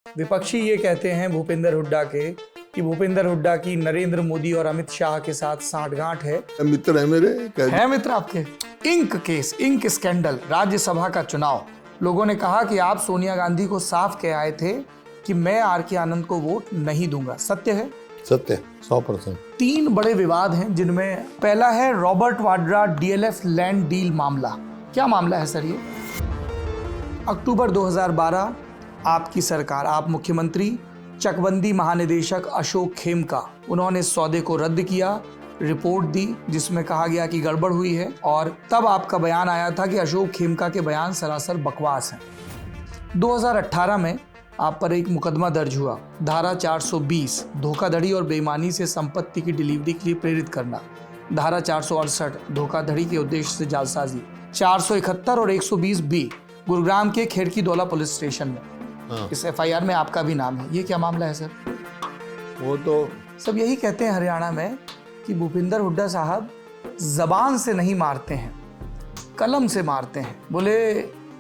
विपक्षी ये कहते हैं भूपेंद्र हुड्डा के कि भूपेंद्र हुड्डा की नरेंद्र मोदी और अमित शाह के साथ सांठगांठ है। मित्र है मेरे, है मित्र आपके। Ink case, ink scandal, Rajya Sabha का चुनाव। लोगों ने कहा कि आप सोनिया गांधी को साफ कह आए थे कि मैं आर.के. आनंद को वोट नहीं दूंगा। सत्य है? सत्य, 100%। 3 बड़े विवाद हैं, जिनमें पहला है Robert Vadra DLF land deal मामला। क्या मामला है सर ये? अक्टूबर 2012 आपकी सरकार, आप मुख्यमंत्री, चकबंदी महानिदेशक अशोक खेमका, उन्होंने इस सौदे को रद्द किया, रिपोर्ट दी जिसमें कहा गया कि गड़बड़ हुई है, और तब आपका बयान आया था कि अशोक खेमका के बयान सरासर बकवास हैं। 2018 में आप पर एक मुकदमा दर्ज हुआ, धारा 420 धोखाधड़ी और बेईमानी से संपत्ति की डिलीवरी के लिए प्रेरित करना, धारा 468 धोखाधड़ी के उद्देश्य से जालसाजी, 471 और 120 बी गुरुग्राम के खेड़की दौला पुलिस स्टेशन में। इस एफआईआर में आपका भी नाम है। ये क्या मामला है सर? वो तो सब यही कहते हैं हरियाणा में कि भूपेंद्र हुड्डा साहब जबान से नहीं मारते हैं, कलम से मारते हैं। बोले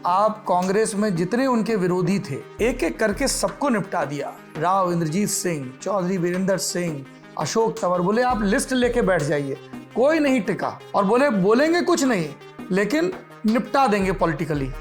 आप कांग्रेस में जितने उनके विरोधी थे एक एक करके सबको निपटा दिया। राव इंद्रजीत सिंह, चौधरी वीरेंद्र सिंह, अशोक तंवर, बोले आप लिस्ट लेके बैठ जाइए, कोई नहीं टिका। और बोले बोलेंगे कुछ नहीं लेकिन निपटा देंगे पॉलिटिकली।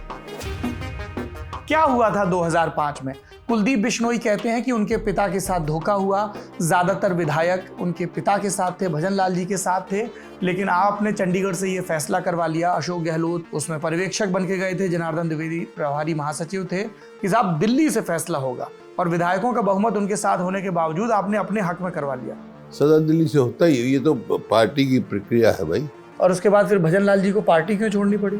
क्या हुआ था 2005 में? कुलदीप बिश्नोई कहते हैं कि उनके पिता के साथ धोखा हुआ। ज्यादातर विधायक उनके पिता के साथ थे, भजन लाल जी के साथ थे, लेकिन आपने चंडीगढ़ से ये फैसला करवा लिया। अशोक गहलोत उसमें पर्यवेक्षक बन के गए थे, जनार्दन द्विवेदी प्रभारी महासचिव थे कि साहब दिल्ली से फैसला होगा, और विधायकों का बहुमत उनके साथ होने के बावजूद आपने अपने हक में करवा लिया। सदा दिल्ली से होता ही, ये तो पार्टी की प्रक्रिया है भाई। और उसके बाद फिर भजन लाल जी को पार्टी क्यों छोड़नी पड़ी?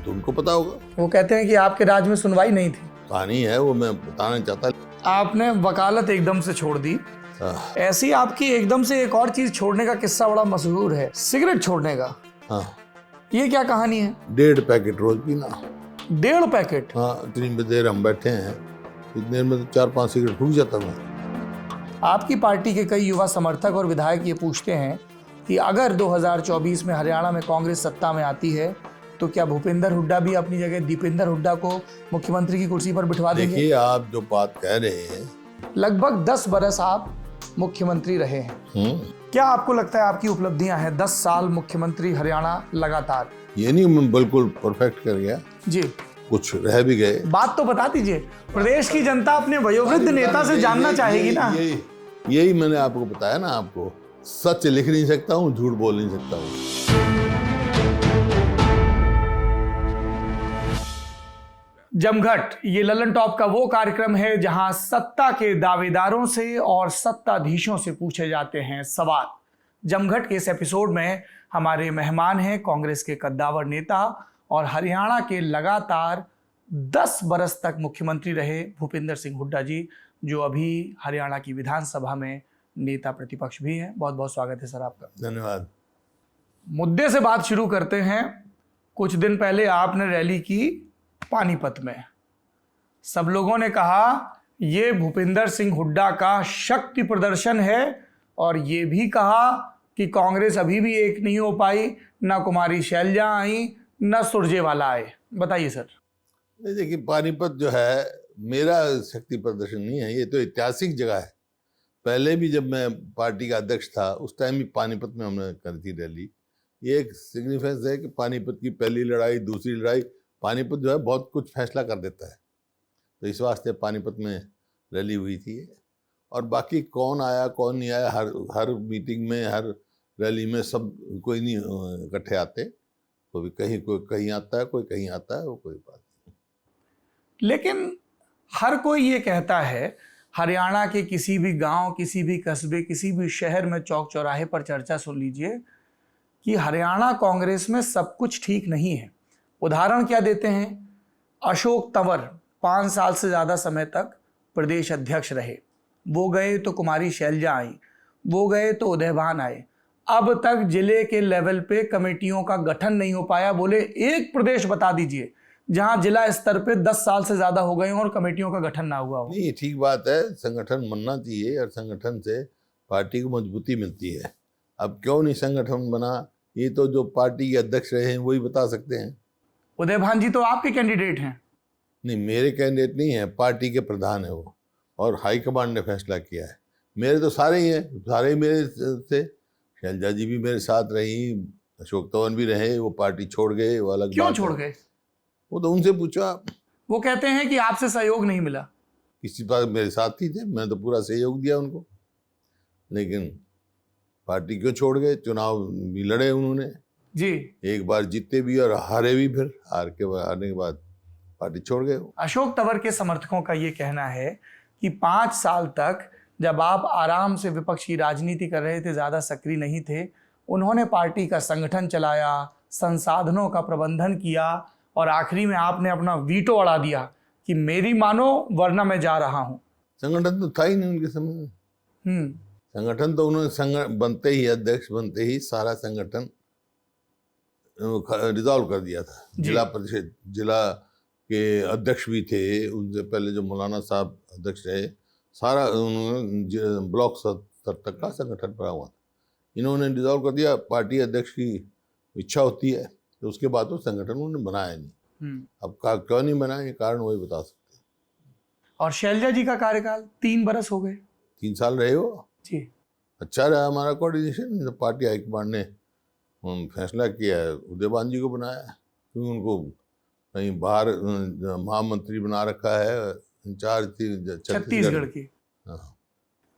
तो उनको पता होगा। वो कहते हैं कि आपके राज में सुनवाई नहीं थी। कहानी है वो, मैं बताना चाहता। आपने वकालत एकदम से छोड़ दी। ऐसी आपकी एकदम से एक और चीज छोड़ने का किस्सा बड़ा मशहूर है, सिगरेट छोड़ने का। हाँ, ये क्या कहानी है? 1.5 पैकेट रोज पीना। 1.5 पैकेट? हाँ, इतनी देर हम बैठे हैं, इतने में तो 4-5 सिगरेट फूक जाता मैं। आपकी पार्टी के कई युवा समर्थक और विधायक ये पूछते हैं कि अगर 2024 में हरियाणा में कांग्रेस सत्ता में आती है तो क्या भूपेंद्र हुड्डा भी अपनी जगह दीपेंद्र हुड्डा को मुख्यमंत्री की कुर्सी पर बिठवा देंगे? देखिए, आप जो बात कह रहे हैं, लगभग 10 बरस आप मुख्यमंत्री रहे हैं। क्या आपको लगता है आपकी उपलब्धियां हैं 10 साल मुख्यमंत्री हरियाणा लगातार? ये नहीं मैं बिल्कुल परफेक्ट कर गया जी, कुछ रह भी गए। बात तो बता दीजिए, प्रदेश की जनता अपने वयोवृद्ध नेता से जानना चाहेगी ना। यही मैंने आपको बताया ना, आपको सच लिख नहीं सकता हूँ, झूठ बोल नहीं सकता हूँ। जमघट, ये ललन टॉप का वो कार्यक्रम है जहां सत्ता के दावेदारों से और सत्ताधीशों से पूछे जाते हैं सवाल। जमघट के इस एपिसोड में हमारे मेहमान हैं कांग्रेस के कद्दावर नेता और हरियाणा के लगातार 10 बरस तक मुख्यमंत्री रहे भूपेंद्र सिंह हुड्डा जी, जो अभी हरियाणा की विधानसभा में नेता प्रतिपक्ष भी हैं। बहुत बहुत स्वागत है सर आपका। धन्यवाद। मुद्दे से बात शुरू करते हैं। कुछ दिन पहले आपने रैली की पानीपत में। सब लोगों ने कहा ये भूपेंद्र सिंह हुड्डा का शक्ति प्रदर्शन है, और ये भी कहा कि कांग्रेस अभी भी एक नहीं हो पाई, ना कुमारी शैलजा आई, ना सुरजेवाला आए। बताइए सर। देखिए, पानीपत जो है मेरा शक्ति प्रदर्शन नहीं है, ये तो ऐतिहासिक जगह है। पहले भी जब मैं पार्टी का अध्यक्ष था उस टाइम भी पानीपत में हमने करी थी रैली। ये एक सिग्निफिकेंस है कि पानीपत की पहली लड़ाई, दूसरी लड़ाई, पानीपत जो है बहुत कुछ फैसला कर देता है, तो इस वास्ते पानीपत में रैली हुई थी। और बाकी कौन आया कौन नहीं आया, हर मीटिंग में, हर रैली में सब कोई नहीं इकट्ठे आते, कोई कहीं आता है, कोई कहीं आता है, वो कोई बात नहीं। लेकिन हर कोई ये कहता है, हरियाणा के किसी भी गांव, किसी भी कस्बे, किसी भी शहर में चौक चौराहे पर चर्चा सुन लीजिए कि हरियाणा कांग्रेस में सब कुछ ठीक नहीं है। उदाहरण क्या देते हैं? अशोक तंवर 5 साल से ज़्यादा समय तक प्रदेश अध्यक्ष रहे, वो गए तो कुमारी शैलजा आई, वो गए तो उदयभान आए, अब तक जिले के लेवल पे कमेटियों का गठन नहीं हो पाया। बोले एक प्रदेश बता दीजिए जहां जिला स्तर पे 10 साल से ज्यादा हो गए और कमेटियों का गठन ना हुआ हो। नहीं, ठीक बात है, संगठन बनना चाहिए और संगठन से पार्टी को मजबूती मिलती है। अब क्यों नहीं संगठन बना, ये तो जो पार्टी के अध्यक्ष रहे हैं वही बता सकते हैं। उदयभान जी तो आपके कैंडिडेट हैं। नहीं, मेरे कैंडिडेट नहीं है, पार्टी के प्रधान है वो, और हाईकमांड ने फैसला किया है। मेरे तो सारे ही हैं, सारे ही मेरे थे। शैलजा जी भी मेरे साथ रही, अशोक तंवर भी रहे, वो पार्टी छोड़ गए, वो अलग क्यों बात छोड़ है। गए? वो तो उनसे पूछा। वो कहते हैं कि आपसे सहयोग नहीं मिला। किसी बात मेरे साथ ही थे, मैं तो पूरा सहयोग दिया उनको, लेकिन पार्टी क्यों छोड़ गए? चुनाव भी लड़े उन्होंने, जी। एक बार जीते भी और हारे भी, फिर हारने के बाद पार्टी छोड़ गए। अशोक तंवर के समर्थकों का ये कहना है कि 5 साल तक जब आप आराम से विपक्ष की राजनीति कर रहे थे, ज़्यादा सक्रिय नहीं थे, उन्होंने पार्टी का संगठन चलाया, संसाधनों का प्रबंधन किया, और आखिरी में आपने अपना वीटो अड़ा दिया कि मेरी मानो वरना मैं जा रहा हूं। संगठन तो था ही नहीं उनके समय में। संगठन तो उन्होंने बनते ही, अध्यक्ष बनते ही सारा संगठन रिजॉल्व कर दिया था। जिला परिषद, जिला के अध्यक्ष भी थे, उनसे पहले जो मौलाना साहब अध्यक्ष रहे, सारा उन्होंने ब्लॉक स्तर तक का संगठन बना हुआ था। इन्होंने डिजॉल्व कर दिया। पार्टी अध्यक्ष की इच्छा होती है तो उसके बाद तो संगठन उन्होंने बनाया नहीं। अब क्यों नहीं बनाया, ये कारण वही बता सकते हैं। और शैलजा जी का कार्यकाल 3 बरस हो गए। 3 साल रहे हो जी। अच्छा रहा हमारा कोऑर्डिनेशन। पार्टी हाईकमांड ने फैसला किया है, उदयभान जी को बनाया, क्योंकि उनको कहीं बाहर महामंत्री बना रखा है, इंचार्ज थी छत्तीसगढ़ की।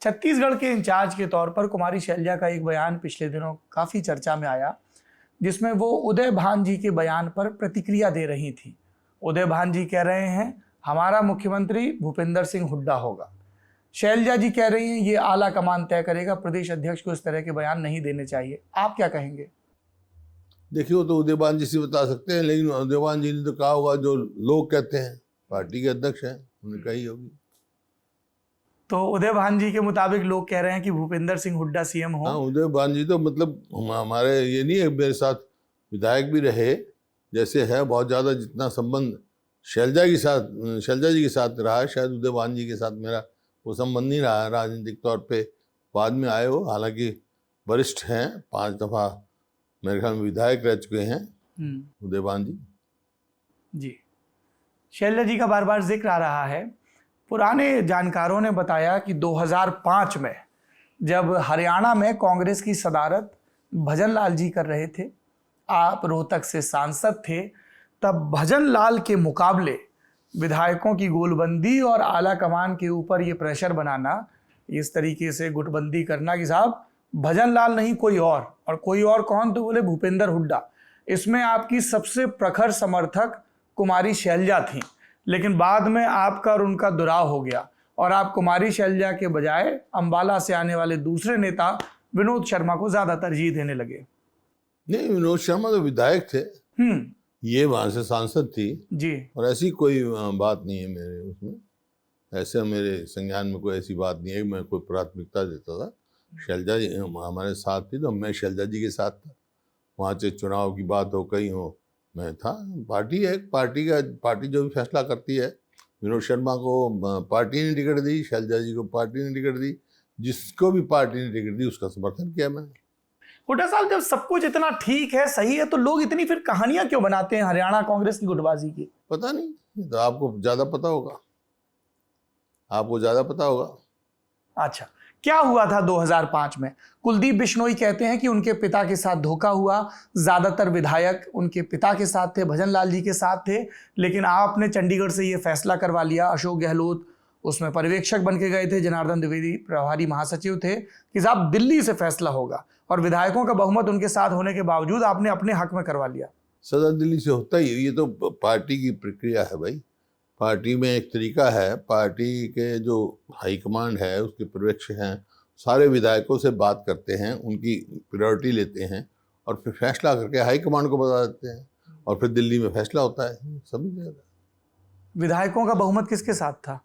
छत्तीसगढ़ के इंचार्ज के तौर पर कुमारी शैलजा का एक बयान पिछले दिनों काफी चर्चा में आया, जिसमें वो उदयभान जी के बयान पर प्रतिक्रिया दे रही थी। उदयभान जी कह रहे हैं हमारा मुख्यमंत्री भूपेंद्र सिंह हुड्डा होगा। शैलजा जी कह रही हैं ये आला कमान तय करेगा, प्रदेश अध्यक्ष को इस तरह के बयान नहीं देने चाहिए। आप क्या कहेंगे? देखिए, वो तो उदयभान जी से बता सकते हैं, लेकिन उदयभान जी ने तो कहा होगा जो लोग कहते हैं, पार्टी के अध्यक्ष हैं, उन्हें कही होगी। तो उदयभान जी के मुताबिक लोग कह रहे हैं कि भूपेंद्र सिंह हुड्डा सीएम हो। हाँ, उदयभान जी तो मतलब हमारे ये नहीं है, मेरे साथ विधायक भी रहे, जैसे है बहुत ज़्यादा जितना संबंध शैलजा जी के साथ रहा है, शायद उदयभान जी के साथ मेरा वो संबंध नहीं रहा है राजनीतिक तौर पे। बाद में आए हो, हालांकि वरिष्ठ हैं, 5 दफ़ा मेरे ख्याल में विधायक रह चुके हैं उदयभान जी। शैलजा जी का बार बार जिक्र आ रहा है। पुराने जानकारों ने बताया कि 2005 में जब हरियाणा में कांग्रेस की सदारत भजन लाल जी कर रहे थे, आप रोहतक से सांसद थे, तब भजन लाल के मुकाबले विधायकों की गोलबंदी और आला कमान के ऊपर ये प्रेशर बनाना, इस तरीके से गुटबंदी करना कि साहब भजन लाल नहीं कोई और कोई और कौन? तो बोले भूपेंद्र हुड्डा। इसमें आपकी सबसे प्रखर समर्थक कुमारी शैलजा थी, लेकिन बाद में आपका और उनका दुराव हो गया और आप कुमारी शैलजा के बजाय अंबाला से आने वाले दूसरे नेता विनोद शर्मा को ज्यादा तरजीह देने लगे। नहीं, विनोद शर्मा तो विधायक थे, ये वहां से सांसद थी जी, और ऐसी कोई बात नहीं है मेरे उसमें, ऐसे मेरे संज्ञान में कोई ऐसी बात नहीं है। मैं कोई प्राथमिकता देता था, शैलजा जी हमारे साथ थी तो मैं शैलजा जी के साथ था। वहाँ से चुनाव की बात हो, कहीं हो, मैं था। पार्टी है, पार्टी जो भी फैसला करती है। विनोद शर्मा को पार्टी ने टिकट दी, शैलजा जी को पार्टी ने टिकट दी, जिसको भी पार्टी ने टिकट दी उसका समर्थन किया मैंने। हुड्डा साहब, जब सब कुछ इतना ठीक है, सही है, तो लोग इतनी फिर कहानियां क्यों बनाते हैं हरियाणा कांग्रेस की गुटबाजी की? पता नहीं, तो आपको ज्यादा पता होगा, आपको ज्यादा पता होगा। अच्छा, क्या हुआ था 2005 में? कुलदीप बिश्नोई कहते हैं कि उनके पिता के साथ धोखा हुआ। ज्यादातर विधायक उनके पिता के साथ थे, भजन लाल जी के साथ थे, लेकिन आपने चंडीगढ़ से ये फैसला करवा लिया। अशोक गहलोत उसमें पर्यवेक्षक बन के गए थे, जनार्दन द्विवेदी प्रभारी महासचिव थे, कि साहब दिल्ली से फैसला होगा, और विधायकों का बहुमत उनके साथ होने के बावजूद आपने अपने हक में करवा लिया। सदा दिल्ली से होता ही, ये तो पार्टी की प्रक्रिया है भाई। पार्टी में एक तरीका है, पार्टी के जो हाईकमांड है उसके पर्यवेक्षक हैं, सारे विधायकों से बात करते हैं, उनकी प्रायोरिटी लेते हैं और फिर फैसला करके हाईकमांड को बता देते हैं, और फिर दिल्ली में फैसला होता है। सभी विधायकों का बहुमत किसके साथ था?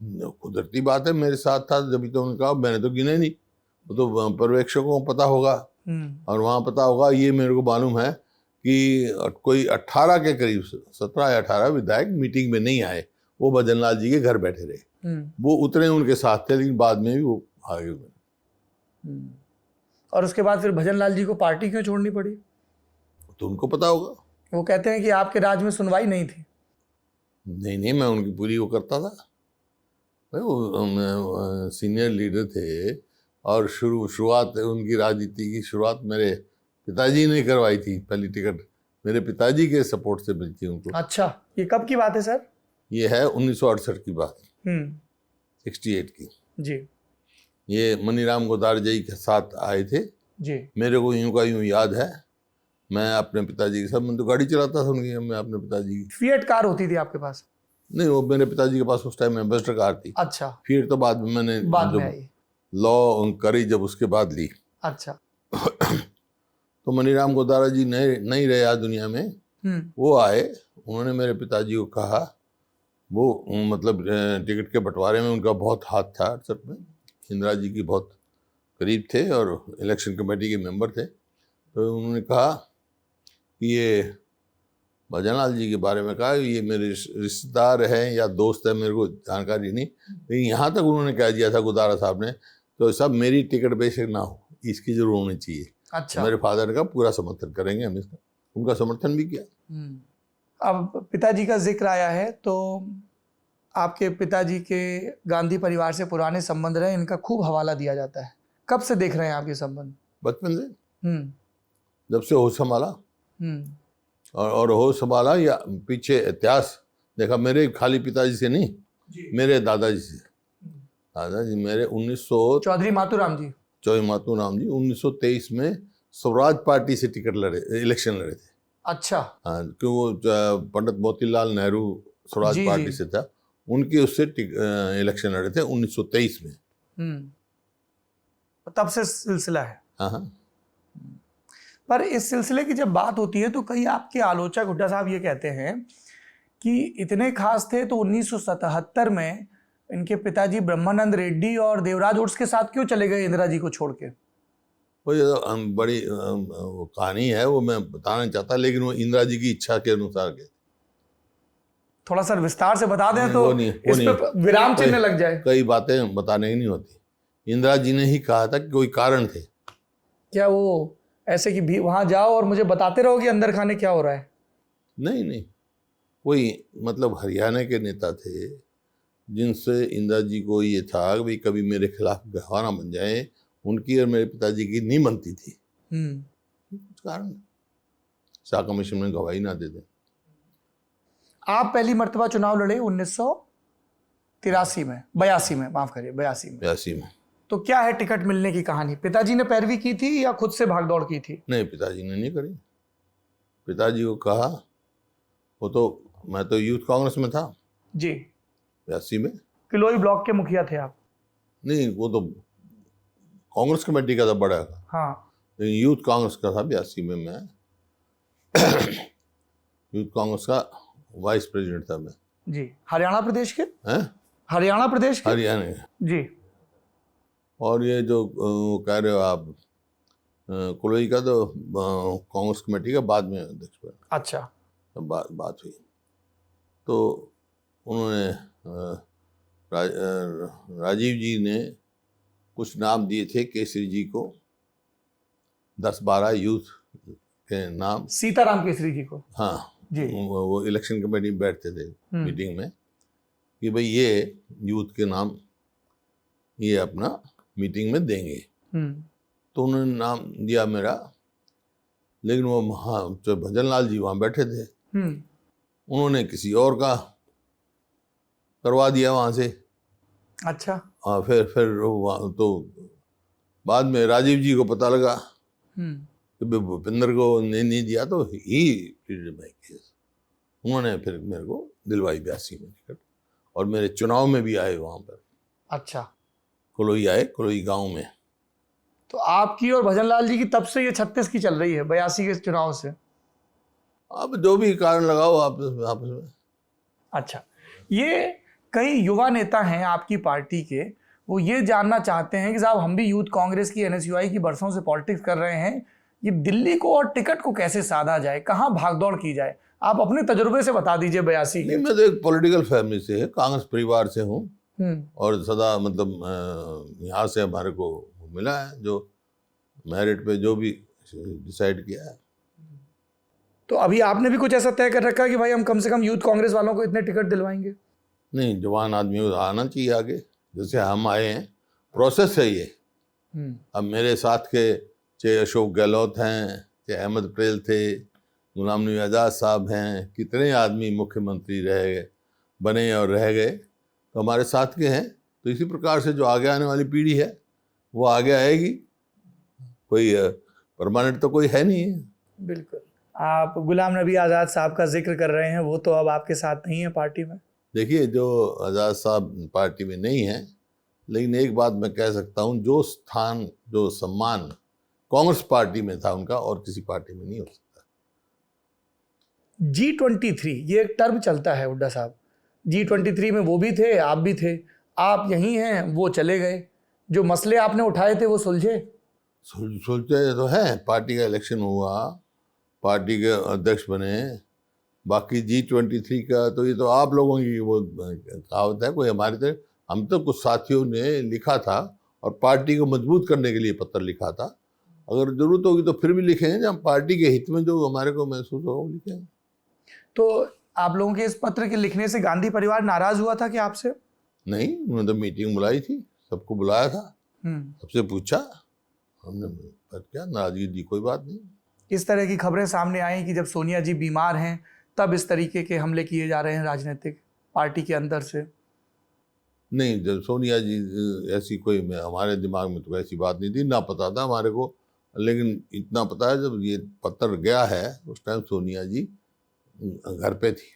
कुदरती बात है, मेरे साथ था, जब तो उन्होंने कहा, मैंने तो गिने नहीं, वो तो पर्यवेक्षकों को पता होगा, और वहाँ पता होगा। ये मेरे को मालूम है कि कोई 18 के करीब, 17 या 18 विधायक मीटिंग में नहीं आए, वो भजन लाल जी के घर बैठे रहे। वो उतरे उनके साथ थे, लेकिन बाद में भी वो आगे हुए। और उसके बाद फिर भजन लाल जी को पार्टी क्यों छोड़नी पड़ी? तो उनको पता होगा। वो कहते हैं कि आपके राज में सुनवाई नहीं थी। नहीं नहीं, मैं उनकी पूरी वो करता था भाई। वो सीनियर लीडर थे और शुरुआत उनकी राजनीति की शुरुआत मेरे पिताजी ने करवाई थी। पहली टिकट मेरे पिताजी के सपोर्ट से मिली थी उनको। अच्छा, ये कब की बात है सर? ये है 1968 की बात, 68 की जी ये मनीराम गोदार जी के साथ आए थे जी। मेरे को यूं का यूं याद है। मैं अपने पिताजी के साथ, मैं तो गाड़ी चलाता था उनकी, मैं अपने पिताजी की। फिएट कार होती थी आपके पास? नहीं, वो मेरे पिताजी के पास उस टाइम एम्बेसडर कार थी। अच्छा, फिर तो बाद में मैंने बाद में जब आई। लॉ करी जब उसके बाद ली। अच्छा। तो मनीराम गोदारा जी नहीं रहे आज दुनिया में। वो आए, उन्होंने मेरे पिताजी को कहा, वो मतलब टिकट के बंटवारे में उनका बहुत हाथ था। अरसद में इंदिरा जी की बहुत करीब थे और इलेक्शन कमेटी के मेंबर थे। तो उन्होंने कहा कि ये भजनलाल जी के बारे में कहा, ये मेरे रिश्तेदार हैं या दोस्त हैं, मेरे को जानकारी नहीं, लेकिन यहाँ तक उन्होंने कह दिया था गोदारा साहब ने, तो सब मेरी टिकट बेशक ना हो, इसकी जरूर होनी चाहिए। अच्छा। मेरे फादर का पूरा समर्थन करेंगे हम इसका। उनका समर्थन भी किया। अब पिताजी का जिक्र आया है तो आपके पिताजी के गांधी परिवार से पुराने संबंध रहे, इनका खूब हवाला दिया जाता है। कब से देख रहे हैं आप ये संबंध? बचपन से, हम्म जब से होश संभाला। और होश संभाला या पीछे इतिहास देखा, मेरे खाली पिताजी से नहीं, मेरे दादाजी से। दादाजी मेरे 1900 चौधरी मातूराम जी, चौधरी मातूराम जी 1923 में स्वराज पार्टी से टिकट लड़े, इलेक्शन लड़े थे। अच्छा। हाँ, क्यों वो पंडित मोतीलाल नेहरू स्वराज पार्टी से था, उनके उससे इलेक्शन लड़े थे 1923 में। तब से सिलसिला है। हाँ। पर इस सिलसिले की जब बात होती है तो कई आपके आलोचक हुड्डा साहब ये कहते हैं कि इतने खास थे तो 1977 में इनके पिताजी ब्रह्मानंद रेड्डी और देवराज उर्स के साथ क्यों चले गए इंदिरा जी को छोड़ के? वो बड़ी वो कहानी है, वो मैं बताना चाहता, लेकिन वो इंदिरा जी की इच्छा के अनुसार गए। थोड़ा सर विस्तार से बता दें तो इस पे विराम चिन्ह लग जाए। कई बातें बताने की नहीं होती। इंदिरा जी ने ही कहा था कि कोई कारण थे। क्या वो ऐसे कि भी वहां जाओ और मुझे बताते रहो कि अंदर खाने क्या हो रहा है? नहीं नहीं, कोई मतलब हरियाणा के नेता थे जिनसे इंदिरा जी को ये था कि भाई कभी मेरे खिलाफ गवाह ना बन जाए। उनकी और मेरे पिताजी की नहीं बनती थी। कुछ कारण, शाह कमीशन में गवाही ना दे दें। आप पहली मर्तबा चुनाव लड़े 1983 में, 82 में, माफ करिए 82 में। तो क्या है टिकट मिलने की कहानी? पिताजी ने पैरवी की थी या खुद से भागदौड़ की थी? नहीं, पिताजी ने नहीं करी। पिताजी को कहा, वो तो मैं तो यूथ कांग्रेस में था जी, 82 में। किलोई ब्लॉक के मुखिया थे आप? नहीं, वो तो कांग्रेस कमेटी का था बड़ा। हाँ, लेकिन यूथ कांग्रेस का था 82 में। मैं यूथ कांग्रेस का वाइस प्रेसिडेंट था मैं। जी। हरियाणा प्रदेश के? हैं? हरियाणा प्रदेश के? हरियाणा जी। और ये जो कह रहे हो आप, कोलोई का तो कांग्रेस कमेटी का बाद में अध्यक्ष बना। अच्छा। बात हुई तो उन्होंने राजीव जी ने कुछ नाम दिए थे केसरी जी को, 10-12 यूथ के नाम। सीताराम केसरी जी को? हाँ जी। वो इलेक्शन कमेटी में बैठते थे मीटिंग में कि भाई ये यूथ के नाम ये अपना मीटिंग में देंगे। तो उन्होंने नाम दिया मेरा, लेकिन वो हाँ जो भजनलाल जी वहाँ बैठे थे, उन्होंने किसी और का करवा दिया वहाँ से। अच्छा। हाँ, फिर तो बाद में राजीव जी को पता लगा कि भूपेंद्र को नहीं दिया, तो ही माय केस। उन्होंने फिर मेरे को दिलवाई 82 में टिकट, और मेरे चुनाव में भी आए वहाँ पर। अच्छा। कोलोई आए, कोलोई गांव में। तो आपकी और भजनलाल जी की तब से ये 36 की चल रही है, 82 के चुनाव से? अब जो भी कारण लगाओ आपस में। अच्छा, ये कई युवा नेता हैं आपकी पार्टी के, वो ये जानना चाहते हैं कि साहब हम भी यूथ कांग्रेस की, NSUI की बरसों से पॉलिटिक्स कर रहे हैं, ये दिल्ली को और टिकट को कैसे साधा जाए, कहाँ भागदौड़ की जाए? आप अपने तजुर्बे से बता दीजिए 82 के। नहीं, मैं तो एक पॉलिटिकल फैमिली से है, कांग्रेस परिवार से हूँ, और सदा मतलब यहाँ से हमारे को मिला है जो मेरिट पे जो भी डिसाइड किया है। तो अभी आपने भी कुछ ऐसा तय कर रखा है कि भाई हम कम से कम यूथ कांग्रेस वालों को इतने टिकट दिलवाएंगे? नहीं, जवान आदमी को आना चाहिए आगे, जैसे हम आए हैं, प्रोसेस है ये। अब मेरे साथ के चाहे अशोक गहलोत हैं, चाहे अहमद पटेल थे, गुलाम नबी आज़ाद साहब हैं, कितने आदमी मुख्यमंत्री रह गए, बने और रह गए, तो हमारे साथ के हैं। तो इसी प्रकार से जो आगे आने वाली पीढ़ी है वो आगे आएगी। कोई परमानेंट तो कोई है नहीं है। बिल्कुल। आप गुलाम नबी आज़ाद साहब का जिक्र कर रहे हैं, वो तो अब आपके साथ नहीं है पार्टी में। देखिए, जो आज़ाद साहब पार्टी में नहीं है, लेकिन एक बात मैं कह सकता हूँ, जो स्थान, जो सम्मान कांग्रेस पार्टी में था उनका और किसी पार्टी में नहीं हो सकता। G23 ये एक टर्म चलता है हुड्डा साहब। G23 में वो भी थे, आप भी थे, आप यहीं हैं, वो चले गए। जो मसले आपने उठाए थे वो सुलझे? सोचते तो है, पार्टी का इलेक्शन हुआ, पार्टी के अध्यक्ष बने। बाकी G23 का तो ये तो आप लोगों की वो कहावत है, कोई हमारे तरह, हम तो कुछ साथियों ने लिखा था और पार्टी को मजबूत करने के लिए पत्र लिखा था। अगर जरूरत होगी तो फिर भी लिखेंगे, जब पार्टी के हित में जो हमारे को महसूस हो वो लिखेंगे। तो आप लोगों के इस पत्र के लिखने से गांधी परिवार नाराज हुआ था कि आपसे? नहीं, उन्होंने तो मीटिंग बुलाई थी, सबको बुलाया था, सबसे पूछा, हमने क्या नाराजगी दी, कोई बात नहीं। इस तरह की खबरें सामने आई कि जब सोनिया जी बीमार हैं तब इस तरीके के हमले किए जा रहे हैं राजनीतिक पार्टी के अंदर से। नहीं, जब सोनिया जी ऐसी कोई हमारे दिमाग में तो ऐसी बात नहीं थी, ना पता था हमारे को। लेकिन इतना पता है, जब ये पत्र गया है उस टाइम सोनिया जी घर पे थी।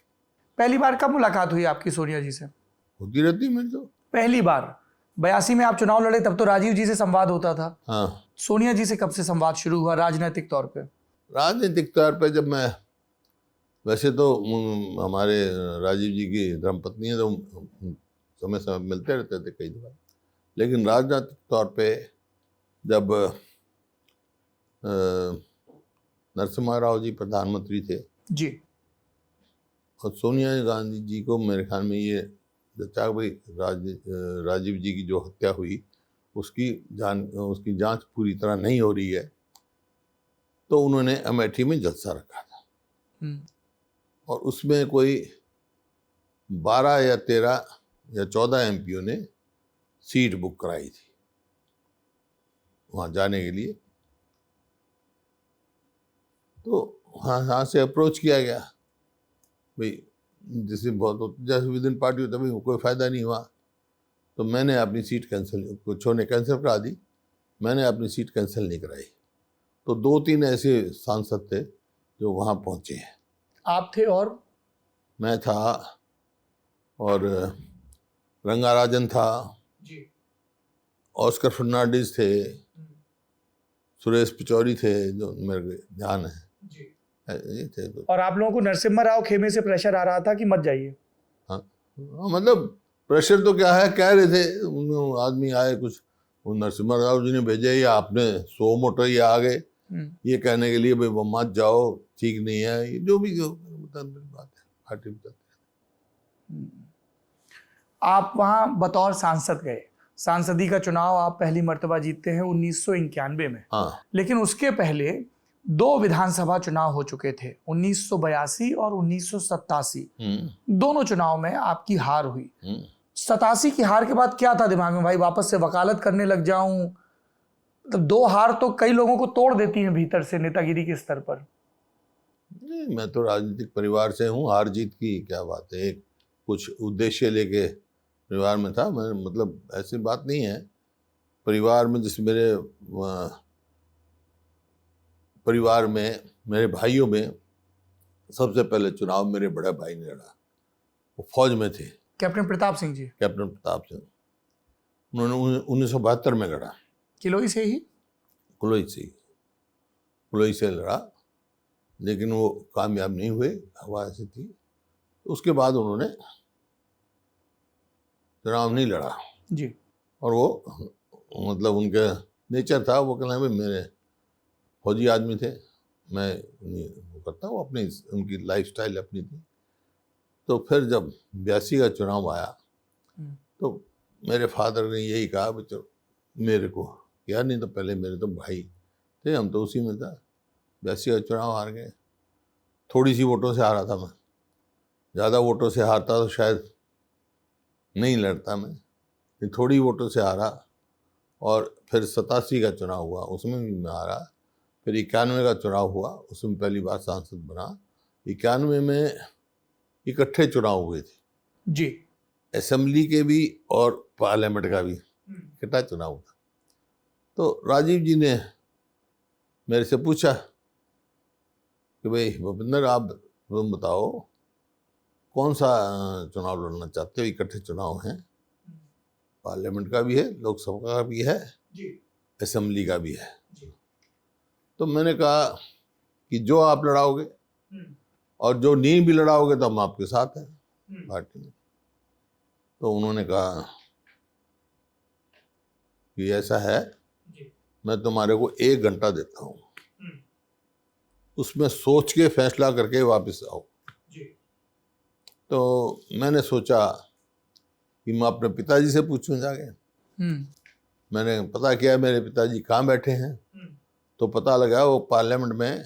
पहली बार कब मुलाकात हुई आपकी सोनिया जी से? होती रहती मेरी तो। पहली बार 82 में आप चुनाव लड़े, तब तो राजीव जी से संवाद होता था। हाँ, सोनिया जी से कब से संवाद शुरू हुआ राजनीतिक तौर पे? राजनीतिक तौर पे जब मैं, वैसे तो हमारे राजीव जी की धर्मपत्नी है, तो समय समय मिलते रहते थे कई बार। लेकिन राजनीतिक तौर पे जब नरसिम्हा राव जी प्रधानमंत्री थे जी, और सोनिया गांधी जी को मेरे ख्याल में ये जचा भाई राजीव जी की जो हत्या हुई उसकी जांच पूरी तरह नहीं हो रही है, तो उन्होंने अमेठी में जलसा रखा था और उसमें कोई 12 या 13 या 14 एमपीओ ने सीट बुक कराई थी वहाँ जाने के लिए। तो हाँ से अप्रोच किया गया भाई, जैसे बहुत जैसे विद इन पार्टी तभी कोई फ़ायदा नहीं हुआ, तो मैंने अपनी सीट कैंसिल, कुछों ने कैंसिल करा दी, मैंने अपनी सीट कैंसिल नहीं कराई। तो 2-3 ऐसे सांसद थे जो वहाँ पहुँचे हैं। आप थे और? मैं था और रंगाराजन था जी, ऑस्कर फर्नांडिस थे, सुरेश पिचौरी थे, जो मेरे को ध्यान है जी। ये थे। तो और आप लोगों को नरसिम्हा राव खेमे से प्रेशर आ रहा था कि मत जाइए? हाँ, मतलब प्रेशर तो क्या है, कह रहे थे आदमी आए कुछ, वो नरसिम्हा राव जी ने भेजे या आपने 100 मोटर ये आ गए ये कहने के लिए भाई वो मत जाओ, ठीक नहीं है, ये जो भी बात है पार्टी में। आप वहाँ बतौर सांसद गए, सांसदी का चुनाव आप पहली मर्तबा जीतते हैं 1991 में। हाँ, लेकिन उसके पहले 2 विधानसभा चुनाव हो चुके थे, 1982 और 1987। दोनों चुनाव में आपकी हार हुई। 87 की हार के बाद क्या था दिमाग में, भाई वापस से वकालत करने लग जाऊं? तो 2 हार तो कई लोगों को तोड़ देती हैं भीतर से नेतागिरी के स्तर पर। नहीं, मैं तो राजनीतिक परिवार से हूँ, हार जीत की क्या बात है, एक कुछ उद्देश्य लेके परिवार में था मैं, मतलब ऐसी बात नहीं है। परिवार में जिस मेरे परिवार में मेरे भाइयों में सबसे पहले चुनाव मेरे बड़े भाई ने लड़ा, वो फौज में थे, कैप्टन प्रताप सिंह जी। कैप्टन प्रताप सिंह। उन्होंने 1972 में लड़ा, किलोई से ही, कुलोई से लड़ा, लेकिन वो कामयाब नहीं हुए, हवा ऐसी थी। तो उसके बाद उन्होंने चुनाव नहीं लड़ा जी। और वो मतलब उनका नेचर था, वो कहना भाई मेरे फौजी आदमी थे, मैं वो करता हूँ, अपनी उनकी लाइफस्टाइल अपनी थी। तो फिर जब 82 का चुनाव आया तो मेरे फादर ने यही कहा कि चलो मेरे को यार, नहीं तो पहले मेरे तो भाई थे, हम तो उसी में था, 82 का चुनाव हार गए। थोड़ी सी वोटों से हारा था मैं, ज़्यादा वोटों से हारता तो शायद नहीं लड़ता मैं, लेकिन थोड़ी वोटों से हारा। और फिर 87 का चुनाव हुआ, उसमें भी मैं हारा। फिर 91 का चुनाव हुआ, उसमें पहली बार सांसद बना। 91 में इकट्ठे चुनाव हुए थे जी। असेंबली के भी और पार्लियामेंट का भी, इकट्ठा चुनाव था। तो राजीव जी ने मेरे से पूछा कि भाई भूपिंदर, आप तुम बताओ कौन सा चुनाव लड़ना चाहते हो, इकट्ठे चुनाव हैं, पार्लियामेंट का भी है, लोकसभा का भी है, असेंबली का भी है। तो मैंने कहा कि जो आप लड़ाओगे, और जो नहीं भी लड़ाओगे तो हम आपके साथ हैं पार्टी में। तो उन्होंने कहा कि ऐसा है, मैं तुम्हारे को 1 घंटा देता हूँ, उसमें सोच के फैसला करके वापस आओ। तो मैंने सोचा कि मैं अपने पिताजी से पूछूं जाके। मैंने पता किया मेरे पिताजी कहाँ बैठे हैं, तो पता लगा वो पार्लियामेंट में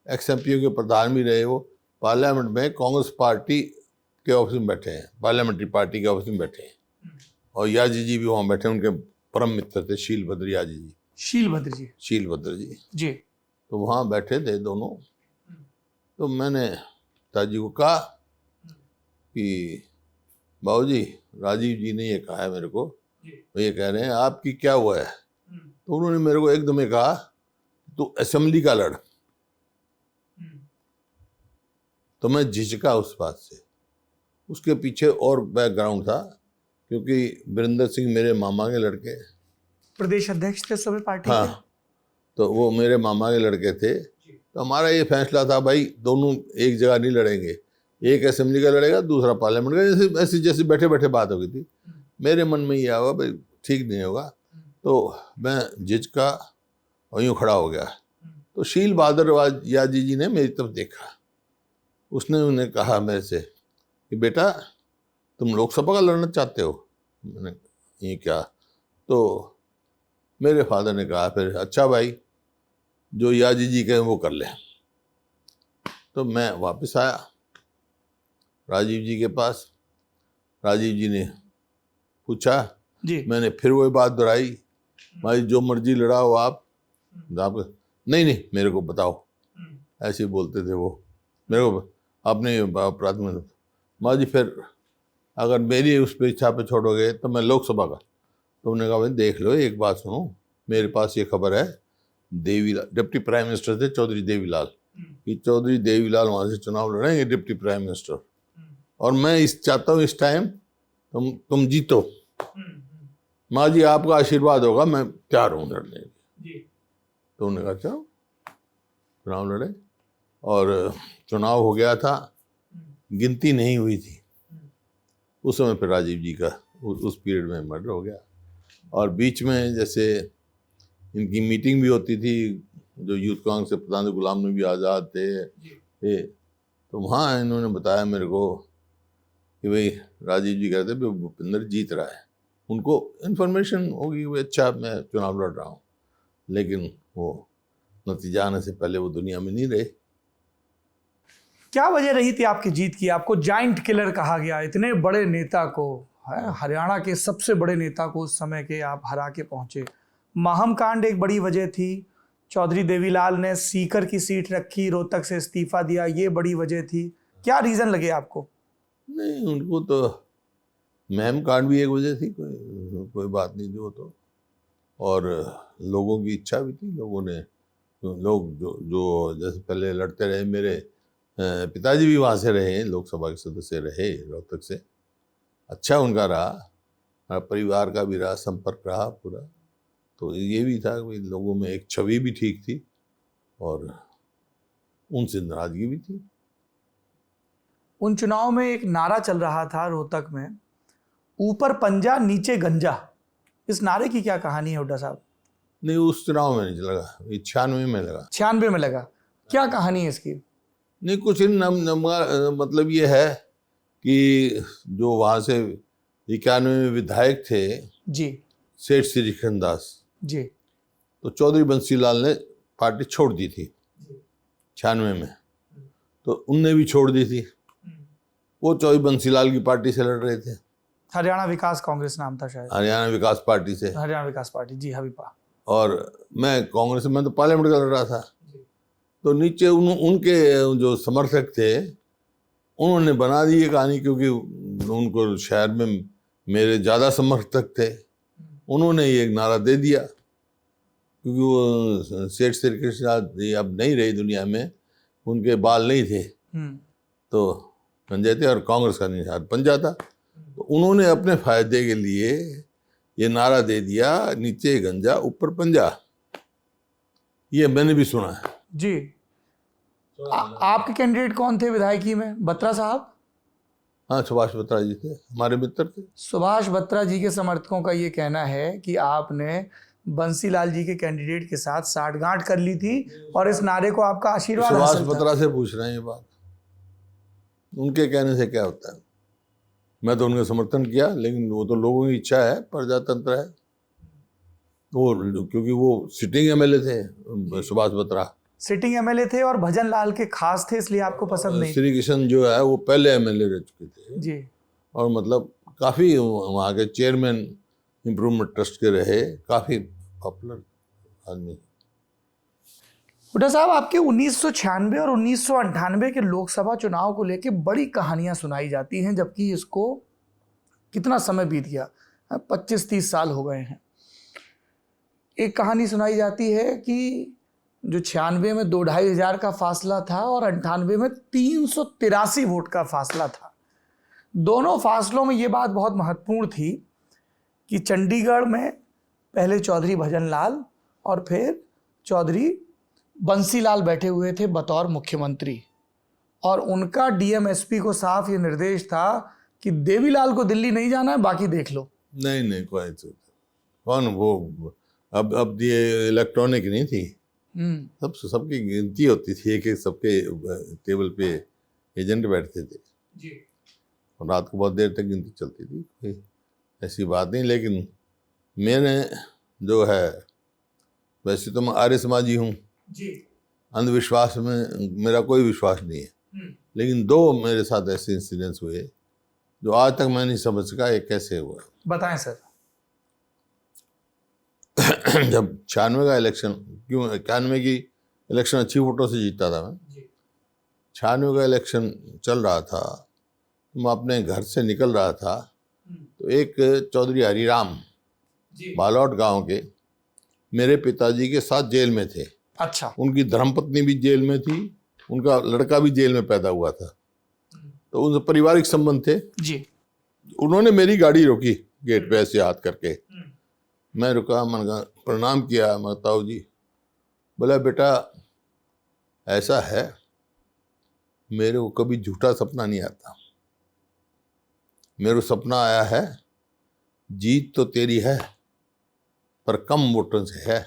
एक्स-एम-पी के प्रधान भी रहे, वो पार्लियामेंट में कांग्रेस पार्टी के ऑफिस में बैठे हैं, पार्लियामेंट्री पार्टी के ऑफिस में बैठे हैं। और याजी जी भी वहाँ बैठे, उनके परम मित्र थे शीलभद्र याजी जी। शीलभद्र जी तो वहाँ बैठे थे दोनों। तो मैंने पिताजी को कहा कि बाबूजी, राजीव जी ने ये कहा है मेरे को, वो ये कह रहे हैं आपकी क्या हुआ है। तो उन्होंने मेरे को एकदम ही कहा तू असेंबली का लड़। तो मैं झिझका उस बात से। उसके पीछे और बैकग्राउंड था, क्योंकि वीरेंद्र सिंह मेरे मामा के लड़के, प्रदेश अध्यक्ष थे सभी पार्टी हाँ, तो वो मेरे मामा के लड़के थे। तो हमारा ये फैसला था भाई दोनों एक जगह नहीं लड़ेंगे, एक असेंबली का लड़ेगा, दूसरा पार्लियामेंट का। ऐसे जैसे बैठे बैठे बात हो गई थी। मेरे मन में ये आया भाई ठीक नहीं होगा, तो मैं झिझका और यूँ खड़ा हो गया। तो शील बहादुर यादव जी ने मेरी तरफ देखा, उसने उन्हें कहा मेरे से कि बेटा तुम लोकसभा का लड़ना चाहते हो। मैंने ये क्या, तो मेरे फादर ने कहा फिर अच्छा भाई जो याजी जी कहें वो कर ले। तो मैं वापस आया राजीव जी के पास। राजीव जी ने पूछा जी। मैंने फिर वही बात दोहराई, भाई जो मर्जी लड़ाओ आप नहीं मेरे को बताओ, ऐसे बोलते थे वो मेरे को अपने प्राथमिक। माँ जी फिर अगर मेरी उस पर इच्छा पे छोड़ोगे तो मैं लोकसभा का। तो उन्होंने कहा भाई देख लो, एक बात सुनो, मेरे पास ये खबर है, देवीलाल डिप्टी प्राइम मिनिस्टर थे चौधरी देवीलाल, कि चौधरी देवीलाल वहाँ से चुनाव लड़ेंगे डिप्टी प्राइम मिनिस्टर, और मैं चाहता हूँ इस टाइम तुम जीतो। माँ जी आपका आशीर्वाद होगा, मैं तैयार हूँ लड़ने के। तो उन्होंने कहा चलो चुनाव लड़े, और चुनाव हो गया था, गिनती नहीं हुई थी उस समय। फिर राजीव जी का उस पीरियड में मर्डर हो गया। और बीच में जैसे इनकी मीटिंग भी होती थी, जो यूथ कांग्रेस के प्रधान गुलाम नबी आज़ाद थे, तो वहाँ इन्होंने बताया मेरे को कि भाई राजीव जी कहते थे भूपिंदर जीत रहा है, उनको इन्फॉर्मेशन होगी कि अच्छा मैं चुनाव लड़ रहा हूँ, लेकिन वो नतीजा आने से पहले वो दुनिया में नहीं रहे। क्या वजह रही थी आपकी जीत की? आपको जाइंट किलर कहा गया, इतने बड़े नेता को, हरियाणा के सबसे बड़े नेता को उस समय के आप हरा के पहुंचे। माहम कांड एक बड़ी वजह थी, चौधरी देवीलाल ने सीकर की सीट रखी, रोहतक से इस्तीफा दिया, ये बड़ी वजह थी। क्या रीजन लगे आपको? नहीं, उनको तो महम कांड भी एक वजह थी, कोई बात नहीं थी वो तो, और लोगों की इच्छा भी थी। लोग जो जैसे पहले लड़ते रहे, मेरे पिताजी भी वहाँ से रहे, लोकसभा के सदस्य रहे रोहतक से, अच्छा उनका रहा, परिवार का भी रहा, संपर्क रहा पूरा। तो ये भी था कि लोगों में एक छवि भी ठीक थी और उनसे नाराजगी भी थी। उन चुनाव में एक नारा चल रहा था रोहतक में, ऊपर पंजा नीचे गंजा। इस नारे की क्या कहानी है हुड्डा साहब? नहीं, उस चुनाव में नहीं लगा, 96 में लगा। 96 में लगा, क्या कहानी है इसकी? नहीं कुछ मतलब ये है कि जो वहाँ से 91 में विधायक थे जी, सेठ श्रीखंड दास जी, तो चौधरी बंसीलाल ने पार्टी छोड़ दी थी 96 में। तो उनने भी छोड़ दी थी। वो चौधरी बंसीलाल की पार्टी से लड़ रहे थे, हरियाणा विकास कांग्रेस नाम था शायद, हरियाणा विकास पार्टी से, हरियाणा विकास पार्टी, जी हवीपा। और मैं कांग्रेस में तो पार्लियामेंट का लड़ रहा था। तो नीचे उनके जो समर्थक थे उन्होंने बना दी ये कहानी, क्योंकि उनको शहर में मेरे ज़्यादा समर्थक थे, उन्होंने ये एक नारा दे दिया, क्योंकि वो सेठ श्री कृष्ण जी अब नहीं रही दुनिया में, उनके बाल नहीं थे तो पंजे थे और कांग्रेस का निशान पंजा था। तो उन्होंने अपने फायदे के लिए ये नारा दे दिया, नीचे गंजा ऊपर पंजा। ये मैंने भी सुना है जी। आपके कैंडिडेट कौन थे विधायकी में? बत्रा साहब? हाँ, सुभाष बत्रा जी थे, हमारे मित्र थे। सुभाष बत्रा जी के समर्थकों का ये कहना है कि आपने बंसीलाल जी के कैंडिडेट के साथ साठगांठ कर ली थी और इस नारे को आपका आशीर्वाद सुभाष हासिल था। बत्रा से पूछ रहे हैं ये बात, उनके कहने से क्या होता है? मैं तो उनका समर्थन किया, लेकिन वो तो लोगों की इच्छा है, प्रजातंत्र है। वो क्योंकि वो सिटिंग एमएलए थे सुभाष बत्रा, सिटिंग एमएलए थे और भजन लाल के खास थे, इसलिए आपको पसंद नहीं? श्री कृष्ण जो है वो पहले एमएलए रह चुके थे जी। और मतलब काफ़ी वहाँ के चेयरमैन इम्प्रूवमेंट ट्रस्ट के रहे, काफ़ी पॉपुलर आदमी। हुड्डा साहब, आपके 1996 और 1998 के लोकसभा चुनाव को लेकर बड़ी कहानियां सुनाई जाती हैं, जबकि इसको कितना समय बीत गया, 25-30 साल हो गए हैं। एक कहानी सुनाई जाती है कि जो 96 में 2-2.5 हज़ार का फासला था और 98 में 383 वोट का फासला था। दोनों फासलों में ये बात बहुत महत्वपूर्ण थी कि चंडीगढ़ में पहले चौधरी भजन लाल और फिर चौधरी बंसीलाल बैठे हुए थे बतौर मुख्यमंत्री, और उनका डीएम-एसपी को साफ ये निर्देश था कि देवीलाल को दिल्ली नहीं जाना है, बाकी देख लो। नहीं कोई कौन वो, अब ये इलेक्ट्रॉनिक नहीं थी, सबकी गिनती होती थी, एक एक सबके टेबल पे एजेंट बैठते थे जी। और रात को बहुत देर तक गिनती चलती थी, कोई ऐसी बात नहीं। लेकिन मैंने जो है, वैसे तो मैं आर्य समाजी हूँ जी, अंधविश्वास में मेरा कोई विश्वास नहीं है, लेकिन 2 मेरे साथ ऐसे इंसिडेंट्स हुए जो आज तक मैं नहीं समझ सका ये कैसे हुआ। बताएं सर। जब 96 का इलेक्शन, क्यों 91 की इलेक्शन अच्छी वोटों से जीता था मैं, 96 का इलेक्शन चल रहा था, तो मैं अपने घर से निकल रहा था, तो एक चौधरी हरिराम बालौट गांव के मेरे पिताजी के साथ जेल में थे। अच्छा। उनकी धर्मपत्नी भी जेल में थी, उनका लड़का भी जेल में पैदा हुआ था, तो उनसे पारिवारिक संबंध थे जी। उन्होंने मेरी गाड़ी रोकी गेट पे ऐसे हाथ करके, मैं रुका, मैंने कहा प्रणाम किया, मैं ताऊ जी, बोला बेटा ऐसा है, मेरे को कभी झूठा सपना नहीं आता, मेरे को सपना आया है जीत तो तेरी है पर कम वोटों से है,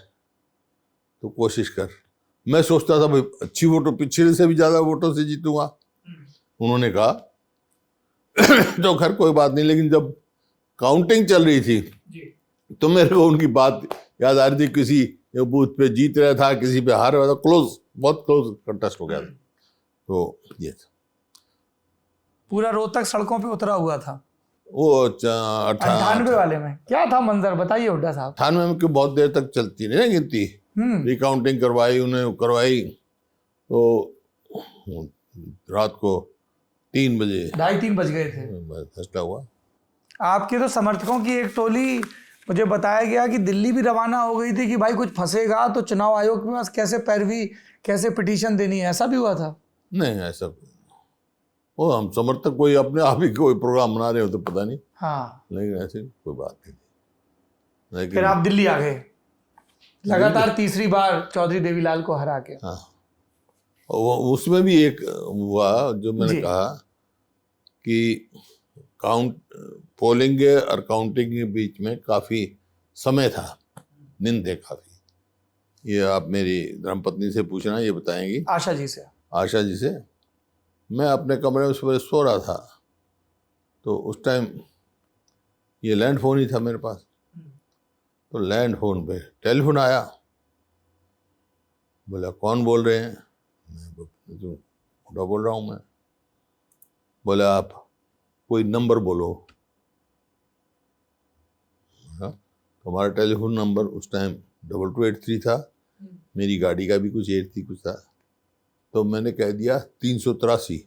तो कोशिश कर। मैं सोचता था भाई अच्छी वोटों, पिछले से भी ज़्यादा वोटों से जीतूंगा। उन्होंने कहा तो खैर कोई बात नहीं, लेकिन जब काउंटिंग चल रही थी तो मेरे को उनकी बात याद आ रही थी, किसी बूथ पे जीत रहा था, किसी पे हार रहा था, क्लोज, बहुत क्लोज कंटेस्ट हो गया था। तो ये था, पूरा रोहतक सड़कों पे उतरा हुआ था। वो 98 वाले में क्या था मंजर, बताइए हुड्डा साहब। 98 में क्यों बहुत देर तक चलती नहीं ना गिनती, रिकाउंटिंग करवाई, उन्हें करवाई, तो रात को 3 बजे, 2:30-3 बज गए थे, फैसला हुआ। आपके तो समर्थकों की एक टोली, मुझे बताया गया कि दिल्ली भी रवाना हो गई थी कि भाई कुछ फंसेगा तो चुनाव आयोग के पास कैसे पैरवी, कैसे पिटीशन देनी है, ऐसा भी हुआ था? नहीं ऐसा, वो हम समर्थक कोई अपने आप ही कोई प्रोग्राम बना रहे हो तो पता नहीं, हाँ, लेकिन ऐसी कोई बात नहीं। लेकिन फिर आप दिल्ली आ गए लगातार तीसरी बार चौधरी देवीलाल को हरा के। हाँ, वो उसमें भी एक हुआ जो मैंने कहा कि पोलिंग और काउंटिंग के बीच में काफ़ी समय था, दिन थे काफ़ी। ये आप मेरी धर्मपत्नी से पूछना, ये बताएंगी, आशा जी से। आशा जी से। मैं अपने कमरे में सुबह सो रहा था, तो उस टाइम ये लैंड फोन ही था मेरे पास, तो लैंड फोन पे टेलीफोन आया, बोला कौन बोल रहे हैं? मैं हुड्डा बोल रहा हूँ मैं। बोले आप कोई नंबर बोलो। हाँ, तो हमारा टेलीफोन नंबर उस टाइम 2283 था, मेरी गाड़ी का भी कुछ 8 थी कुछ था, तो मैंने कह दिया 383।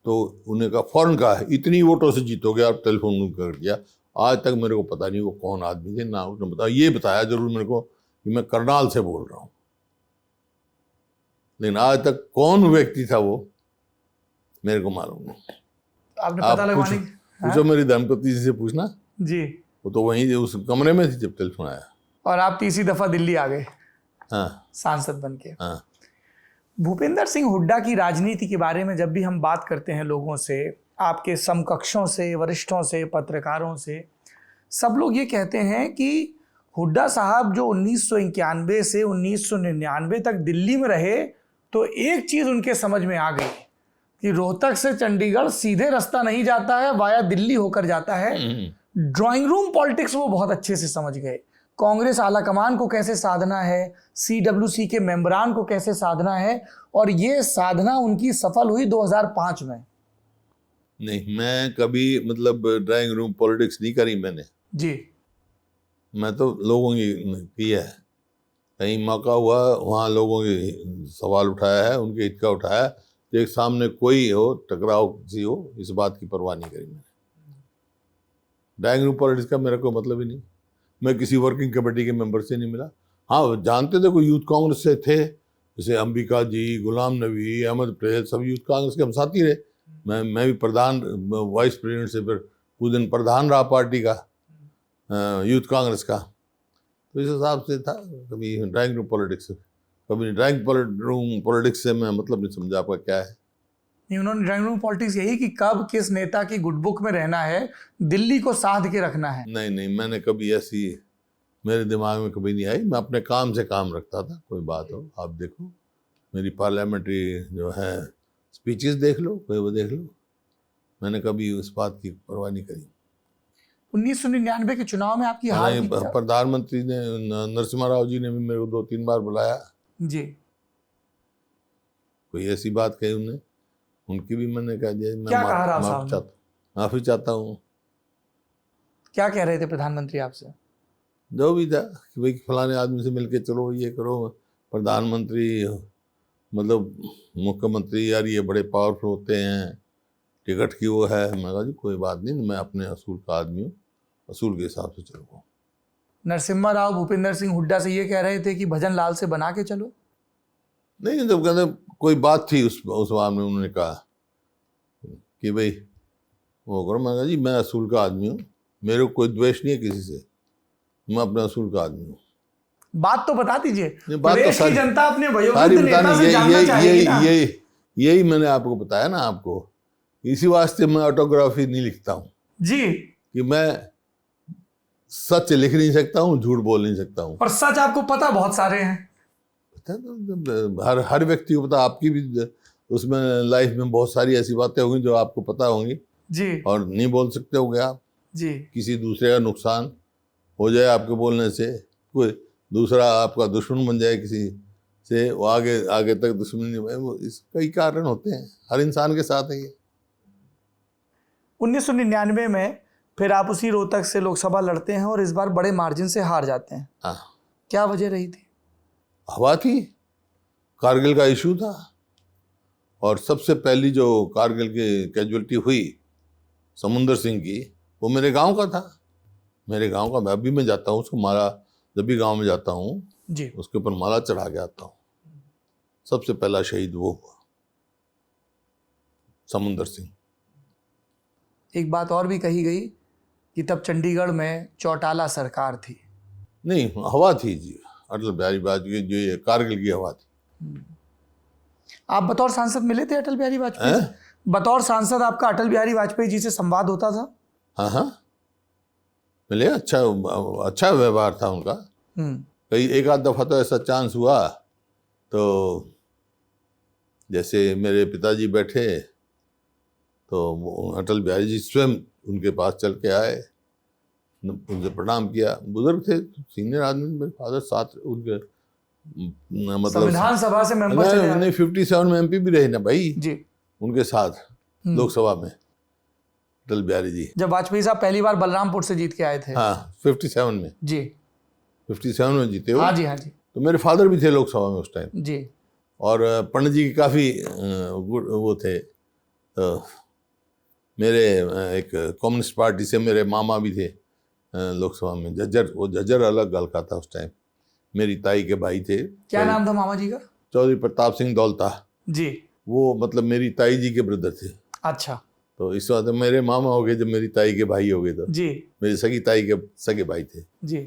तो उन्हें कहा, फौरन कहा इतनी वोटों से जीतोगे आप, टेलीफोन कर दिया। आज तक मेरे को पता नहीं वो कौन आदमी थे, ना उसने बताया। ये बताया जरूर मेरे को कि मैं करनाल से बोल रहा हूँ, लेकिन आज तक कौन व्यक्ति था वो मेरे को मालूम नहीं। आपने आप पता लगवाने पूछो मेरी धर्मपत्नी जी से पूछना, जी। वो तो वहीं उस कमरे में थी जब टेलीफोन आया। और आप तीसरी दफा दिल्ली आ गए हाँ सांसद बन के। हाँ। भूपेंद्र सिंह हुड्डा की राजनीति के बारे में जब भी हम बात करते हैं लोगों से, आपके समकक्षों से, वरिष्ठों से, पत्रकारों से, सब लोग ये कहते हैं कि हुड्डा साहब जो 1991 से 1999 तक दिल्ली में रहे, तो एक चीज उनके समझ में आ गई कि रोहतक से चंडीगढ़ सीधे रास्ता नहीं जाता है, वाया दिल्ली होकर जाता है। ड्राइंग रूम पॉलिटिक्स वो बहुत अच्छे से समझ गए। कांग्रेस आलाकमान को कैसे साधना है, CWC के मेंबरान को कैसे साधना है, और ये साधना उनकी सफल हुई 2005 में। नहीं, मैं कभी मतलब ड्राइंग रूम पॉलिटिक्स नहीं करी मैंने जी। मैं तो लोगों की है, कहीं मौका हुआ वहाँ लोगों के सवाल उठाया है, उनके हित का उठाया। तो एक सामने कोई हो, टकराव किसी हो, इस बात की परवाह नहीं करी मैंने। ड्राइंग रूम पॉलिटिक्स का मेरा कोई मतलब ही नहीं। मैं किसी वर्किंग कमेटी के मेंबर से नहीं मिला। हाँ, जानते थे कोई यूथ कांग्रेस से थे, जैसे अंबिका जी, गुलाम नबी, अहमद पटेल, सब यूथ कांग्रेस के हम साथी रहे। मैं भी प्रधान, वाइस प्रेसिडेंट से फिर कुछ दिन प्रधान रहा पार्टी का, यूथ कांग्रेस का। तो इस हिसाब से था। कभी ड्राइंग रूम पॉलिटिक्स, कभी ड्राइंग रूम पॉलिटिक्स से मैं मतलब नहीं समझा आपका क्या है। नहीं, उन्होंने ड्राइंग रूम पॉलिटिक्स यही कि कब किस नेता की गुडबुक में रहना है, दिल्ली को साध के रखना है। नहीं, मैंने कभी ऐसी मेरे दिमाग में कभी नहीं आई। मैं अपने काम से काम रखता था। कोई बात हो, आप देखो मेरी पार्लियामेंट्री जो है स्पीचेस देख लो, कोई वो देख लो। मैंने कभी उस बात की परवाह नहीं करी। 1999 के चुनाव में आपकी हार की प्रधानमंत्री ने, नरसिम्हा राव जी ने भी मेरे को 2-3 बार बुलाया जी। कोई ऐसी बात कही उन्होंने, उनकी भी मैंने कह दिया क्या कहा राव साहब ने? माफी चाहता हूँ। क्या कह रहे थे प्रधानमंत्री आपसे? जो भी था कि भाई फलाने आदमी से मिलके चलो, ये करो। प्रधानमंत्री मतलब मुख्यमंत्री यार ये बड़े पावरफुल होते हैं, टिकट की वो है। मैं कहा जी कोई बात नहीं, मैं अपने असूल का आदमी हूँ, असूल के हिसाब से चलूँगा। नरसिम्हा राव भूपेंद्र सिंह हुड्डा से ये कह रहे थे कि भजन लाल से बना के चलो? नहीं, जब कहते कोई बात थी उस बार में उन्होंने कहा कि भाई वो करो। मैं कहा जी मैं असूल का आदमी हूँ, मेरे को कोई द्वेष नहीं है किसी से, मैं अपने असूल का आदमी हूँ। बात तो बता दीजिए, बात तो देश की जनता अपने सारी वयोवृद्ध नेता से जानना चाहेगी ना। यही मैंने आपको बताया ना आपको। इसी वास्ते मैं ऑटोग्राफी नहीं लिखता हूँ जी, कि मैं सच लिख नहीं सकता हूँ, झूठ बोल नहीं सकता हूँ। पर सच आपको पता बहुत सारे हैं। पता तो हर व्यक्ति को पता। आपकी भी उसमें लाइफ में बहुत सारी ऐसी बातें होंगी जो आपको पता होंगी जी, और नहीं बोल सकते होंगे आप जी। किसी दूसरे का नुकसान हो जाए आपके बोलने से, कोई दूसरा आपका दुश्मन बन जाए किसी से, वो आगे तक दुश्मनी वो इस कई कारण होते हैं, हर इंसान के साथ है ये। 1999 में फिर आप उसी रोहतक से लोकसभा लड़ते हैं और इस बार बड़े मार्जिन से हार जाते हैं। हाँ, क्या वजह रही थी? हवा थी, कारगिल का इशू था, और सबसे पहली जो कारगिल की कैजुअलिटी हुई समुंदर सिंह की, वो मेरे गांव का था। मेरे गांव का, मैं अभी मैं जाता हूँ उसको माला, जब भी गांव में जाता हूँ जी, उसके ऊपर माला चढ़ा के आता हूँ। सबसे पहला शहीद वो हुआ, समुंदर सिंह। एक बात और भी कही गई कि तब चंडीगढ़ में चौटाला सरकार थी। नहीं, हवा थी जी, अटल बिहारी वाजपेयी, जो ये कारगिल की हवा थी। आप बतौर सांसद मिले थे अटल बिहारी वाजपेयी से? बतौर सांसद आपका अटल बिहारी वाजपेयी जी से संवाद होता था? हाँ, मिले। अच्छा व्यवहार था उनका। कई एक आध दफा तो ऐसा चांस हुआ, तो जैसे मेरे पिताजी बैठे तो अटल बिहारी जी स्वयं उनके पास चल के आए, उनसे प्रणाम किया। बुजुर्ग थे, सीनियर आदमी, मेरे फादर साथ उनके मतलब संविधान सभा से मेंबर चले आए। नहीं 57 में एमपी भी रहे ना भाई जी। उनके साथ लोकसभा में अटल बिहारी जी। जब वाजपेयी साहब पहली बार बलरामपुर से जीत के आए थे। हाँ 57 में। जी 57 में जीते हो। हाँ जी हाँ जी। तो मेरे फादर भी थे लोकसभा में उस टाइम। जी। और पंडित जी की काफ़ी वो थे। तो मेरे एक कम्युनिस्ट पार्टी से मेरे मामा भी थे लोकसभा में। झज्जर, वो झज्जर अलग हल्का था उस टाइम। मेरी ताई के भाई थे। क्या नाम था मामा जी का? चौधरी प्रताप सिंह दौलता जी। वो मतलब मेरी ताई जी के ब्रदर थे। अच्छा। तो इस बात मेरे मामा हो गए जब मेरी ताई के भाई हो गए। तो जी। मेरी सगी ताई के सगे भाई थे। जी।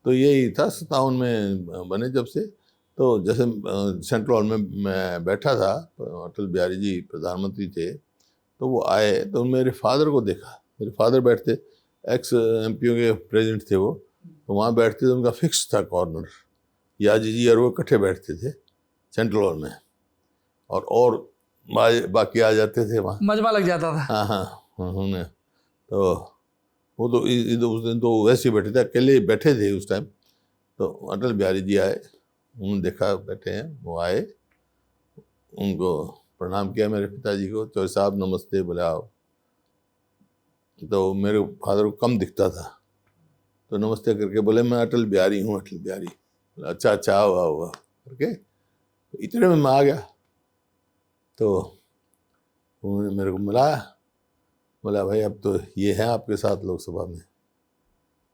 तो यही था 57 में बने जब से। तो जैसे सेंट्रल हॉल में मैं बैठा था, अटल बिहारी जी प्रधानमंत्री थे, तो वो आए तो मेरे फादर को देखा। मेरे फादर बैठते, एक्स एमपीओ के प्रेसिडेंट थे वो, तो वहाँ बैठते थे, उनका फिक्स था कॉर्नर। याजी जी और वो इकट्ठे बैठते थे सेंट्रल हॉल में, और बाकी आ जाते थे वहाँ, मजमा लग जाता था। हाँ हाँ उन्हें। तो वो तो उस दिन तो वैसे ही बैठे थे, अकेले बैठे थे उस टाइम। तो अटल बिहारी जी आए, उन्होंने देखा बैठे हैं, वो आए, उनको प्रणाम किया मेरे पिताजी को। चौधरी साहब नमस्ते, बोले आओ। तो मेरे फादर को कम दिखता था, तो नमस्ते करके बोले मैं अटल बिहारी हूँ, अटल बिहारी। अच्छा अच्छा आओ आओ आओ करके इतने में मैं आ गया। तो उन्होंने मेरे को मिलाया, बोला भाई अब तो ये है आपके साथ लोकसभा में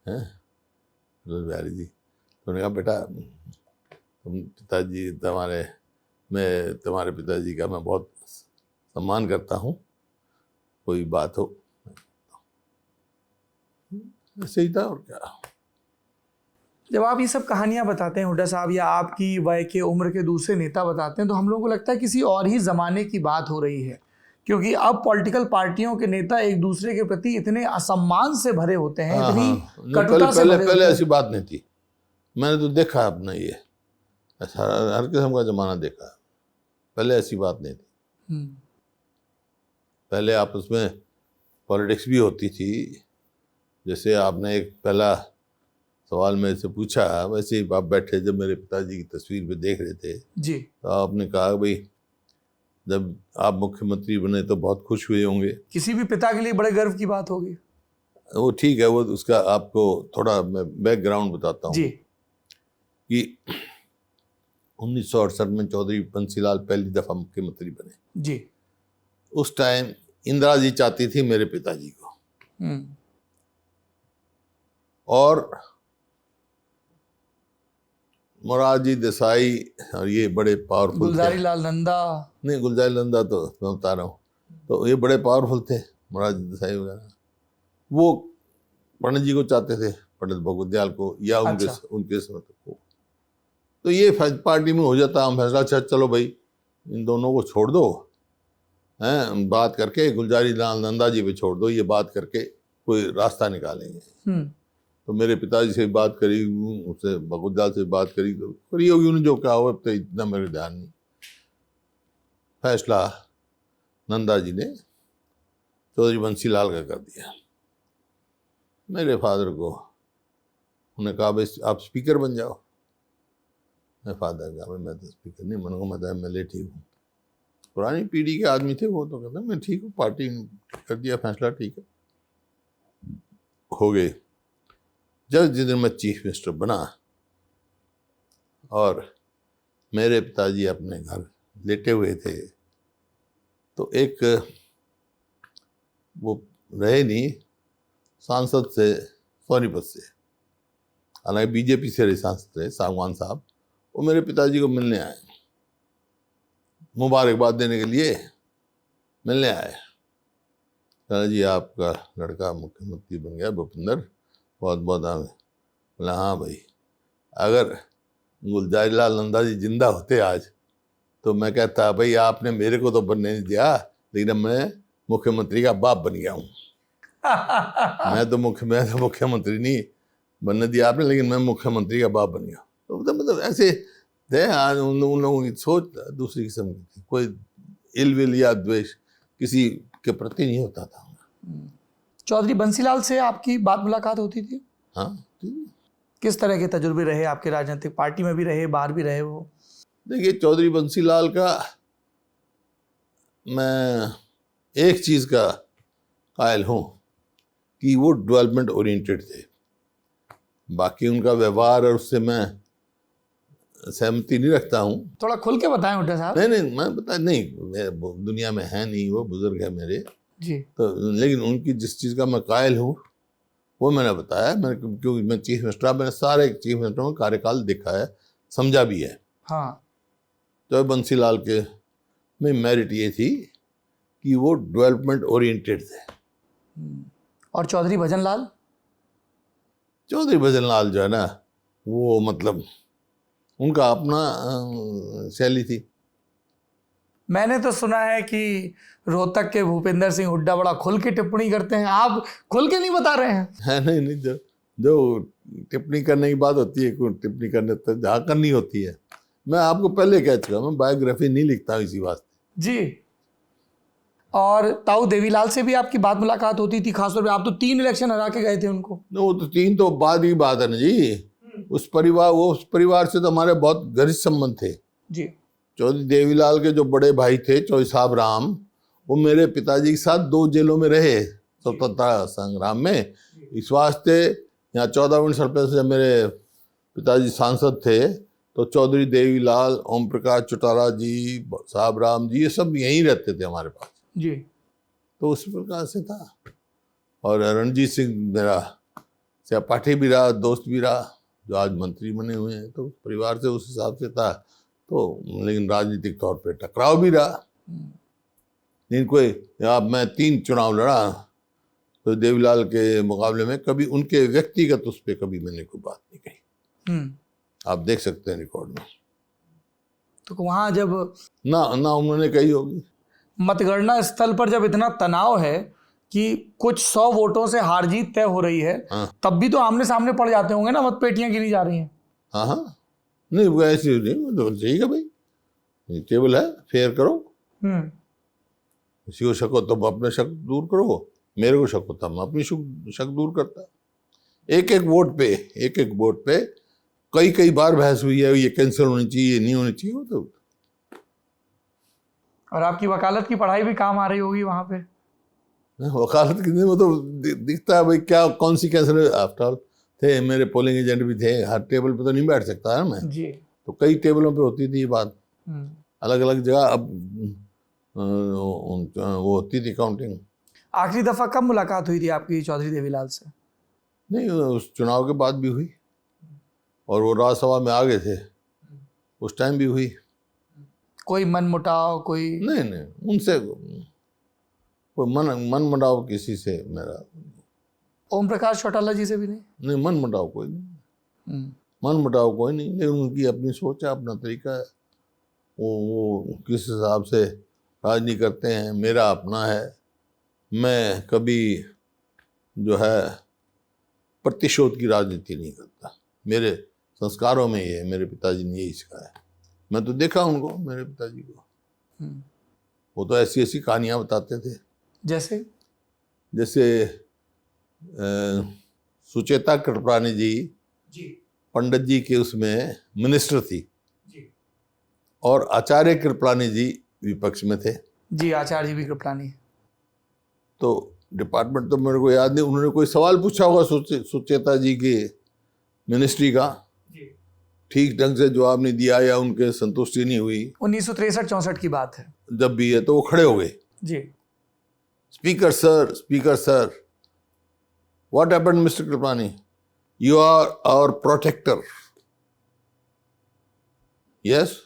हैं अटल बिहारी जी। तो उन्होंने कहा बेटा तुम पिताजी मैं तुम्हारे पिताजी का मैं बहुत सम्मान करता हूँ, कोई बात हो। ऐसे ही था और क्या। जब आप ये सब कहानियां बताते हैं हुड्डा साहब, या आपकी वय के उम्र के दूसरे नेता बताते हैं, तो हम लोगों को लगता है किसी और ही ज़माने की बात हो रही है, क्योंकि अब पॉलिटिकल पार्टियों के नेता एक दूसरे के प्रति इतने असम्मान से भरे होते हैं, हाँ, इतनी हाँ। कटुता से भरे पहले होते हैं। ऐसी बात नहीं थी। मैंने तो देखा अपना ये ऐसा हर किस्म का जमाना देखा। पहले ऐसी बात नहीं थी। पहले आपस में पॉलिटिक्स भी होती थी। जैसे आपने एक पहला सवाल मेरे से पूछा, वैसे ही आप बैठे जब मेरे पिताजी की तस्वीर पे देख रहे थे जी। तो आपने कहा भाई जब आप मुख्यमंत्री बने तो बहुत खुश हुए होंगे। किसी भी पिता के लिए बड़े गर्व की बात होगी। वो ठीक है, वो उसका आपको थोड़ा मैं बैकग्राउंड बताता हूँ जी। कि 1968 में चौधरी बंसीलाल पहली दफा मुख्यमंत्री बने। जी। उस टाइम इंदिरा जी चाहती थी मेरे पिताजी को, और मोरारजी देसाई और ये बड़े पावरफुल थे। गुलजारी लाल नंदा। नहीं, गुलजारी नंदा तो मैं बता रहा हूँ। तो ये बड़े पावरफुल थे मोरारजी देसाई वगैरह। वो पंडित जी को चाहते थे, पंडित भगवत दयाल को, या उनके समर्थक को। तो ये पार्टी में हो जाता हम फैसला, अच्छा चलो भाई इन दोनों को छोड़ दो, हैं बात करके गुलजारी लाल नंदा जी पे छोड़ दो, ये बात करके कोई रास्ता निकालेंगे। तो मेरे पिताजी से बात करी, उससे भगवत दयाल से बात करी, तो करी होगी उन्होंने जो कहा हो, अब तो इतना मेरे ध्यान नहीं। फैसला नंदा जी ने चौधरी बंसीलाल का कर दिया। मेरे फादर को उन्होंने कहा भाई आप स्पीकर बन जाओ। मैं फादर कहा मैं तो स्पीकर नहीं बनूंगा, मैं तो एमएलए ठीक हूँ। पुरानी पीढ़ी के आदमी थे वो, तो कहते मैं ठीक हूँ, पार्टी कर दिया फैसला, ठीक है हो गए। जब जिस दिन मैं चीफ मिनिस्टर बना और मेरे पिताजी अपने घर लेटे हुए थे, तो एक वो रहे नहीं सांसद से, सोनीपत से, हालांकि बीजेपी से रहे सांसद रहे, सागवान साहब, वो मेरे पिताजी को मिलने आए, मुबारकबाद देने के लिए मिलने आए। कहा जी आपका लड़का मुख्यमंत्री बन गया भूपिंदर, बहुत बहुत आवे। बोला हाँ भाई, अगर गुलजारी लाल नंदा जी जिंदा होते आज तो मैं कहता भाई आपने मेरे को तो बनने नहीं दिया, लेकिन मैं मुख्यमंत्री का बाप बन गया हूँ। मैं तो मुख्यमंत्री नहीं बनने दिया आपने, लेकिन मैं मुख्यमंत्री का बाप बन गया। तो मतलब ऐसे थे उन लोगों की सोच दूसरी किस्म की थी। कोई इल विल या द्वेष किसी के प्रति नहीं होता था। चौधरी बंसीलाल से आपकी बात मुलाकात होती थी? हाँ, किस तरह के तजुर्बे रहे आपके? राजनीतिक पार्टी में भी रहे, बाहर भी रहे वो? देखिए, चौधरी बंसीलाल का मैं एक चीज़ का कायल हूँ कि वो डेवलपमेंट ओरिएंटेड थे। बाकी उनका व्यवहार और उससे मैं सहमति नहीं रखता हूँ। थोड़ा खुल के बताएं हुड्डा साहब। नहीं, मैं बता नहीं, मैं दुनिया में है नहीं, वो बुजुर्ग है मेरे जी। तो, लेकिन उनकी जिस चीज़ का मैं कायल हूँ वो मैंने बताया। मैंने, क्योंकि मैं चीफ मिनिस्टर, मैंने सारे चीफ मिनिस्टर में कार्यकाल देखा है, समझा भी है। हाँ। तो बंसीलाल के में मेरिट ये थी कि वो डेवलपमेंट ओरिएंटेड थे। और चौधरी भजनलाल? चौधरी भजनलाल जो है ना, वो मतलब उनका अपना शैली थी। मैंने तो सुना है कि रोहतक के भूपेंद्र सिंह हुड्डा बड़ा खुल के टिप्पणी करते हैं, आप खुल के नहीं बता रहे हैं? है नहीं, जो टिप्पणी करने की बात होती है, कोई टिप्पणी करने तो जहाँ करनी होती है। मैं आपको पहले कह चुका, मैं बायोग्राफी नहीं लिखता इसी वास्ते। जी। और ताऊ देवीलाल से भी आपकी बात मुलाकात होती थी खासतौर पे? आप तो 3 इलेक्शन हरा के गए थे उनको। वो तो 3 तो बाद की बात है ना जी। उस परिवार से तो हमारे बहुत घनिष्ठ संबंध थे जी। चौधरी देवीलाल के जो बड़े भाई थे चौधरी साहब राम, वो मेरे पिताजी के साथ 2 जेलों में रहे स्वतंत्रता संग्राम में। इस वास्ते यहाँ 14 सरपंच से मेरे पिताजी सांसद थे, तो चौधरी देवीलाल, ओम प्रकाश चौटाला जी, साहब राम जी, ये सब यहीं रहते थे हमारे पास जी। तो उस प्रकार से था। और रणजीत सिंह मेरा सहपाठी भी रहा, दोस्त भी रहा, जो आज मंत्री बने हुए हैं, तो परिवार से उस हिसाब से था। तो लेकिन राजनीतिक तौर पे टकराव भी रहा। लेकिन कोई, अब मैं 3 चुनाव लड़ा तो देवीलाल के मुकाबले में कभी उनके व्यक्तिगत उस पर कभी मैंने कोई बात नहीं कही। आप देख सकते हैं रिकॉर्ड में। तो वहां जब ना उन्होंने कही होगी। मतगणना स्थल पर जब इतना तनाव है कि कुछ 100 वोटों से हार जीत तय हो रही है, तब भी तो आमने सामने पड़ जाते होंगे ना, मत पेटियां गिनी जा रही हैं। हाँ, नहीं वो ऐसे नहीं, वो तो सही है भाई, टेबल है, फेयर करो। किसी को शक हो तो अपने शक दूर करो, मेरे को शक होता मैं अपनी शक दूर करता। एक एक वोट पे कई बार बहस हुई है, ये कैंसिल होनी चाहिए, नहीं होनी चाहिए। वो तो और आपकी वकालत की पढ़ाई भी काम आ रही होगी वहां पे। वकालत की नहीं, वो तो दिखता है भाई क्या कौन सी कैंसिल। आफ्टर ऑल थे मेरे पोलिंग एजेंट भी थे, हर टेबल पे तो नहीं बैठ सकता है मैं जी। तो कई टेबलों पे होती थी ये बात, अलग अलग जगह। अब वो होती थी काउंटिंग। आखिरी दफा कब मुलाकात हुई थी आपकी चौधरी देवीलाल से? नहीं, उस चुनाव के बाद भी हुई, और वो राज्यसभा में आ गए थे उस टाइम भी हुई। कोई मन मुटाव? कोई नहीं, उनसे कोई मन मुटाव किसी से मेरा। ओम प्रकाश चौटाला जी से भी नहीं? मन मुटाव कोई नहीं, मन मुटाव कोई नहीं। लेकिन उनकी अपनी सोच है, अपना तरीका है, वो किस हिसाब से राजनीति करते हैं, मेरा अपना है। मैं कभी जो है प्रतिशोध की राजनीति नहीं करता, मेरे संस्कारों में ये है, मेरे पिताजी ने यही सिखाया। मैं तो देखा उनको, मेरे पिताजी को, वो तो ऐसी ऐसी कहानियां बताते थे। जैसे सुचेता कृपलानी जी पंडित जी के उसमें मिनिस्टर थी, और आचार्य कृपलानी जी विपक्ष में थे। जी, आचार्य जी भी कृपलानी। तो डिपार्टमेंट तो मेरे को याद नहीं, उन्होंने कोई सवाल पूछा होगा सुचेता जी के मिनिस्ट्री का, ठीक ढंग से जवाब नहीं दिया या उनके संतुष्टि नहीं हुई। 1963-64 की बात है, जब भी है, तो वो खड़े हो गए जी। Speaker sir, what happened mister Kripalani, you are our protector. Yes,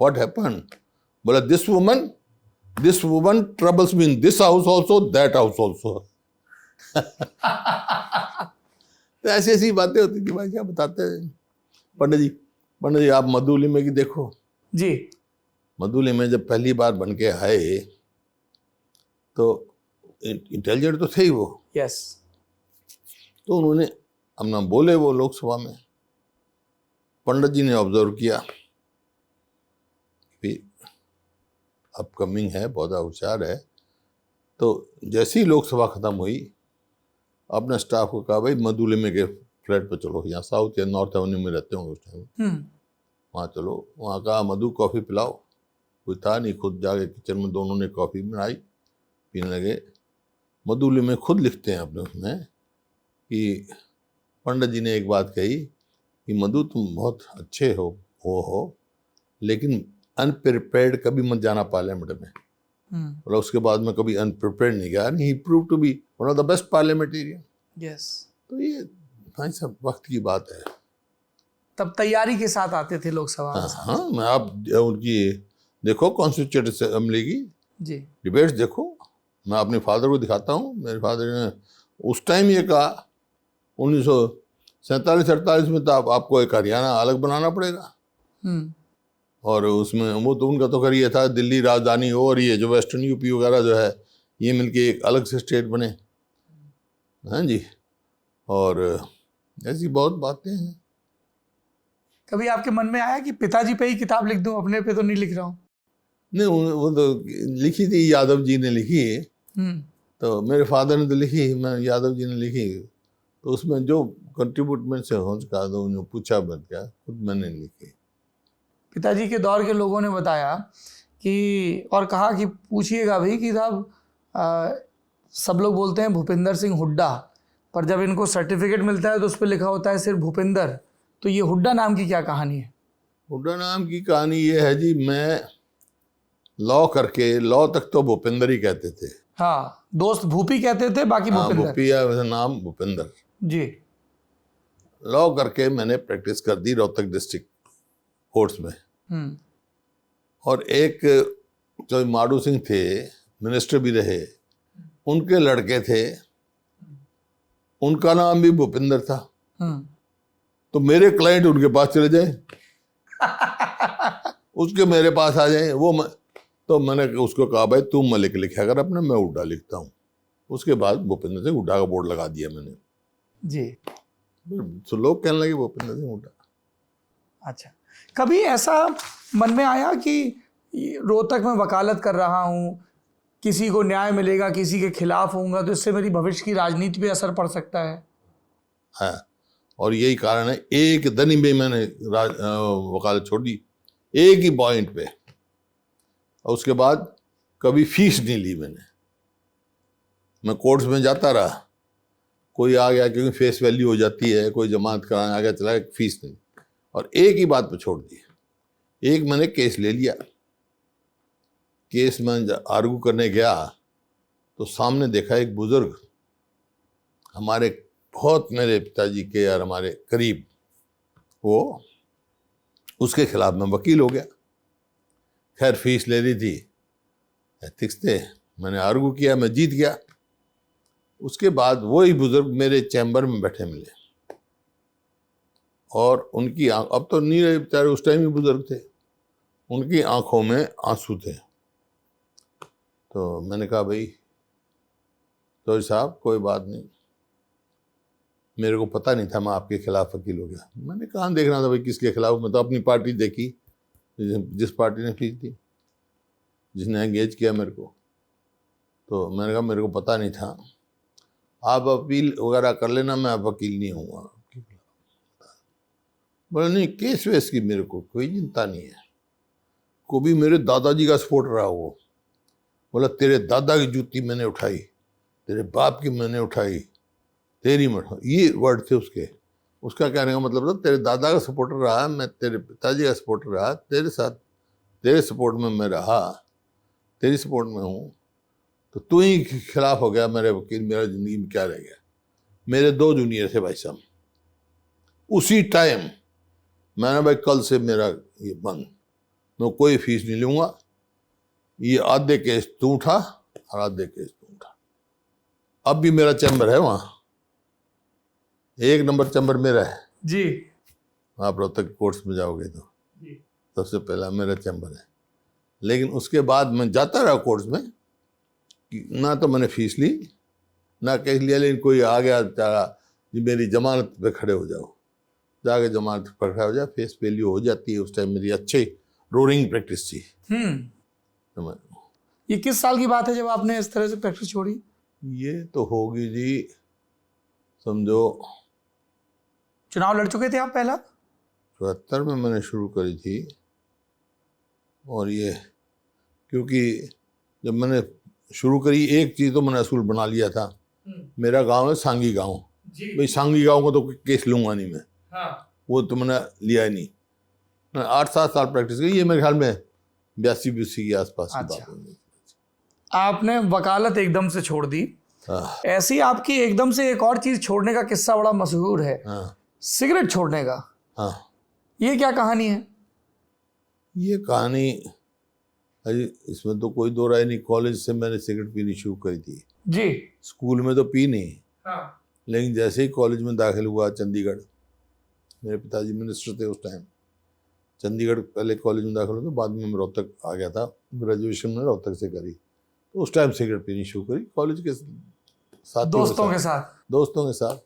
what happened? बोला, this woman troubles me in this house also, that house also. तो ऐसी ऐसी बातें होती थी भाई, क्या बताते हैं। पंडित जी आप मधुलिमे की देखो जी। मधुलिमे जब पहली बार बन के आए तो इंटेलिजेंट तो थे ही वो। यस। तो उन्होंने अपना बोले, वो लोकसभा में, पंडित जी ने ऑब्जर्व किया कि अपकमिंग है, बहुत होशियार है। तो जैसे ही लोकसभा खत्म हुई, अपने स्टाफ को कहा, भाई मधुलिमे के फ्लैट पे चलो, यहाँ साउथ या नॉर्थ एवेन्यू में रहते होंगे उस टाइम, वहाँ चलो, वहाँ कहा मधु कॉफ़ी पिलाओ, कोई था नहीं, खुद जाके किचन में दोनों ने कॉफ़ी बनाई, पीने लगे। मधु में खुद लिखते हैं अपने उसमें कि पंडित जी ने एक बात कही कि मधु तुम बहुत अच्छे हो लेकिन अनप्रिपेयर्ड कभी मत जाना पार्लियामेंट में। और उसके बाद में कभी अनप्रिपेयर्ड नहीं गया, he prove to be one of the best parliamentarian. Yes. तो ये भाई सब वक्त की बात है। तब तैयारी के साथ आते थे लोकसभा में। हाँ, मैं आप उनकी देखो कॉन्स्टिट्यूएंट असेंबली की जी डिबेट्स देखो, मैं अपने फादर को दिखाता हूँ। मेरे फादर ने उस टाइम ये कहा 1947-48 में, तो आपको एक हरियाणा अलग बनाना पड़ेगा। और उसमें वो तो उनका तो खैर ये था दिल्ली राजधानी हो और ये जो वेस्टर्न यूपी वगैरह जो है ये मिलके एक अलग से स्टेट बने। हाँ जी, और ऐसी बहुत बातें हैं। कभी आपके मन में आया कि पिताजी पे ही किताब लिख दूं, अपने पे तो नहीं लिख रहा हूँ? नहीं, वो तो लिखी थी, यादव जी ने लिखी, तो मेरे फादर ने तो लिखी, मैं यादव जी ने लिखी, तो उसमें जो कंट्रीब्यूट में से हो सका तो उन्होंने पूछा मत क्या, खुद मैंने लिखी। पिताजी के दौर के लोगों ने बताया कि, और कहा कि पूछिएगा भी कि साहब सब लोग बोलते हैं भूपिंदर सिंह हुड्डा, पर जब इनको सर्टिफिकेट मिलता है तो उस पर लिखा होता है सिर्फ भूपिंदर। तो ये हुड्डा नाम की क्या कहानी है? हुड्डा नाम की कहानी ये है जी, मैं लॉ करके, लॉ तक तो भूपिंदर ही कहते थे। हाँ, दोस्त भूपी कहते थे, बाकी भूपिंदर। भूपी या वैसे नाम भूपिंदर जी। लॉ करके मैंने प्रैक्टिस कर दी रोहतक डिस्ट्रिक्ट कोर्ट्स में। और एक जो माडू सिंह थे, मिनिस्टर भी रहे, उनके लड़के थे, उनका नाम भी भूपिंदर था। तो मेरे क्लाइंट उनके पास चले जाए उसके मेरे पास आ जाए, तो मैंने उसको कहा भाई तू मलिक लिखा कर अपना, मैं हुड्डा लिखता हूँ। उसके बाद भूपिंदर सिंह हुड्डा का बोर्ड लगा दिया मैंने जी। तो लोग कहने लगे भूपिंदर सिंह हुड्डा। अच्छा, कभी ऐसा मन में आया कि रोहतक में वकालत कर रहा हूँ, किसी को न्याय मिलेगा, किसी के खिलाफ होऊंगा तो इससे मेरी भविष्य की राजनीति पे असर पड़ सकता है? हाँ, और यही कारण है, एक दिन ही में मैंने वकालत छोड़ दी, एक ही पॉइंट पे, और उसके बाद कभी फीस नहीं ली मैंने। मैं कोर्ट्स में जाता रहा, कोई आ गया क्योंकि फेस वैल्यू हो जाती है, कोई जमानत कराने आ गया, चला गया, फीस नहीं। और एक ही बात पे छोड़ दी, एक मैंने केस ले लिया, केस में आर्गू करने गया तो सामने देखा एक बुजुर्ग, हमारे बहुत, मेरे पिताजी के और हमारे करीब, वो उसके खिलाफ मैं वकील हो गया। खैर फीस ले ली थी, एथिक्स थे, मैंने आर्गू किया, मैं जीत गया। उसके बाद वही बुजुर्ग मेरे चैम्बर में बैठे मिले, और उनकी अब तो नहीं रहे बेचारे, उस टाइम ही बुजुर्ग थे, उनकी आंखों में आंसू थे। तो मैंने कहा भाई तो साहब कोई बात नहीं, मेरे को पता नहीं था मैं आपके खिलाफ वकील हो गया। मैंने कहाँ देखना था भाई किसके खिलाफ, मैं तो अपनी पार्टी देखी, जिस पार्टी ने फीस दी, जिसने एंगेज किया मेरे को। तो मैंने कहा मेरे को पता नहीं था, आप अपील वगैरह कर लेना, मैं वकील नहीं हूँगा। बोले नहीं, केस वेस की मेरे को कोई चिंता नहीं है, को भी मेरे दादाजी का सपोर्ट रहा वो। बोला तेरे दादा की जूती मैंने उठाई, तेरे बाप की मैंने उठाई, तेरी मत, ये वर्ड थे उसके। उसका कहने का मतलब था तेरे दादा का सपोर्टर रहा, मैं तेरे पिताजी का सपोर्टर रहा, तेरे साथ, तेरे सपोर्ट में मैं रहा, तेरी सपोर्ट में हूँ, तो तू ही खिलाफ हो गया मेरे वकील, मेरा ज़िंदगी में क्या रह गया। मेरे 2 जूनियर थे भाई साहब। उसी टाइम मैंने भाई कल से मेरा ये बंद, मैं कोई फीस नहीं लूँगा, ये आधे केस तू उठा और आधे केस तू उठा। अब भी मेरा चैम्बर है वहाँ, 1 नंबर चैम्बर मेरा है जी। आप रोहतक कोर्ट्स में जाओगे तो सबसे पहला मेरा चैम्बर है। लेकिन उसके बाद मैं जाता रहा कोर्ट्स में, ना तो मैंने फीस ली ना केस लिया, लेकिन कोई आ गया चारा जी मेरी जमानत पे खड़े हो जाओ, जाके जमानत पर खड़ा हो जाए, फेस वैल्यू हो जाती है। उस टाइम मेरी अच्छी रोरिंग प्रैक्टिस थी। तो मैं, ये किस साल की बात है जब आपने इस तरह से प्रैक्टिस छोड़ी? ये तो होगी जी समझो चुनाव लड़ चुके थे आप पहला? 74 में मैंने शुरू करी थी। और ये क्योंकि जब मैंने शुरू करी, एक चीज़ तो मैंने असूल बना लिया था, मेरा गांव है सांगी गांव। भाई सांगी गांव को तो केस लूंगा नहीं मैं। हाँ। वो तो मैंने लिया ही नहीं। मैं 8-7 साल प्रैक्टिस की, ये मेरे ख्याल में 82 के आसपास की बात होगी। आपने वकालत एकदम से छोड़ दी। ऐसी आपकी एकदम से एक और चीज छोड़ने का किस्सा बड़ा मशहूर है, सिगरेट छोड़ने का। हाँ, ये क्या कहानी है? ये कहानी अजी इसमें तो कोई दो राय नहीं। कॉलेज से मैंने सिगरेट पीनी शुरू करी थी जी। स्कूल में तो पी नहीं। हाँ। लेकिन जैसे ही कॉलेज में दाखिल हुआ चंडीगढ़, मेरे पिताजी मिनिस्टर थे उस टाइम, चंडीगढ़ पहले कॉलेज में दाखिल हुआ, तो बाद में मैं रोहतक आ गया था, ग्रेजुएशन में रोहतक से करी। तो उस टाइम सिगरेट पीनी शुरू करी कॉलेज के साथ, दोस्तों के साथ।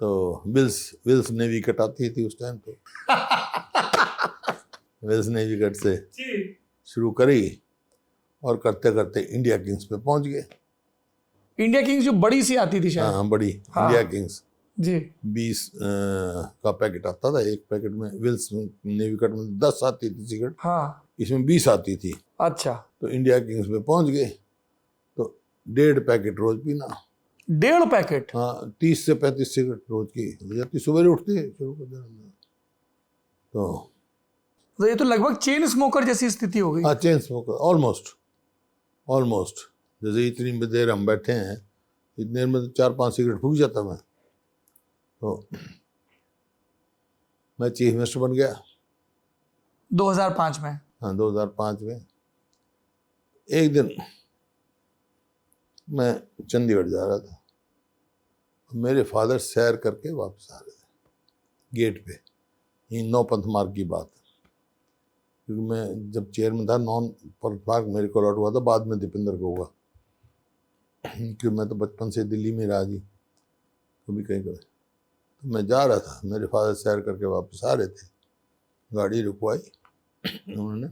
तो विल्स नेवी कट आती थी उस टाइम। तो विल्स नेवी कट से शुरू करी और करते करते इंडिया किंग्स पे पहुंच गए। इंडिया किंग्स जो बड़ी सी आती थी शायद। हाँ, बड़ी। हाँ। इंडिया किंग्स जी 20 का पैकेट आता था। एक पैकेट में विल्स नेवी कट में 10 आती थी सिगरेट। हाँ। इसमें 20 आती थी। अच्छा। तो इंडिया किंग्स में पहुंच गए तो 1.5 पैकेट रोज पीना। 1.5 पैकेट? हाँ, 30 से 35 सिगरेट रोज की हो जाती। सुबह उठते शुरू कर देना। तो ये तो लगभग चेन स्मोकर जैसी स्थिति हो गई। हाँ, चेन स्मोकर ऑलमोस्ट। जैसे इतनी देर हम बैठे हैं, इतनी देर में तो 4-5 सिगरेट फूक जाता मैं। तो मैं चीफ मिनिस्टर बन गया 2005 में। हाँ, 2005 में। एक दिन मैं चंडीगढ़ जा रहा था, मेरे फादर सैर करके वापस आ रहे थे गेट पे। ये 9 पंथ मार्ग की बात, क्योंकि मैं जब चेयरमैन था 9 पंथ मार्ग मेरे को अलॉट हुआ था, बाद में दीपेंद्र को हुआ। क्योंकि मैं तो बचपन से दिल्ली में रहा जी, कभी कहीं गए। तो मैं जा रहा था, मेरे फादर सैर करके वापस आ रहे थे, गाड़ी रुकवाई उन्होंने।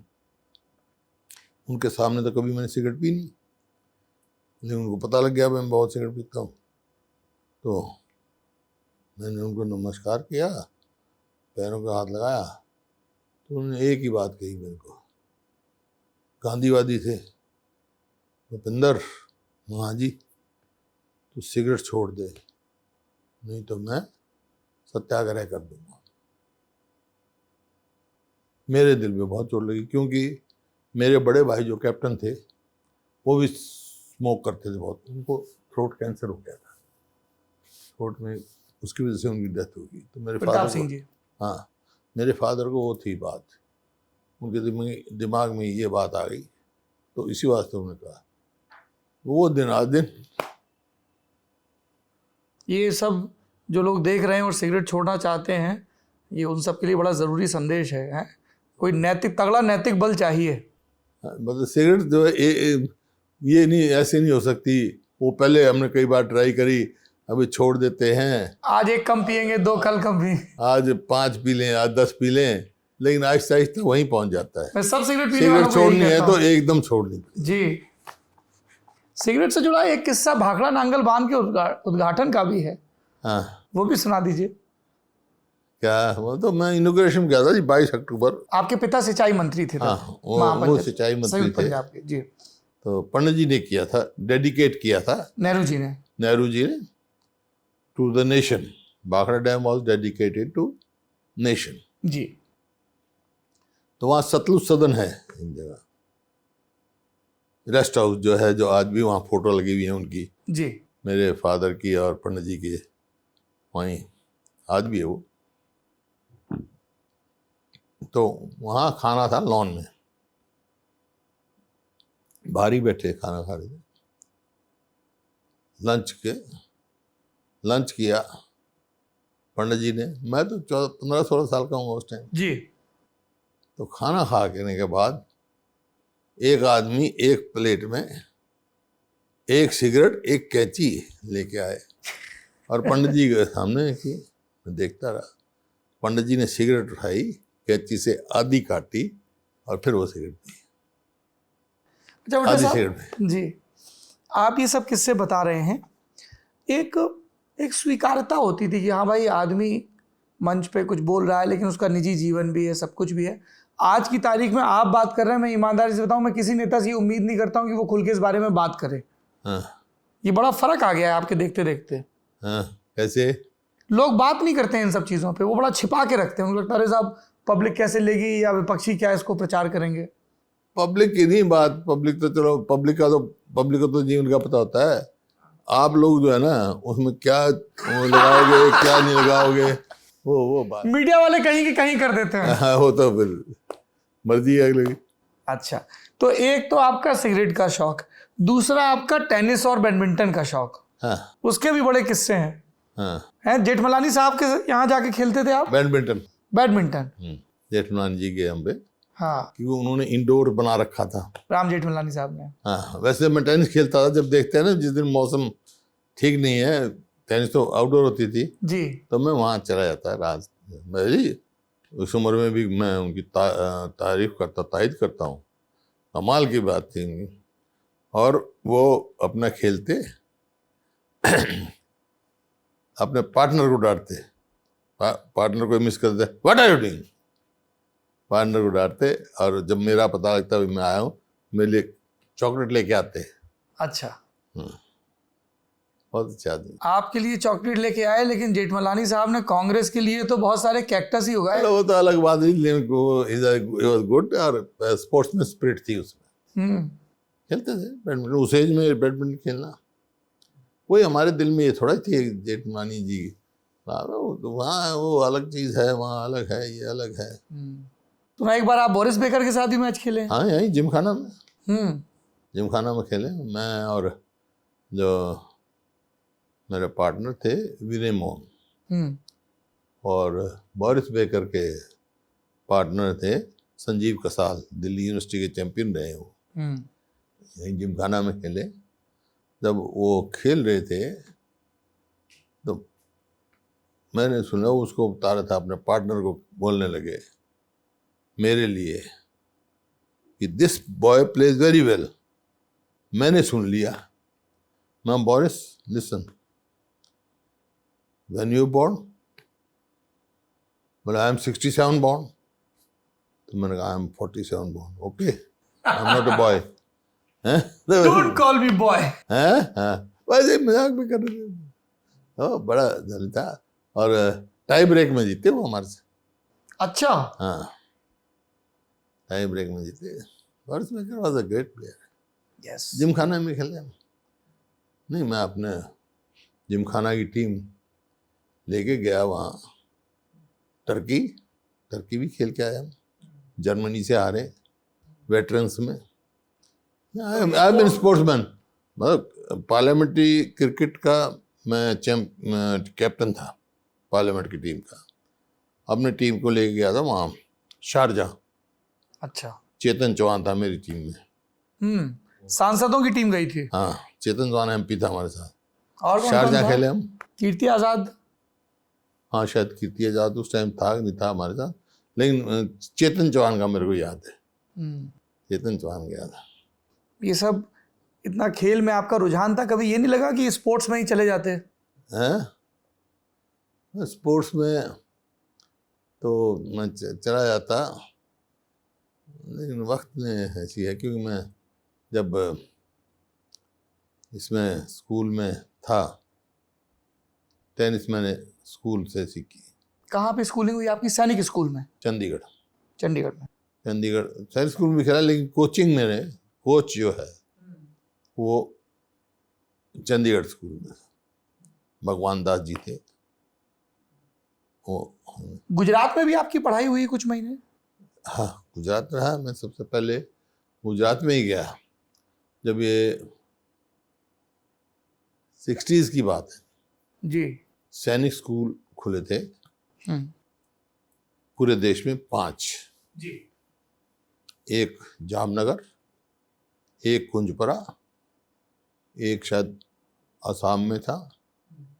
उनके सामने तो कभी मैंने सिगरेट पी नहीं, लेकिन उनको पता लग गया मैं बहुत सिगरेट पीता हूँ। तो मैंने उनको नमस्कार किया, पैरों का हाथ लगाया, तो उन्होंने एक ही बात कही मेरे को। गांधीवादी थे। भूपिंदर, हाँ जी, तू सिगरेट छोड़ दे, नहीं तो मैं सत्याग्रह कर दूंगा। मेरे दिल में बहुत चोट लगी, क्योंकि मेरे बड़े भाई जो कैप्टन थे वो भी स्मोक करते थे बहुत। उनको थ्रोट कैंसर हो गया था, थ्रोट में, उसकी वजह से उनकी डेथ हो गई। तो मेरे प्रताप सिंह जी। हाँ, मेरे फादर को वो थी बात, उनके दिमाग में ये बात आ गई। तो इसी वास्ते उन्होंने कहा, वो दिन आज दिन। ये सब जो लोग देख रहे हैं और सिगरेट छोड़ना चाहते हैं, ये उन सब के लिए बड़ा ज़रूरी संदेश है? कोई तगड़ा नैतिक बल चाहिए। मतलब सिगरेट जो है ये नहीं, ऐसे नहीं हो सकती। वो पहले हमने कई बार ट्राई करी, अभी छोड़ देते हैं। आज एक कम पिएंगे, 2 कल कम पी, आज 5 पी लें, आज 10 पी लें, लेकिन आहिस्ता आहिस्ता वहीं पहुंच जाता है। मैं सब सिगरेट छोड़नी है तो एकदम छोड़नी जी। सिगरेट से जुड़ा एक किस्सा भाखड़ा नांगल बांध के उद्घाटन का भी है। हाँ, वो भी सुना दीजिए। क्या? वो तो मैं इनॉग्रेशन किया था जी 22 अक्टूबर। आपके पिता सिंचाई मंत्री थे? हाँ, वो सिंचाई मंत्री थे पंजाब के जी। तो पंडित जी ने किया था, डेडिकेट किया था नेहरू जी ने to the nation. Bhakra dam was dedicated to nation ji. तो वहाँ सतलुज सदन है एक जगह, रेस्ट हाउस जो है, जो आज भी वहाँ फोटो लगी हुई है उनकी जी, मेरे फादर की और पंडित जी की, वहीं आज भी है वो। तो वहाँ खाना था लॉन में, बाहरी बैठे खाना खा रहे थे। लंच किया पंडित जी ने, मैं तो 15-16 साल का हूँ उस टाइम जी। तो खाना खा के बाद एक आदमी एक प्लेट में एक सिगरेट एक कैंची लेके आए और पंडित जी के सामने की। मैं देखता रहा, पंडित जी ने सिगरेट उठाई, कैंची से आधी काटी और फिर वो सिगरेट पी। जी, आप ये सब किस्से बता रहे हैं। एक एक स्वीकारता होती थी कि हाँ भाई आदमी मंच पे कुछ बोल रहा है लेकिन उसका निजी जीवन भी है, सब कुछ भी है। आज की तारीख में आप बात कर रहे हैं, मैं ईमानदारी से बताऊं, मैं किसी नेता से ये उम्मीद नहीं करता हूं कि वो खुल के इस बारे में बात करे। हाँ ये बड़ा फर्क आ गया है आपके देखते देखते। हाँ। कैसे? लोग बात नहीं करते हैं इन सब चीज़ों पे, वो बड़ा छिपा के रखते हैं। उनको लगता है अरे साहब पब्लिक कैसे लेगी या विपक्षी क्या इसको प्रचार करेंगे। पब्लिक की नहीं बात, पब्लिक तो चलो, पब्लिक को तो जीवन का पता होता है। आप लोग जो है ना उसमें क्या वो लगाओगे क्या नहीं लगाओगे, वो बात मीडिया वाले कहीं की कहीं कर देते हैं। हाँ, वो तो फिर मर्जी है अगले की। अच्छा, तो एक तो आपका सिगरेट का शौक, दूसरा आपका टेनिस और बैडमिंटन का शौक। हाँ उसके भी बड़े किस्से हैं। हाँ। हैं जेठमलानी साहब के यहाँ जाके खेलते थे आप बैडमिंटन। बैडमिंटन? जेठमलानी जी के हम पे, हाँ, क्योंकि उन्होंने इंडोर बना रखा था। राम जेठमलानी साहब ने। हाँ, वैसे मैं टेनिस खेलता था। जब देखते हैं ना जिस दिन मौसम ठीक नहीं है, टेनिस तो आउटडोर होती थी जी। तो मैं वहाँ चला जाता है रात मेरी। उस उम्र में भी मैं उनकी तारीफ करता, तारीफ करता हूँ। कमाल की बात थी उनकी। और वो अपना खेलते अपने पार्टनर को डांटते, पार्टनर को मिस करते, what are you doing, partner को डांटते। और जब मेरा पता लगता है मैं आया हूँ, मेरे लिए चॉकलेट लेके आते। अच्छा, बहुत अच्छा आदमी। आपके लिए चॉकलेट लेके आए, लेकिन जेठमलानी साहब ने कांग्रेस के लिए तो बहुत सारे कैक्टस ही उगाए। वो तो अलग बात है, लेकिन वो गुड और स्पोर्ट्स में स्पिरिट थी उसमें। खेलते थे बैडमिंटन, उस एज में बैडमिंटन खेलना कोई हमारे दिल में ये थोड़ा थी जेठमलानी जी। वहाँ वो अलग चीज़ है, वहाँ अलग है, ये अलग है। तो ना एक बार आप बोरिस बेकर के साथ भी मैच खेले? हाँ, यहीं जिमखाना में। 嗯 जिमखाना में खेले मैं और जो मेरे पार्टनर थे विनय मोहन, और बोरिस बेकर के पार्टनर थे संजीव कसाल, दिल्ली यूनिवर्सिटी के चैंपियन रहे वो। यहीं जिमखाना में खेले। जब वो खेल रहे थे तो मैंने सुना उसको बता रहा था, अपने पार्टनर को बोलने लगे मेरे लिए कि this boy plays very well. मैंने सुन लिया, मैं Boris listen, when you born, बोला आई एम 67 बोर्न। तो मैंने कहा I am 47 born. Okay, I am not a boy. Don't call me boy. वैसे मजाक में कर रहे थे। बड़ा जल था। और टाई ब्रेक में जीते वो हमारे से। अच्छा, हाँ, टाई ब्रेक में जीते। Boris Becker was a great player. Yes. Gymkhana में खेले हम। नहीं, मैं अपने जिमखाना की टीम लेके गया वहाँ टर्की भी खेल के आया हम। जर्मनी से हारे वेटरन्स में। आई बीन स्पोर्ट्समैन, मतलब पार्लियामेंट्री क्रिकेट का मैं कैप्टन था पार्लियामेंट की टीम का। अपने टीम को लेके गया था वहाँ शारजाह। अच्छा, चेतन चौहान था मेरी टीम में। सांसदों की टीम गई थी। हाँ, चेतन चौहान एमपी था हमारे साथ। और कौन शारजाह था? खेले हम। कीर्ति आजाद। हाँ, शायद कीर्ति आजाद उस टाइम था नहीं था हमारे साथ, लेकिन चेतन चौहान का मेरे को याद है। चेतन चौहान का याद है। ये सब इतना खेल में आपका रुझान था, कभी ये नहीं लगा कि स्पोर्ट्स में ही चले जाते? हैं स्पोर्ट्स में तो मैं चला जाता, लेकिन वक्त में ऐसी है, क्योंकि मैं जब इसमें स्कूल में था, टेनिस मैंने स्कूल से सीखी। कहाँ पे स्कूलिंग हुई आपकी? सैनिक स्कूल में? चंडीगढ़ में। चंडीगढ़ सैनिक स्कूल में खेला, लेकिन कोचिंग मेरे कोच जो है वो चंडीगढ़ स्कूल में भगवान दास जी थे वो। गुजरात में भी आपकी पढ़ाई हुई कुछ महीने? हाँ, गुजरात रहा। मैं सबसे पहले गुजरात में ही गया जब ये 60s की बात है जी। सैनिक स्कूल खुले थे पूरे देश में 5 जी। एक जामनगर, एक कुंजपरा, एक शायद असम में था,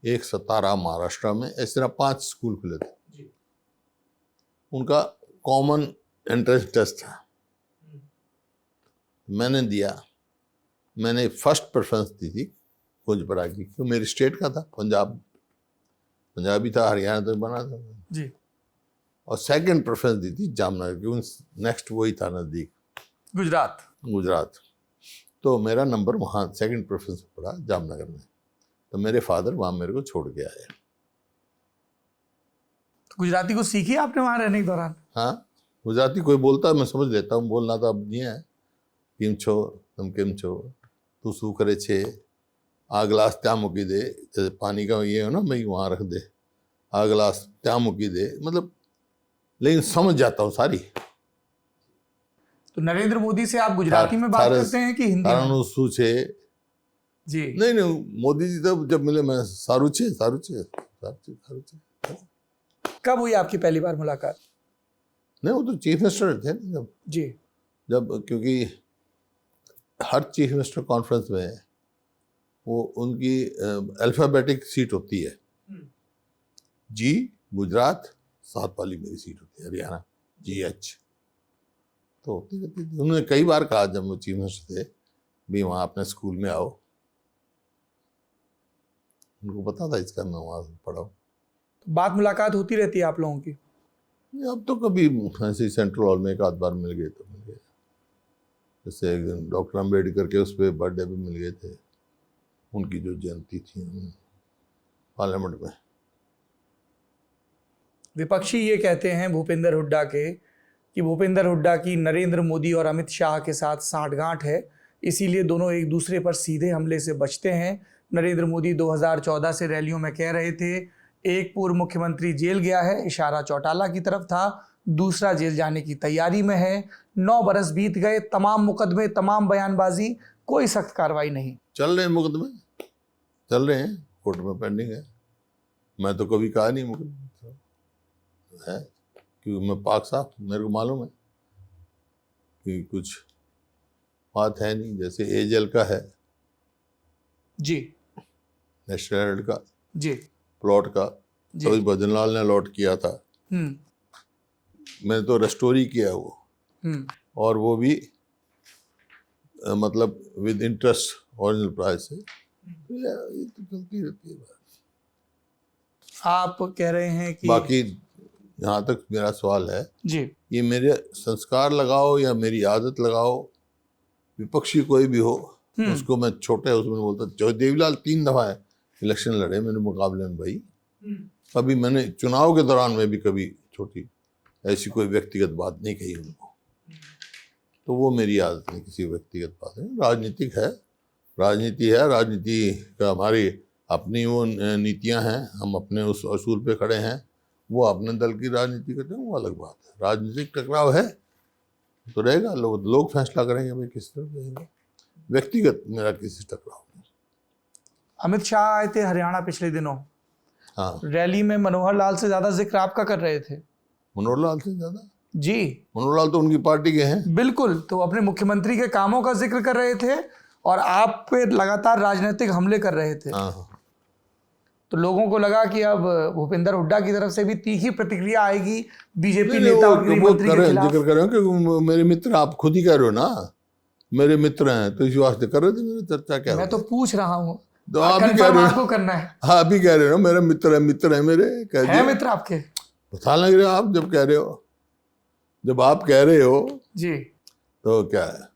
एक सतारा महाराष्ट्र में। इस तरह 5 स्कूल खुले थे। उनका कॉमन एंट्रेंस टेस्ट था, मैंने दिया। मैंने फर्स्ट प्रेफरेंस दी थी कुंजपरा की, क्योंकि मेरी स्टेट का था, पंजाब पंजाबी था, हरियाणा तो बना था जी। और सेकंड प्रेफरेंस दी थी जामनगर, क्योंकि नेक्स्ट वही था नज़दीक, गुजरात। गुजरात। तो मेरा नंबर वहाँ सेकंड प्रेफरेंस पड़ा जामनगर में। तो मेरे फादर वहाँ मेरे को छोड़ के आए। तो गुजराती को सीखी आपने वहाँ रहने के दौरान? हाँ, गुजराती कोई बोलता है मैं समझ लेता हूँ, बोलना तो अब नहीं है। केम छो, तुम केम छो, तू शू करे छे, आ गिलास त्या मुकी दे, जैसे पानी का ये हो ना, मैं वहाँ रख दे, आ गिलास त्या मुकी दे, मतलब लेकिन समझ जाता हूँ सारी। तो नरेंद्र मोदी से आप गुजराती में बात करते हैं कि हिंदी में? शू छे जी। नहीं, मोदी जी तो जब मिले मैं सारू छे सारू छे सारू छे सारू छे। कब हुई आपकी पहली बार मुलाकात? नहीं, वो तो चीफ मिनिस्टर थे ना जी। जब क्योंकि हर चीफ मिनिस्टर कॉन्फ्रेंस में वो उनकी अल्फाबेटिक सीट होती है। जी गुजरात, सात वाली मेरी सीट होती है हरियाणा, GH। तो होती रहती थी। उन्होंने कई बार कहा जब वो चीफ मिनिस्टर थे भी वहाँ अपने स्कूल में आओ, उनको पता था इसका मैं वहाँ पढ़ा हूँ। बात मुलाकात होती रहती है आप लोगों की? अब तो कभी ऐसे सेंट्रल हॉल में एक आध बार मिल गए तो मिल गए। जैसे एक दिन डॉक्टर अम्बेडकर के उस पर बर्थडे पे मिल गए थे, उनकी जो जयंती थी पार्लियामेंट में। विपक्षी ये कहते हैं भूपेंद्र हुड्डा के कि भूपेंद्र हुड्डा की नरेंद्र मोदी और अमित शाह के साथ सांठगांठ है, इसीलिए दोनों एक दूसरे पर सीधे हमले से बचते हैं। नरेंद्र मोदी 2014 से रैलियों में कह रहे थे एक पूर्व मुख्यमंत्री जेल गया है, इशारा चौटाला की तरफ था, दूसरा जेल जाने की तैयारी में है। 9 बरस बीत गए, तमाम मुकदमे, तमाम बयानबाजी, कोई सख्त कार्रवाई नहीं। चल रहे हैं मुकदमे, चल रहे हैं, कोर्ट में पेंडिंग है। मैं तो कभी कहा नहीं मुकदमे है, क्योंकि मैं पाक साफ, मेरे को मालूम है कि कुछ बात है नहीं। जैसे एजेल का है जी, नेशनल हेराल्ड का जी, प्लॉट का, जी। तो भजनलाल ने अलॉट किया था, मैंने तो रेस्टोरी किया वो, और वो भी मतलब विद इंटरेस्ट ओरिजिनल प्राइस से। ये तो चलती रहती है बात। आप कह रहे हैं कि बाकी जहाँ तक मेरा सवाल है जी, ये मेरे संस्कार लगाओ या मेरी आदत लगाओ, विपक्षी कोई भी हो उसको मैं छोटे उसमें बोलता। जो देवीलाल 3 दफा इलेक्शन लड़े मेरे मुकाबले में भाई, कभी मैंने चुनाव के दौरान में भी कभी छोटी ऐसी कोई व्यक्तिगत बात नहीं कही उनको। तो वो मेरी आदत नहीं किसी व्यक्तिगत बात है। राजनीतिक है, राजनीति है, राजनीति का हमारी अपनी वो नीतियां हैं, हम अपने उस असूल पे खड़े हैं, वो अपने दल की राजनीति करते हैं, वो अलग बात है। राजनीतिक टकराव है तो रहेगा, लोग फैसला करेंगे भाई किस तरफ रहेगा। व्यक्तिगत मेरा किसी से टकराव नहीं। अमित शाह आए थे हरियाणा पिछले दिनों, हाँ, रैली में मनोहर लाल से ज्यादा जिक्र आपका कर रहे थे। मनोहर लाल से ज्यादा? जी, मनोहर लाल तो उनकी पार्टी के हैं। बिल्कुल, तो अपने मुख्यमंत्री के कामों का जिक्र कर रहे थे और आप पे लगातार राजनीतिक हमले कर रहे थे। हाँ, तो लोगों को लगा कि अब भूपेंद्र हुड्डा की तरफ से भी तीखी प्रतिक्रिया आएगी बीजेपी नेता और गृह मंत्री के खिलाफ। जिक्र कर रहे हो कि मेरे मित्र, आप खुद ही कह रहे हो ना मेरे मित्र हैं, तो इस वास्ते कर रहे थे मेरी चर्चा। क्या मैं तो पूछ रहा हूँ, तो आप भी कह रहे हो, आपको करना है। हाँ आप भी कह रहे हो मेरे मित्र है मेरे, कह है दिया। मित्र आपके? पता लग रहा आप जब कह रहे हो, जब आप कह रहे हो जी, तो क्या है।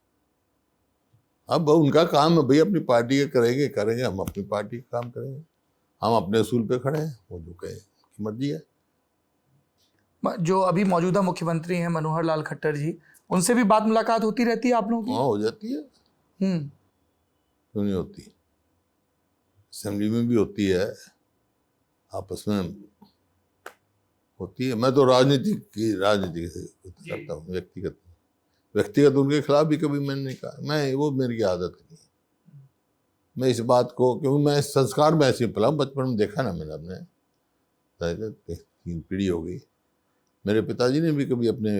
अब उनका काम है भाई, अपनी पार्टी के करेंगे, हम अपनी पार्टी का काम करेंगे, हम अपने असूल पे खड़े हैं, वो जो कहे की मर्जी है। जो अभी मौजूदा मुख्यमंत्री हैं मनोहर लाल खट्टर जी, उनसे भी बात मुलाकात होती रहती है आप लोगों की? हाँ हो जाती है, क्यों नहीं होती, असेंबली में भी होती है, आपस में होती है। मैं तो राजनीति से करता हूँ, व्यक्तिगत उनके खिलाफ भी कभी मैंने नहीं कहा। मैं वो मेरी आदत नहीं है। मैं इस बात को, क्योंकि मैं इस संस्कार में ऐसे पला, बचपन में देखा ना मैंने, अपने 3 पीढ़ी हो गई। मेरे पिताजी ने भी कभी अपने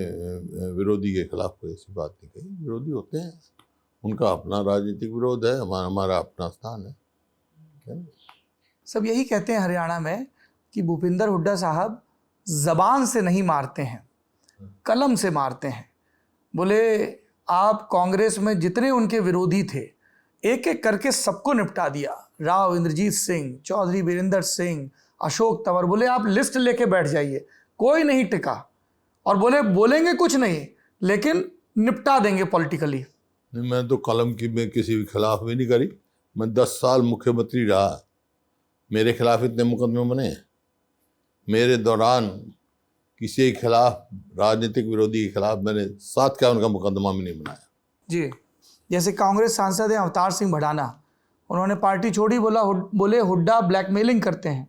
विरोधी के खिलाफ कोई ऐसी बात नहीं कही। विरोधी होते हैं, उनका अपना राजनीतिक विरोध है, हमारा अपना स्थान है। सब यही कहते हैं हरियाणा में कि भूपेंद्र हुड्डा साहब जबान से नहीं मारते हैं, कलम से मारते हैं। बोले आप कांग्रेस में जितने उनके विरोधी थे एक एक करके सबको निपटा दिया। राव इंद्रजीत सिंह, चौधरी बीरेंद्र सिंह, अशोक तंवर, बोले आप लिस्ट लेके बैठ जाइए, कोई नहीं टिका, और बोले बोलेंगे कुछ नहीं लेकिन निपटा देंगे पॉलिटिकली। नहीं, मैं तो कलम की में किसी के खिलाफ भी नहीं करी। मैं 10 साल मुख्यमंत्री रहा, मेरे खिलाफ इतने मुकदमे बने हैं। मेरे दौरान किसी के खिलाफ, राजनीतिक विरोधी के खिलाफ मैंने 7 का उनका मुकदमा भी नहीं बनाया। जी, जैसे कांग्रेस सांसद हैं अवतार सिंह भड़ाना, उन्होंने पार्टी छोड़ी, बोले हुड्डा ब्लैकमेलिंग करते हैं।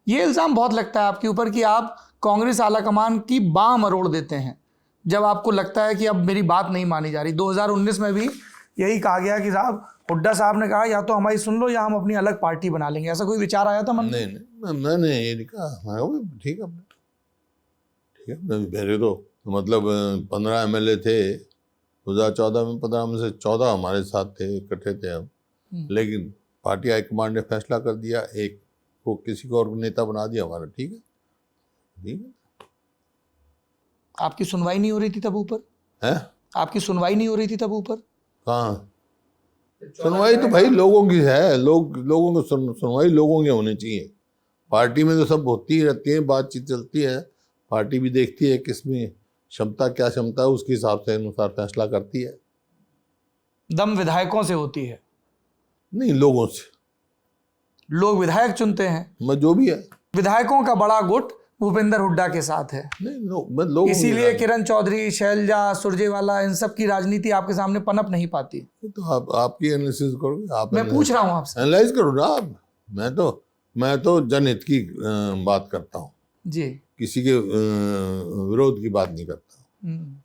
ये इल्ज़ाम बहुत लगता है आपके ऊपर कि आप कांग्रेस आलाकमान की बांह मरोड़ देते हैं जब आपको लगता है कि अब मेरी बात नहीं मानी जा रही। 2019 में भी यही कहा गया कि साहब, हुड्डा साहब ने कहा या तो हमारी सुन लो या हम अपनी अलग पार्टी बना लेंगे। ऐसा कोई विचार आया था मन में? नहीं, मैंने ये नहीं कहा। मैं कहा ठीक है, ठीक है। मेरे तो मतलब 15 MLA थे 2014 में, 15 में से 14 हमारे साथ थे, इकट्ठे थे हम। लेकिन पार्टी हाईकमांड ने फैसला कर दिया, एक को किसी को और नेता बना दिया हमारा। ठीक है, ठीक है। आपकी सुनवाई नहीं हो रही थी तब ऊपर? है, आपकी सुनवाई नहीं हो रही थी तब ऊपर? कहाँ सुनवाई? तो भाई लोगों की है, लोगों को सुनवाई लोगों की होनी चाहिए। पार्टी में तो सब होती ही रहती है, बातचीत चलती है, पार्टी भी देखती है किसमें क्षमता, क्या क्षमता है, उसके हिसाब से अनुसार फैसला करती है। दम विधायकों से होती है? नहीं, लोगों से। लोग विधायक चुनते हैं, मैं जो भी है। विधायकों का बड़ा गुट भूपेंद्र हुड्डा के साथ है। नहीं, मैं लोगों इसीलिए किरण चौधरी, शैलजा सुरजेवाला, इन सब की राजनीति आपके सामने पनप नहीं पाती। तो आपकी एनालिसिस करोगे आप? मैं पूछ रहा हूं आपसे, एनालाइज करो ना आप। मैं तो जनहित की बात करता हूँ जी, किसी के विरोध की बात नहीं करता।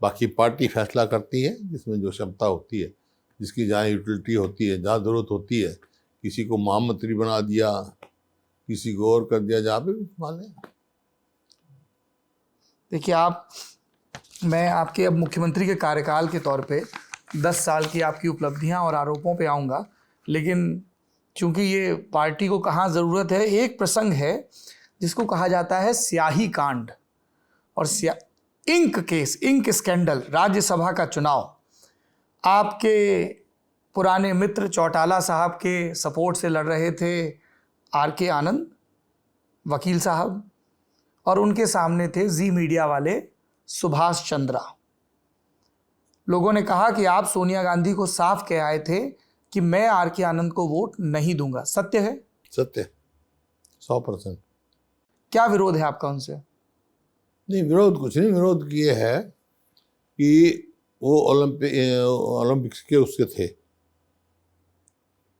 बाकी पार्टी फैसला करती है जिसमें जो क्षमता होती है, जिसकी जहाँ यूटिलिटी होती है, जहाँ जरूरत होती है। किसी को महामंत्री बना दिया, किसी को और कर दिया, जहाँ पे भी माने। देखिए मैं आपके अब मुख्यमंत्री के कार्यकाल के तौर पे 10 साल की आपकी उपलब्धियां और आरोपों पे आऊँगा, लेकिन चूंकि ये पार्टी को कहाँ ज़रूरत है, एक प्रसंग है जिसको कहा जाता है स्याही कांड और ink case, ink scandal, Rajya Sabha का चुनाव। आपके पुराने मित्र चौटाला साहब के सपोर्ट से लड़ रहे थे RK आनंद वकील साहब, और उनके सामने थे जी मीडिया वाले सुभाष चंद्रा। लोगों ने कहा कि आप सोनिया गांधी को साफ कह आए थे कि मैं RK आनंद को वोट नहीं दूंगा। सत्य है? सत्य, 100%। क्या विरोध है आपका उनसे? नहीं, विरोध कुछ नहीं। विरोध ये है कि वो ओलंपिक्स के उसके थे,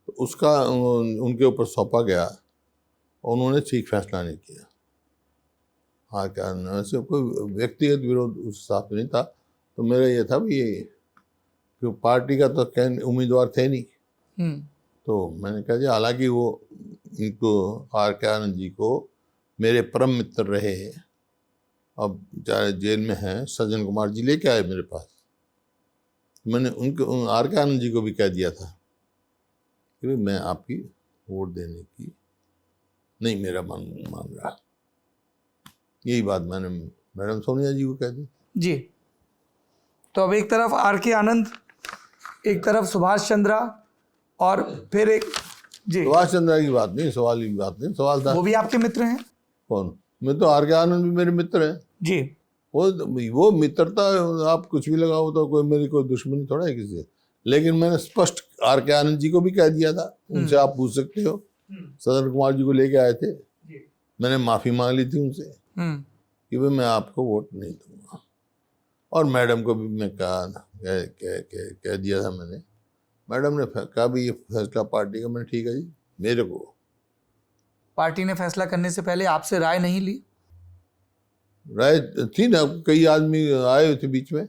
तो उसका उनके ऊपर सौंपा गया, उन्होंने ठीक फैसला नहीं किया। हाँ, क्या वैसे कोई व्यक्तिगत विरोध उस हिसाब से नहीं था। तो मेरा ये था भी, ये पार्टी का तो उम्मीदवार थे नहीं, तो मैंने कहा जी, हालांकि वो इनको RK आनंद जी को मेरे परम मित्र रहे, अब चाहे जेल में हैं, सज्जन कुमार जी लेके आए मेरे पास। मैंने उनको RK आनंद जी को भी कह दिया था कि भाई मैं आपकी वोट देने की नहीं मेरा मन मान रहा। यही बात मैंने मैडम सोनिया जी को कह दी। जी। तो अब एक तरफ RK आनंद, एक तरफ सुभाष चंद्रा, और फिर एक जी, सुभाष चंद्रा की बात नहीं, सवाल की बात नहीं, सवाल था वो भी आपके मित्र हैं? कौन? मैं तो RK आनंद भी मेरे मित्र हैं जी। वो मित्रता, आप कुछ भी लगाओ, तो कोई मेरी कोई दुश्मनी थोड़ा है किसी से। लेकिन मैंने स्पष्ट RK आनंद जी को भी कह दिया था, उनसे आप पूछ सकते हो। सज्जन कुमार जी को लेके आए थे, मैंने माफी मांग ली थी उनसे कि भाई मैं आपको वोट नहीं दूंगा। और मैडम को भी मैं कह दिया था मैंने। मैडम ने कहा भी ये फैसला पार्टी का। मैंने ठीक है जी, मेरे को पार्टी ने फैसला करने से पहले आपसे राय नहीं ली? राय थी ना, कई आदमी आए हुए थे बीच में,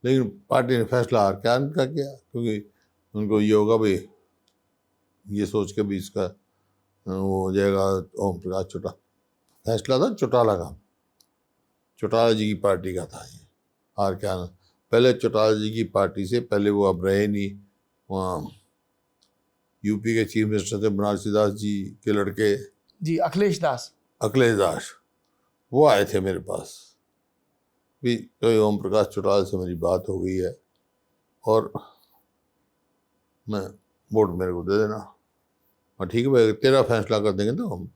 लेकिन पार्टी ने फैसला RK आनंद का किया, क्योंकि उनको ये होगा भाई, ये सोच के भी इसका वो हो जाएगा ओम प्रकाश चौटाला। फैसला था चौटाला का, चौटाला जी की पार्टी का था ये RK आनंद। पहले चौटाला जी की पार्टी से पहले वो अब रहे नहीं, वहाँ यूपी के चीफ मिनिस्टर थे बनारसी दास जी के लड़के जी, अखिलेश दास, वो आए थे मेरे पास भी। तो ओम प्रकाश चौटाला से मेरी बात हो गई है और मैं वोट मेरे को दे देना। और ठीक है भाई, तेरा फैसला कर देंगे तो हम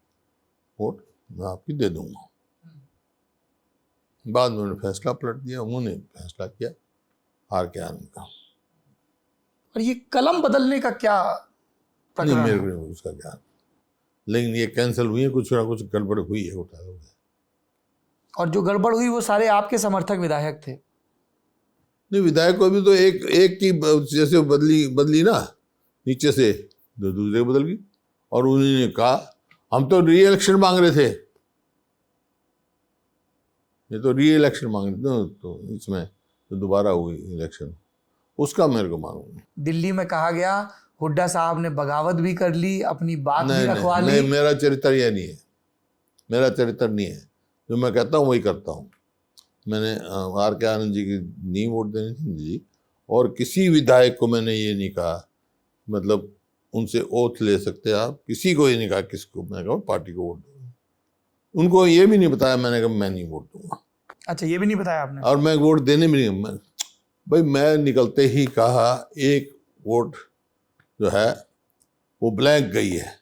वोट मैं आपकी दे दूंगा। बाद में उन्होंने फैसला पलट दिया, उन्होंने फैसला किया हार के आने का। और ये कलम बदलने का क्या नहीं, प्रकरण मेरे है? को नहीं उसका ज्ञान, लेकिन ये कैंसिल हुई है, कुछ ना कुछ गड़बड़ हुई है घोटाला हुआ है। और जो गड़बड़ हुई वो सारे आपके समर्थक विधायक थे। नहीं, विधायक को भी तो एक की जैसे बदली ना नीचे से, तो दूसरे बदल गई। और उन्होंने कहा हम तो री इलेक्शन मांग रहे थे, ये तो री इलेक्शन मांग रहे थे, तो इसमें तो दोबारा हुई इलेक्शन, उसका मेरे को मालूम नहीं। दिल्ली में कहा गया हुड्डा साहब ने बगावत भी कर ली, अपनी बात भी नहीं रखवा नहीं, ली। नहीं, मेरा चरित्र यह नहीं है, मेरा चरित्र नहीं है। जो मैं कहता हूँ वही करता हूँ। मैंने आर के आनंद जी की नहीं वोट देनी थी जी, और किसी विधायक को मैंने ये नहीं कहा, मतलब उनसे ओथ ले सकते आप, किसी को ये नहीं कहा किसको मैं कहा पार्टी को वोट दूंगा। उनको ये भी नहीं बताया मैंने कहा मैं नहीं वोट दूंगा। अच्छा, ये भी नहीं बताया आपने? और मैं वोट देने भी नहीं, भाई मैं निकलते ही कहा एक वोट जो है वो ब्लैंक गई है,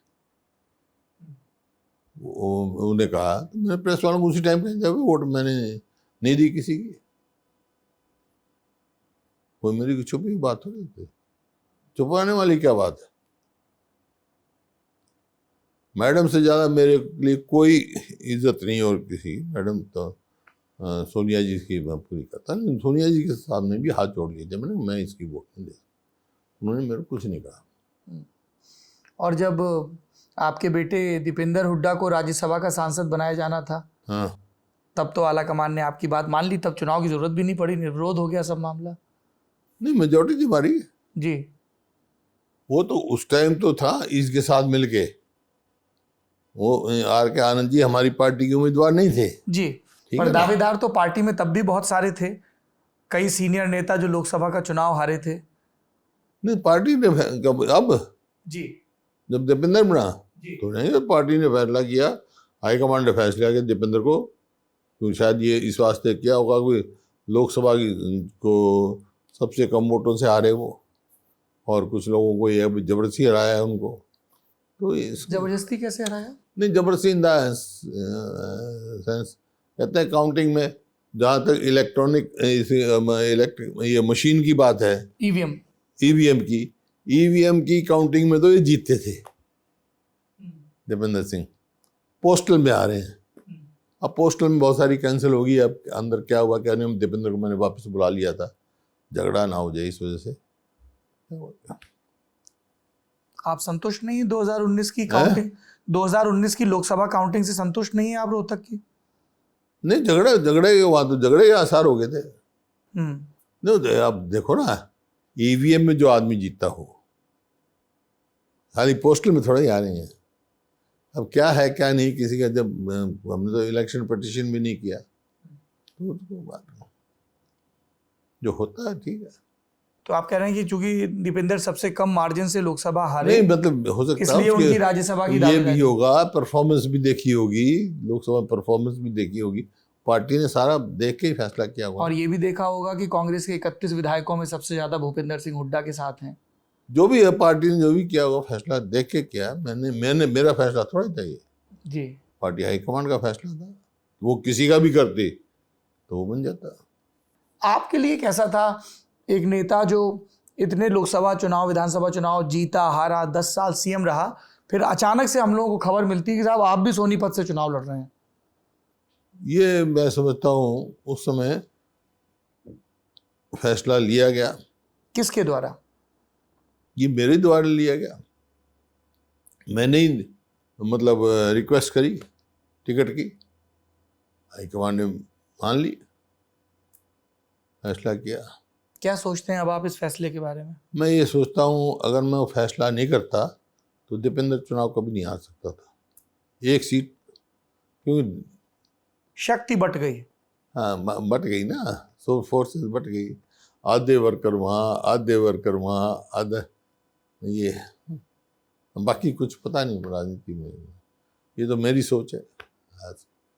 उन्होंने कहा। तो मैंने प्रेस वालों को उसी टाइम कहा जब वोट मैंने नहीं दी किसी की। कोई मेरी छुपी हुई बात हो रही थी, छुपाने वाली क्या बात है। मैडम से ज़्यादा मेरे लिए कोई इज्जत नहीं, और किसी मैडम तो सोनिया जी की मैं पूरी करता, लेकिन सोनिया जी के सामने भी हाथ जोड़ लिए जब मैं इसकी वोट नहीं दे, उन्होंने मेरे को कुछ नहीं कहा। और जब आपके बेटे दीपेंद्र हुड्डा को राज्यसभा का सांसद बनाया जाना था, हाँ, तब तो आलाकमान ने आपकी बात मान ली, तब चुनाव की जरूरत भी नहीं पड़ी, निर्विरोध हो गया सब मामला। नहीं, मेजोरिटी थी हमारी जी। वो तो उस टाइम तो था इसके साथ मिलके, वो आर के आनंद जी हमारी पार्टी के उम्मीदवार नहीं थे जी, ठीक पर है ना? दावेदार तो पार्टी में तब भी बहुत सारे थे, कई सीनियर नेता जो लोकसभा का चुनाव हारे थे। नहीं, पार्टी ने अब जी जब दीपेंद्र बना जी। तो नहीं, तो पार्टी ने फैसला किया, हाईकमांड ने फैसला किया दीपेंद्र को, क्योंकि शायद ये इस वास्ते किया होगा कोई लोकसभा की को सबसे कम वोटों से हारे वो, और कुछ लोगों को ये जबरदस्ती हराया है उनको। तो जबरदस्ती कैसे हराया? नहीं, जबरदस्ती इन द सेंस कहते हैं काउंटिंग में, जहाँ तक इलेक्ट्रॉनिक ये मशीन की बात है, ईवीएम ईवीएम की काउंटिंग में तो ये जीतते थे दीपेंद्र सिंह, पोस्टल में आ रहे हैं। अब पोस्टल में बहुत सारी कैंसिल होगी, अब अंदर क्या हुआ क्या नहीं, दीपेंद्र को मैंने वापस बुला लिया था, झगड़ा ना हो जाए इस वजह से। आप संतुष्ट नहीं 2019 की काउंटिंग, 2019 की लोकसभा काउंटिंग से संतुष्ट नहीं है आप रोहतक की? नहीं, झगड़े के वहाँ तो झगड़े के आसार हो गए थे। हम्म। नहीं तो आप देखो ना, ईवीएम में जो आदमी जीतता हो, खाली पोस्टल में थोड़ा ही आ रहे हैं। अब क्या है क्या नहीं किसी का, जब हमने तो इलेक्शन पिटीशन भी नहीं किया, तो बात जो होता है ठीक है। तो आप कह रहे हैं कि चूंकि दीपेंद्र सबसे कम मार्जिन से लोकसभा हारे, नहीं मतलब हो सकता है इसलिए उसके- उनकी राज्यसभा की ये दावेदारी। भी होगा, परफॉर्मेंस भी देखी होगी, लोकसभा परफॉर्मेंस भी देखी होगी, पार्टी ने सारा देख के ही फैसला किया होगा। और ये भी देखा होगा कि कांग्रेस के 31 विधायकों में सबसे ज्यादा भूपेंद्र सिंह हुड्डा के साथ हैं। जो भी है पार्टी ने जो भी किया होगा फैसला देख के किया। मैंने मेरा फैसला थोड़ा था ये, जी। पार्टी हाईकमांड का फैसला था। वो किसी का भी करते तो वो बन जाता। आपके लिए कैसा था एक नेता जो इतने लोकसभा चुनाव, विधानसभा चुनाव जीता, हारा, 10 साल सीएम रहा, फिर अचानक से हम लोगों को खबर मिलती है कि साहब आप भी सोनीपत से चुनाव लड़ रहे हैं? ये मैं समझता हूँ उस समय फैसला लिया गया, किसके द्वारा? ये मेरे द्वारा लिया गया। मैंने ही मतलब रिक्वेस्ट करी टिकट की, हाईकमांड ने मान ली, फैसला किया। क्या सोचते हैं अब आप इस फैसले के बारे में? मैं ये सोचता हूँ अगर मैं वो फैसला नहीं करता तो दीपेंद्र चुनाव कभी नहीं आ सकता था। एक सीट क्योंकि शक्ति बट गई। हाँ बट गई ना, सो फोर्सेस बट गई, आधे वर्कर वहाँ, आधे वर्कर वहाँ, आधा ये, बाकी कुछ पता नहीं राजनीति में। ये तो मेरी सोच है, आज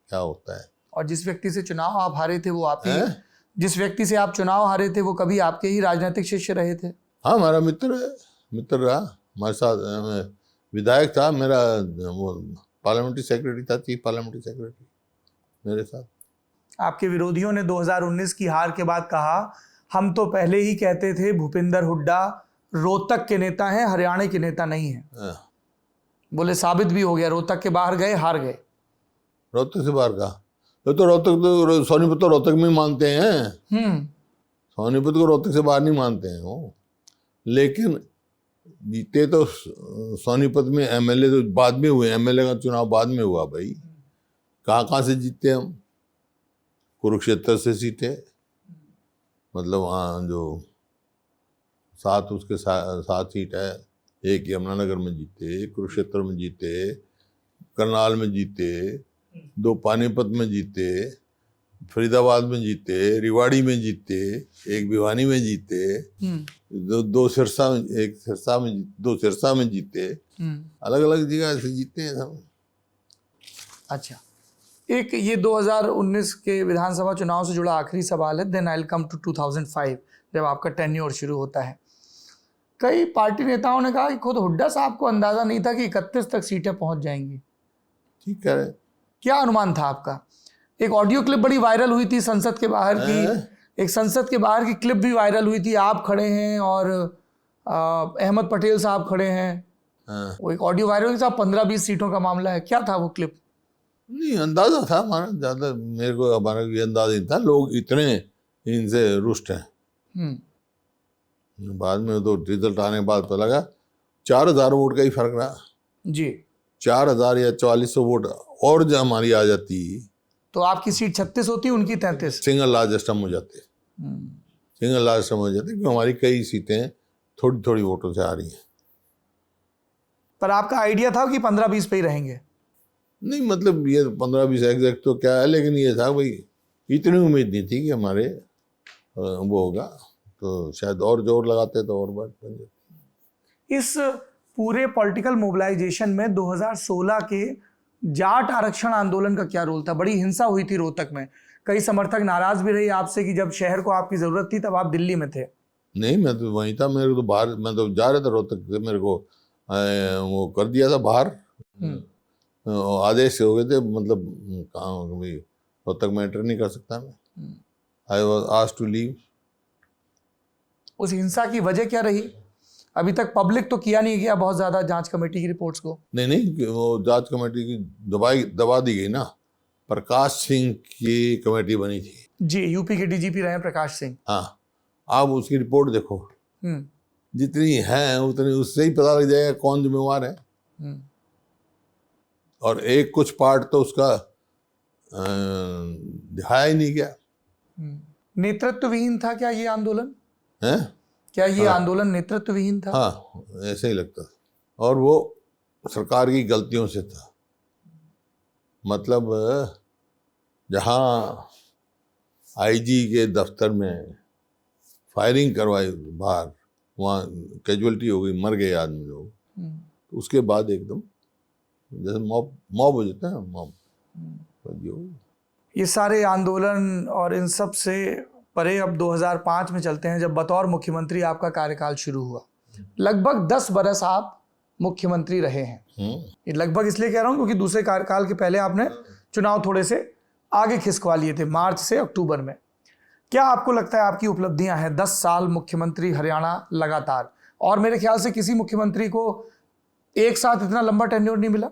क्या होता है। और जिस व्यक्ति से चुनाव आप हारे थे वो आप ही, हैं? जिस व्यक्ति से आप चुनाव हारे थे वो कभी आपके ही राजनीतिक शिष्य रहे थे? हाँ, हमारा मित्र है, मित्र रहा हमारे साथ, विधायक था मेरा, वो पार्लियामेंट्री सेक्रेटरी था, चीफ पार्लियामेंट्री सेक्रेटरी मेरे साथ। आपके विरोधियों ने 2019 की हार के बाद कहा, हम तो पहले ही कहते थे भूपिंदर हुड्डा रोहतक के नेता हैं, हरियाणा के नेता नहीं है। बोले साबित भी हो गया, रोहतक के बाहर गए, हार गए। रोहतक से बाहर कहा? तो रोहतक तो सोनीपत तो रोहतक में मानते हैं। सोनीपत को रोहतक से बाहर नहीं मानते हैं वो। लेकिन जीते तो सोनीपत में, एमएलए तो बाद में हुए, एमएलए का चुनाव बाद में हुआ भाई। कहाँ से जीते हम? कुरुक्षेत्र से जीते, मतलब वहाँ जो 7 उसके 7 सीट है, एक यमुनानगर में जीते, एक कुरुक्षेत्र में जीते, करनाल में जीते, 2 पानीपत में जीते, फरीदाबाद में जीते, रिवाड़ी में जीते, एक भिवानी में जीते, 2 सिरसा में, एक सिरसा में, 2 सिरसा में जीते। अलग अलग जगह से जीते हैं सब। अच्छा, एक ये 2019 के विधानसभा चुनाव से जुड़ा आखिरी सवाल है, then I will come to 2005 जब आपका टेन्योर शुरू होता है। कई पार्टी नेताओं ने कहा कि खुद हुड्डा साहब को अंदाजा नहीं था कि 31 तक सीटें पहुंच जाएंगी। ठीक है, क्या अनुमान था आपका? एक ऑडियो क्लिप बड़ी वायरल हुई थी संसद के बाहर की, एक संसद के बाहर की क्लिप भी वायरल हुई थी, आप खड़े हैं और अहमद पटेल साहब खड़े हैं। वो एक ऑडियो वायरल हुई था, 15-20 सीटों का मामला है। क्या था वो क्लिप? नहीं, अंदाजा था हमारा, ज्यादा मेरे को हमारा ये अंदाजा नहीं था। लोग इतने इनसे रुष्ट हैं। बाद में तो रिजल्ट आने के बाद पता लगा 4000 वोट का ही फर्क रहा जी। 4000 या 4400 वोट और जो हमारी आ जाती तो आपकी सीट 36 होती, उनकी 33। सिंगल लार्जेस्ट हम हो जाते। सिंगल लार्जेस्ट हम हो जाते, क्योंकि हमारी कई सीटें थोड़ी थोड़ी वोटों से आ रही हैं। पर आपका आइडिया था कि 15-20 पे ही रहेंगे? नहीं, मतलब ये 15-20 एग्जैक्ट तो क्या है, लेकिन ये था भाई, इतनी उम्मीद नहीं थी कि हमारे वो होगा, तो शायद और जोर लगाते तो और बात बन जाती। इस पूरे पॉलिटिकल मोबिलाइजेशन में 2016 के जाट आरक्षण आंदोलन का क्या रोल था? बड़ी हिंसा हुई थी रोहतक में, कई समर्थक नाराज भी रहे आपसे कि जब शहर को आपकी जरूरत थी तब आप दिल्ली में थे। नहीं, मैं तो वहीं था, मेरे को तो बाहर, मैं तो जा रहा था रोहतक से, मेरे को वो कर दिया था बाहर, आदेश हो गए थे, मतलब कहाँ भाई रोहतक में एंटर नहीं कर सकता मैं। I was asked to leave. उस हिंसा की वजह क्या रही? अभी तक पब्लिक तो किया नहीं गया बहुत ज्यादा जांच कमेटी की रिपोर्ट्स को। नहीं, वो जांच कमेटी की दबा दी गई ना। प्रकाश सिंह की कमेटी बनी थी जी, यूपी के डीजीपी रहे प्रकाश सिंह। हाँ, आप उसकी रिपोर्ट देखो, जितनी है उतनी, उससे ही पता लग जाएगा कौन जिम्मेवार है। और एक कुछ पार्ट तो उसका दिखाया ही नहीं गया। नेतृत्व विहीन था क्या ये आंदोलन? है क्या ये आंदोलन नेतृत्व विहीन था? हाँ, ऐसे ही लगता था, और वो सरकार की गलतियों से था। मतलब जहाँ आईजी के दफ्तर में फायरिंग करवाई बाहर, वहाँ कैजुअलिटी हो गई, मर गए आदमी लोग। तो उसके बाद एकदम जैसे मॉब हो जाता है, मॉब। ये सारे आंदोलन और इन सब से परे अब 2005 में चलते हैं, जब बतौर मुख्यमंत्री आपका कार्यकाल शुरू हुआ। लगभग 10 बरस आप मुख्यमंत्री रहे हैं। ये लगभग इसलिए कह रहा हूं क्योंकि दूसरे कार्यकाल के पहले आपने चुनाव थोड़े से आगे खिसकवा लिए थे, मार्च से अक्टूबर में। क्या आपको लगता है आपकी उपलब्धियां हैं 10 साल मुख्यमंत्री हरियाणा लगातार? और मेरे ख्याल से किसी मुख्यमंत्री को एक साथ इतना लंबा टेन्योर नहीं मिला।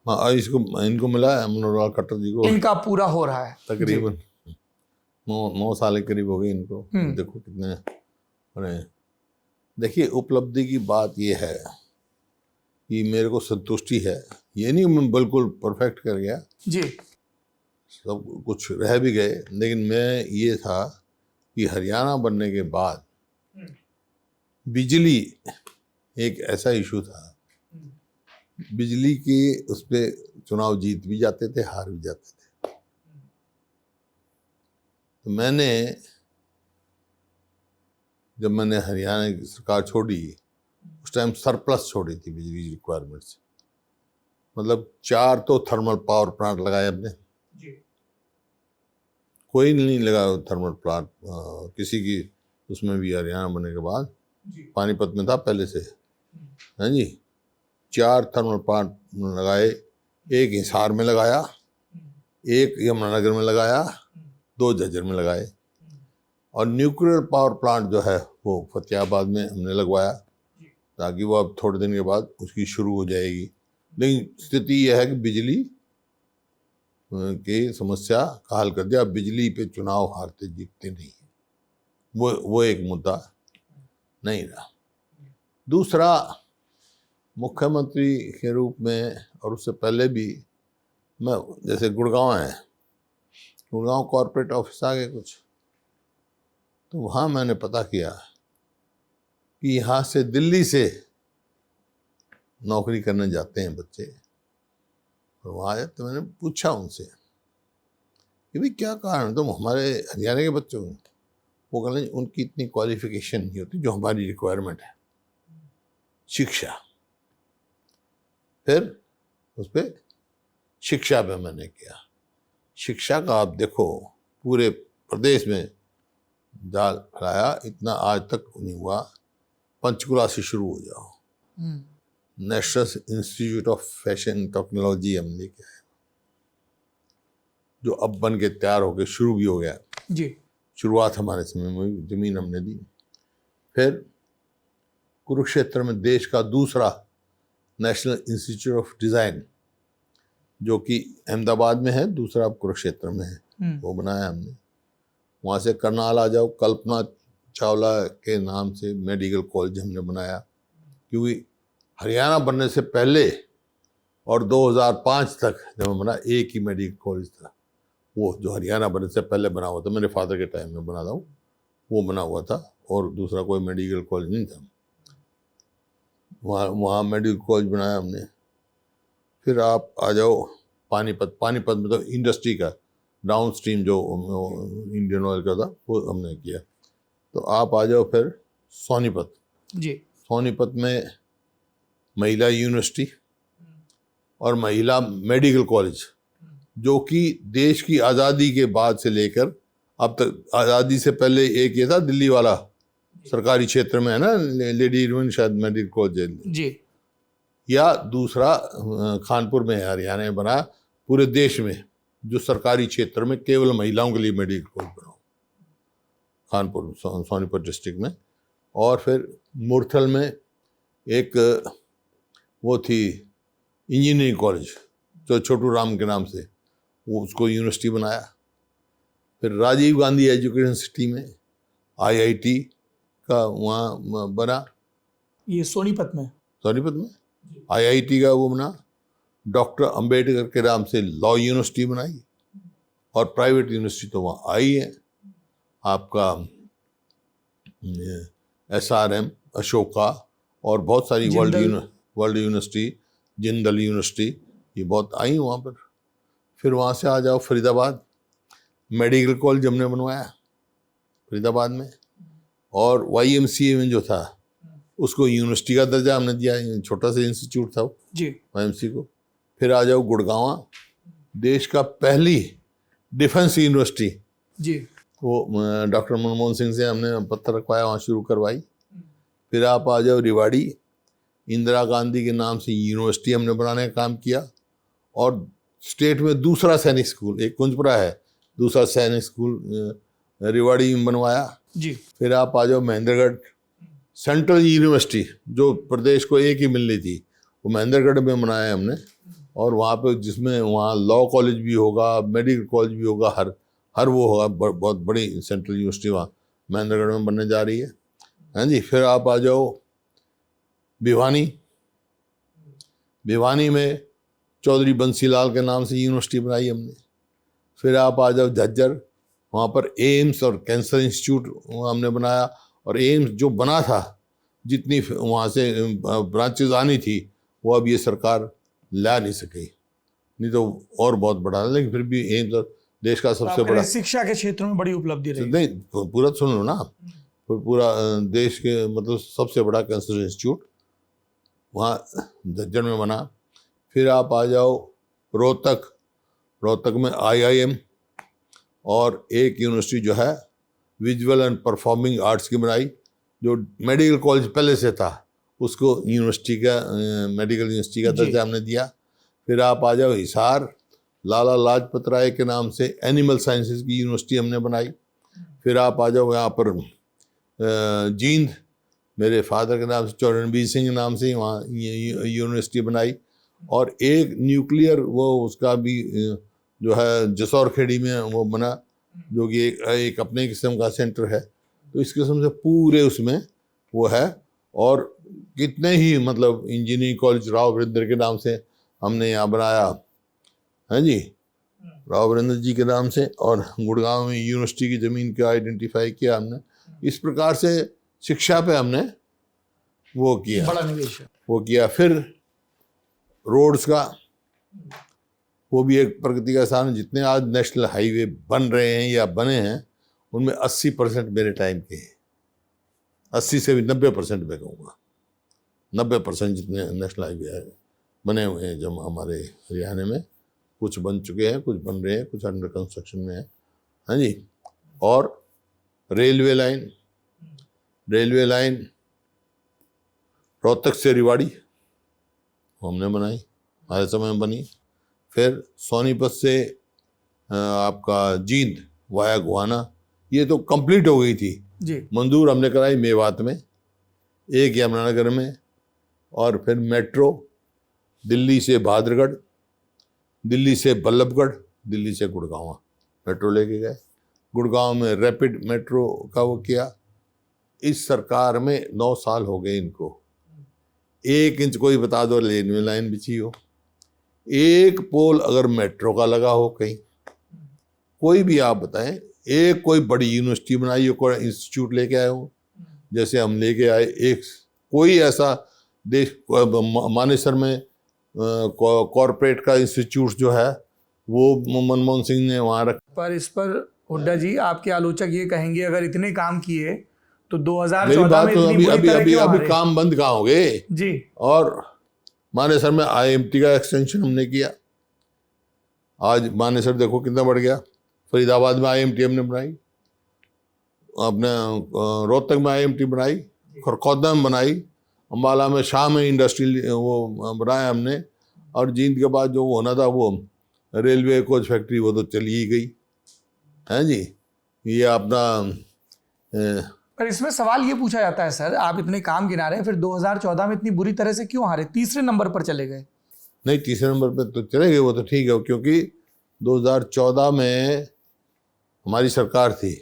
इनको मिला है, मनोहर खट्टर जी को। इनका पूरा हो रहा है तकरीबन 9 साल के करीब हो गए इनको। देखो कितने। अरे देखिए, उपलब्धि की बात ये है कि मेरे को संतुष्टि है। ये नहीं मैं बिल्कुल परफेक्ट कर गया जी, सब कुछ रह भी गए, लेकिन मैं ये था कि हरियाणा बनने के बाद बिजली एक ऐसा इशू था, बिजली के उस पर चुनाव जीत भी जाते थे, हार भी जाते थे। तो जब मैंने हरियाणा की सरकार छोड़ी, उस टाइम सरप्लस छोड़ी थी बिजली रिक्वायरमेंट से। मतलब 4 तो थर्मल पावर प्लांट लगाए अपने, कोई नहीं लगा थर्मल प्लांट किसी की उसमें भी। हरियाणा बनने के बाद पानीपत में था पहले से, है जी। 4 थर्मल प्लांट लगाए, एक हिसार में लगाया, एक यमुनानगर में लगाया, 2 झज्जर में लगाए, और न्यूक्लियर पावर प्लांट जो है वो फतेहाबाद में हमने लगवाया, ताकि वो अब थोड़े दिन के बाद उसकी शुरू हो जाएगी। लेकिन स्थिति यह है कि बिजली की समस्या का हल कर दिया। अब बिजली पे चुनाव हारते जीतते नहीं, वो एक मुद्दा नहीं रहा। दूसरा, मुख्यमंत्री के रूप में और उससे पहले भी मैं, जैसे गुड़गांव है, गुड़गांव कॉर्पोरेट ऑफिस आ गए कुछ, तो वहाँ मैंने पता किया कि यहाँ से दिल्ली से नौकरी करने जाते हैं बच्चे, और वहाँ आए तो मैंने पूछा उनसे कि भाई क्या कारण, तुम हमारे हरियाणा के बच्चे हो? वो कहते उनकी इतनी क्वालिफिकेशन नहीं होती जो हमारी रिक्वायरमेंट है, शिक्षा। फिर उस पर शिक्षा पे मैंने किया। शिक्षा का आप देखो, पूरे प्रदेश में जाल फैलाया, इतना आज तक नहीं हुआ। पंचकुला से शुरू हो जाओ, national institute of fashion technology हमने किया है, जो अब बन के तैयार होकर शुरू भी हो गया जी। शुरुआत हमारे समय में जमीन हमने दी। फिर कुरुक्षेत्र में देश का दूसरा नेशनल इंस्टीट्यूट ऑफ डिज़ाइन, जो कि अहमदाबाद में है, दूसरा अब कुरुक्षेत्र में है, वो बनाया हमने। वहाँ से करनाल आ जाओ, कल्पना चावला के नाम से मेडिकल कॉलेज हमने बनाया, क्योंकि हरियाणा बनने से पहले और 2005 तक जब हम बना, एक ही मेडिकल कॉलेज था, वो जो हरियाणा बनने से पहले बना हुआ था, मेरे फादर के टाइम में बना था वो बना हुआ था, और दूसरा कोई मेडिकल कॉलेज नहीं था। वहाँ मेडिकल कॉलेज बनाया हमने। फिर आप आ जाओ पानीपत में तो इंडस्ट्री का डाउन स्ट्रीम जो इंडियन ऑयल का था वो हमने किया। तो आप आ जाओ फिर सोनीपत जी। सोनीपत में महिला यूनिवर्सिटी और महिला मेडिकल कॉलेज, जो कि देश की आज़ादी के बाद से लेकर अब तक, आज़ादी से पहले एक ये था दिल्ली वाला सरकारी क्षेत्र में है ना, लेडी इरविन शायद मेडिकल कॉलेज जी, या दूसरा कानपुर में हरियाणा में बना, पूरे देश में जो सरकारी क्षेत्र में केवल महिलाओं के लिए मेडिकल कॉलेज बना, कानपुर सोनीपत डिस्ट्रिक्ट में। और फिर मुरथल में एक वो थी इंजीनियरिंग कॉलेज जो छोटू राम के नाम से, वो उसको यूनिवर्सिटी बनाया। फिर राजीव गांधी एजुकेशन सिटी में IIT का वहाँ बना, ये सोनीपत में IIT का वो बना। डॉक्टर अंबेडकर के नाम से लॉ यूनिवर्सिटी बनाई, और प्राइवेट यूनिवर्सिटी तो वहाँ आई है, आपका SRM, अशोका, और बहुत सारी वर्ल्ड यूनिवर्सिटी, जिंदल यूनिवर्सिटी, ये बहुत आई वहाँ पर। फिर वहाँ से आ जाओ फरीदाबाद, मेडिकल कॉलेज हमने बनवाया फरीदाबाद में, और YMCA में जो था उसको यूनिवर्सिटी का दर्जा हमने दिया, छोटा सा इंस्टीट्यूट था जी, YMCA को। फिर आ जाओ गुड़गांव, देश का पहली डिफेंस यूनिवर्सिटी जी, वो डॉक्टर मनमोहन सिंह से हमने पत्थर रखवाया, वहाँ शुरू करवाई। फिर आप आ जाओ रिवाड़ी, इंदिरा गांधी के नाम से यूनिवर्सिटी हमने बनाने का काम किया, और स्टेट में दूसरा सैनिक स्कूल, एक कुंजपुरा है, दूसरा सैनिक स्कूल रिवाड़ी में बनवाया जी। फिर आप आ जाओ महेंद्रगढ़, सेंट्रल यूनिवर्सिटी जो प्रदेश को एक ही मिलनी थी, वो महेंद्रगढ़ में बनाया हमने। और वहाँ पे जिसमें वहाँ लॉ कॉलेज भी होगा, मेडिकल कॉलेज भी होगा, हर वो होगा, बहुत बड़ी सेंट्रल यूनिवर्सिटी वहाँ महेंद्रगढ़ में बनने जा रही है, हाँ जी। फिर आप आ जाओ भिवानी में चौधरी बंसीलाल के नाम से यूनिवर्सिटी बनाई हमने। फिर आप आ जाओ झज्जर, वहाँ पर एम्स और कैंसर इंस्टीट्यूट हमने बनाया, और एम्स जो बना था, जितनी वहाँ से ब्रांचेज आनी थी, वो अब ये सरकार ला नहीं सकी, नहीं तो और बहुत बड़ा, लेकिन फिर भी एम्स और देश का सबसे बड़ा, शिक्षा के क्षेत्र में बड़ी उपलब्धि रही। नहीं पूरा सुन लो ना, पूरा देश के मतलब सबसे बड़ा कैंसर इंस्टीट्यूट वहाँ झज्जर में बना। फिर आप आ जाओ रोहतक में IIM, और एक यूनिवर्सिटी जो है विजुअल एंड परफॉर्मिंग आर्ट्स की बनाई, जो मेडिकल कॉलेज पहले से था उसको यूनिवर्सिटी का मेडिकल यूनिवर्सिटी का दर्जा हमने दिया। फिर आप आ जाओ हिसार, लाला लाजपत राय के नाम से एनिमल साइंसेज की यूनिवर्सिटी हमने बनाई। फिर आप आ जाओ यहाँ पर जींद, मेरे फादर के नाम से चौरणबीर सिंह के नाम से वहाँ यूनिवर्सिटी बनाई। और एक न्यूक्लियर वो उसका भी जो है जसौर खेड़ी में वो बना, जो कि एक अपने किस्म का सेंटर है। तो इस किस्म से पूरे उसमें वो है। और कितने ही मतलब इंजीनियरिंग कॉलेज राव वीरेंद्र के नाम से हमने यहाँ बनाया है जी, राव वीरेंद्र जी के नाम से। और गुड़गांव में यूनिवर्सिटी की ज़मीन का आइडेंटिफाई किया हमने। इस प्रकार से शिक्षा पे हमने वो किया, बड़ा निवेश है। वो किया। फिर रोड्स का वो भी एक प्रगति का साधन। जितने आज नेशनल हाईवे बन रहे हैं या बने हैं, उनमें 80% मेरे टाइम के हैं। 80 से भी 90% मैं कहूँगा, 90% जितने नेशनल हाईवे बने हुए हैं जब हमारे हरियाणा में, कुछ बन चुके हैं, कुछ बन रहे हैं, कुछ अंडर कंस्ट्रक्शन में है, हाँ जी। और रेलवे लाइन रोहतक से रेवाड़ी हमने बनाई, हमारे समय में बनी। फिर सोनीपत से आपका जींद वाया गोहाना, ये तो कंप्लीट हो गई थी जी। मंजूर हमने कराई मेवात में, एक यमुनानगर में। और फिर मेट्रो दिल्ली से भादरगढ़, दिल्ली से बल्लभगढ़, दिल्ली से गुड़गांव मेट्रो लेके गए। गुड़गांव में रैपिड मेट्रो का वो किया। इस सरकार में 9 साल हो गए इनको। 1 इंच कोई बता दो रेलवे लाइन बिछी हो, एक पोल अगर मेट्रो का लगा हो कहीं, कोई भी आप बताएं, एक कोई बड़ी यूनिवर्सिटी बनाई हो, कोई इंस्टीट्यूट लेके आए हो, जैसे हम लेके आए एक कोई ऐसा देश मानेसर में कॉरपोरेट का इंस्टीट्यूट जो है वो मनमोहन सिंह ने वहाँ रखा। पर इस पर हुड्डा जी आपके आलोचक ये कहेंगे अगर इतने काम किए तो 2014 मेरी बात में तो इतनी बुरी तरह क्यों अभी हारे? काम बंद कहाँ हो गए जी। और मानेसर में आईएमटी का एक्सटेंशन हमने किया, आज मानेसर देखो कितना बढ़ गया। फरीदाबाद में आईएमटी हमने बनाई, अपने रोहतक में आईएमटी बनाई, खरखौदा में बनाई, अम्बाला में शाह में इंडस्ट्रियल वो बनाया हमने। और जींद के बाद जो होना था वो रेलवे कोच फैक्ट्री, वो तो चली ही गई है जी। ये अपना पर इसमें सवाल ये पूछा जाता है सर, आप इतने काम गिना रहे हैं, फिर 2014 में इतनी बुरी तरह से क्यों हारे, तीसरे नंबर पर चले गए? नहीं, तीसरे नंबर पे तो चले गए, वो तो ठीक है, क्योंकि 2014 में हमारी सरकार थी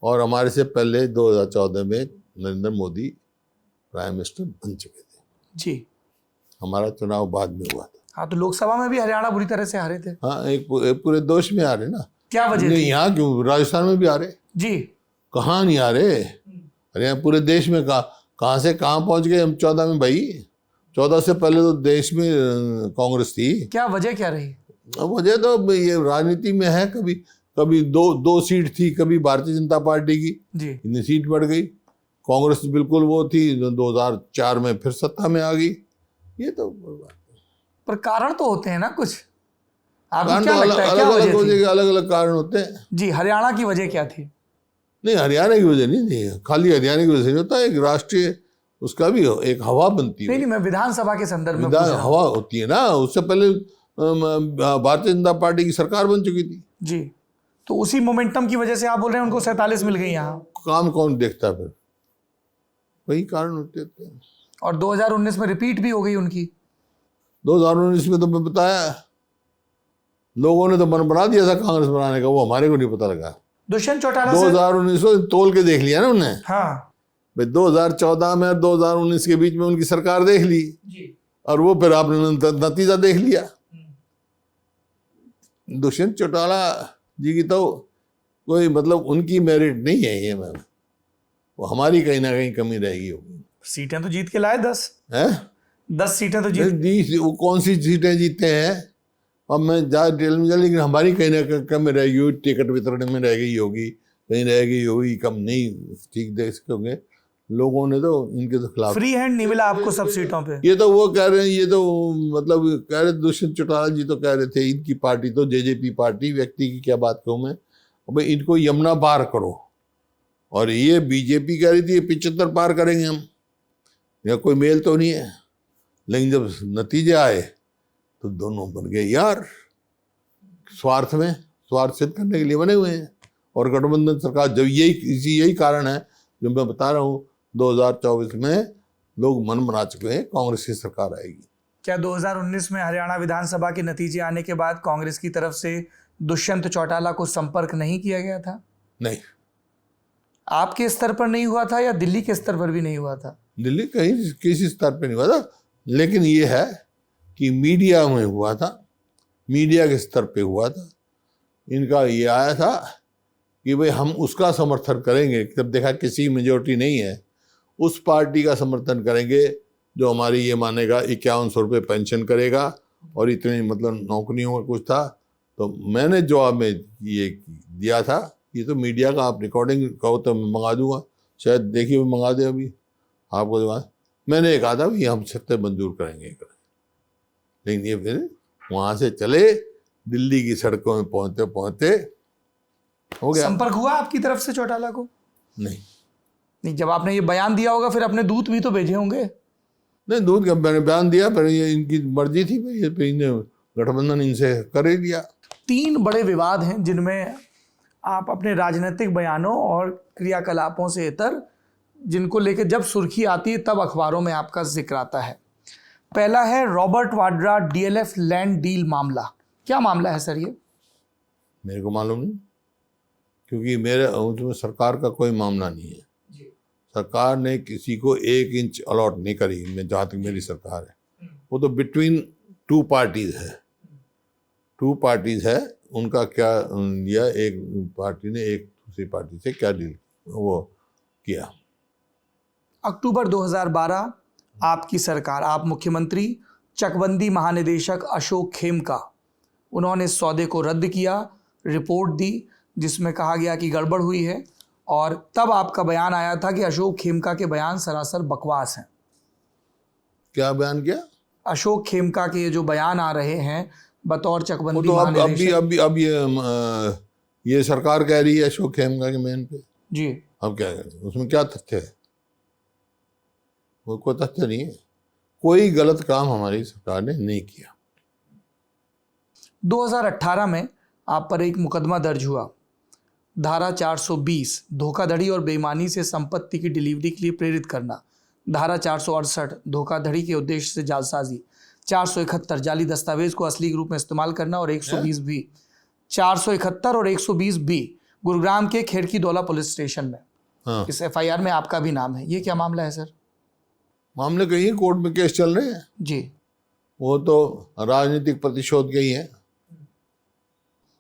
और हमारे से पहले 2014 में नरेंद्र मोदी प्राइम मिनिस्टर बन चुके थे जी। हमारा चुनाव बाद में हुआ था। हाँ, तो लोकसभा में भी हरियाणा बुरी तरह से हारे थे। हाँ, एक पूरे देश में आ रहे ना। क्या वजह थी? यहाँ क्यों, राजस्थान में भी आ रहे जी। कहाँ नहीं आ रहे, हरियाणा पूरे देश में कहाँ से कहाँ पहुँच गए हम 14 में भाई। 14 से पहले तो देश में कांग्रेस थी। क्या वजह क्या रही? वजह तो ये राजनीति में है, कभी दो सीट थी, कभी भारतीय जनता पार्टी की जी, इतनी सीट बढ़ गई। कांग्रेस बिल्कुल वो थी, 2004 में फिर सत्ता में आ गई। ये तो पर कारण तो होते हैं ना कुछ, आपको कारण क्या तो लगता है क्या वजह थी? अलग अलग कारण होते हैं जी। हरियाणा की वजह क्या थी? नहीं, हरियाणा की वजह नहीं थी, खाली हरियाणा की वजह से नहीं होता, एक राष्ट्रीय उसका भी एक हवा बनती है। नहीं, मैं विधानसभा के संदर्भ में पूछ रहा हूं। हवा होती है ना, उससे पहले भारतीय जनता पार्टी की सरकार बन चुकी थी जी। तो उसी मोमेंटम की वजह से आप बोल रहे हैं उनको 47 मिल गई यहाँ। काम कौन देखता, फिर वही कारण होते हैं। और 2019 में रिपीट भी हो गई उनकी। 2019 में तो मैं बताया, लोगों ने तो मन बना दिया था कांग्रेस बनाने का, वो हमारे को नहीं पता लगा। दुष्यंत चौटाला से 2019 को तोल के देख लिया ना उन्होंने। हाँ भाई 2014 में और 2019 के बीच में उनकी सरकार देख ली जी। और वो फिर आपने नतीजा देख लिया। दुष्यंत चौटाला जी की तो कोई मतलब उनकी मेरिट नहीं है ये, मैम वो हमारी कहीं ना कहीं कमी रहेगी होगी। सीटें तो जीत के लाए 10 हैं 10 सीटें तो जीत। वो कौन सी सीटें जीतते हैं अब मैं ज़्यादा डिटेल में जा, लेकिन हमारी कहीं ना कहीं कम रहेगी होगी, टिकट वितरण में रह गई होगी, कहीं रह गई होगी, कम नहीं ठीक देख सकोगे। लोगों ने तो इनके तो खिलाफ फ्री हैंड नहीं मिला आपको सब सीटों पे। ये तो वो कह रहे हैं, ये तो मतलब कह रहे दुष्यंत चौटाला जी तो कह रहे थे इनकी पार्टी तो जेजेपी पार्टी, व्यक्ति की क्या बात कहूँ मैं, भाई इनको यमुना पार करो। और ये बीजेपी कह रही थी 75 पार करेंगे हम, या कोई मेल तो नहीं है। लेकिन जब नतीजे आए तो दोनों बन गए यार, स्वार्थ सिद्ध करने के लिए बने हुए हैं। और गठबंधन सरकार जब यही कारण है जो मैं बता रहा हूँ, 2024 में लोग मन बना चुके हैं कांग्रेस की सरकार आएगी। क्या 2019 में हरियाणा विधानसभा के नतीजे आने के बाद कांग्रेस की तरफ से दुष्यंत चौटाला को संपर्क नहीं किया गया था? नहीं, आपके स्तर पर नहीं हुआ था या दिल्ली के स्तर पर भी नहीं हुआ था? दिल्ली कहीं किसी स्तर पे नहीं हुआ था, लेकिन ये है कि मीडिया में हुआ था, मीडिया के स्तर पे हुआ था। इनका ये आया था कि भाई हम उसका समर्थन करेंगे, जब देखा किसी मेजोरिटी नहीं है, उस पार्टी का समर्थन करेंगे जो हमारी ये मानेगा 5100 रुपये पेंशन करेगा और इतनी मतलब नौकरियों का कुछ था। तो मैंने जवाब में ये दिया था, ये तो मीडिया का, आप रिकॉर्डिंग कहो तो मैं मंगा दूंगा, शायद देखिए मंगा दे अभी आपको जवाब। मैंने ये कहा था कि हम सत्य मंजूर करेंगे, लेकिन ये फिर वहाँ से चले, दिल्ली की सड़कों में पहुँचते पहुँचते हो गया। संपर्क हुआ आपकी तरफ से चौटाला को? नहीं, जब आपने ये बयान दिया होगा फिर अपने दूत भी तो भेजे होंगे। नहीं, दूध का मैंने बयान दिया, पर ये इनकी मर्जी थी, गठबंधन इनसे कर ही दिया। 3 बड़े विवाद हैं जिनमें आप अपने राजनीतिक बयानों और क्रियाकलापों से इतर, जिनको लेकर जब सुर्खी आती है तब अखबारों में आपका जिक्र आता है। पहला है Robert Vadra DLF land deal मामला। क्या मामला है सर ये? मेरे को मालूम नहीं, क्योंकि मेरे उसमें सरकार का कोई मामला नहीं है। सरकार ने किसी को 1 इंच अलॉट नहीं करी, मैं जहाँ तक मेरी सरकार है, वो तो बिटवीन 2 पार्टीज है। 2 पार्टीज है, उनका क्या लिया, एक पार्टी ने एक दूसरी पार्टी से क्या डील वो किया। अक्टूबर 2012 आपकी सरकार, आप मुख्यमंत्री, चकबंदी महानिदेशक अशोक खेमका, उन्होंने सौदे को रद्द किया, रिपोर्ट दी जिसमें कहा गया कि गड़बड़ हुई है, और तब आपका बयान आया था कि अशोक खेमका के बयान सरासर बकवास हैं। क्या बयान किया? अशोक खेमका के जो बयान आ रहे हैं बतौर चकबंदी तो महानिदेशक, अब ये सरकार कह रही है अशोक खेमका के बयान पे। जी, अब क्या है उसमें, क्या तथ्य है? वो कोई तथ्य नहीं है, कोई गलत काम हमारी सरकार ने नहीं किया। 2018 में आप पर एक मुकदमा दर्ज हुआ, धारा 420 धोखाधड़ी और बेईमानी से संपत्ति की डिलीवरी के लिए प्रेरित करना, धारा 468 धोखाधड़ी के उद्देश्य से जालसाजी, 471 जाली दस्तावेज को असली के रूप में इस्तेमाल करना, और 120 भी 471 और 120 भी गुरुग्राम के खेड़की दौला पुलिस स्टेशन में। हाँ। इस एफआईआर में आपका भी नाम है। ये क्या मामला है सर? मामले कहीं कोर्ट में केस चल रहे हैं जी, वो तो राजनीतिक प्रतिशोध के ही है।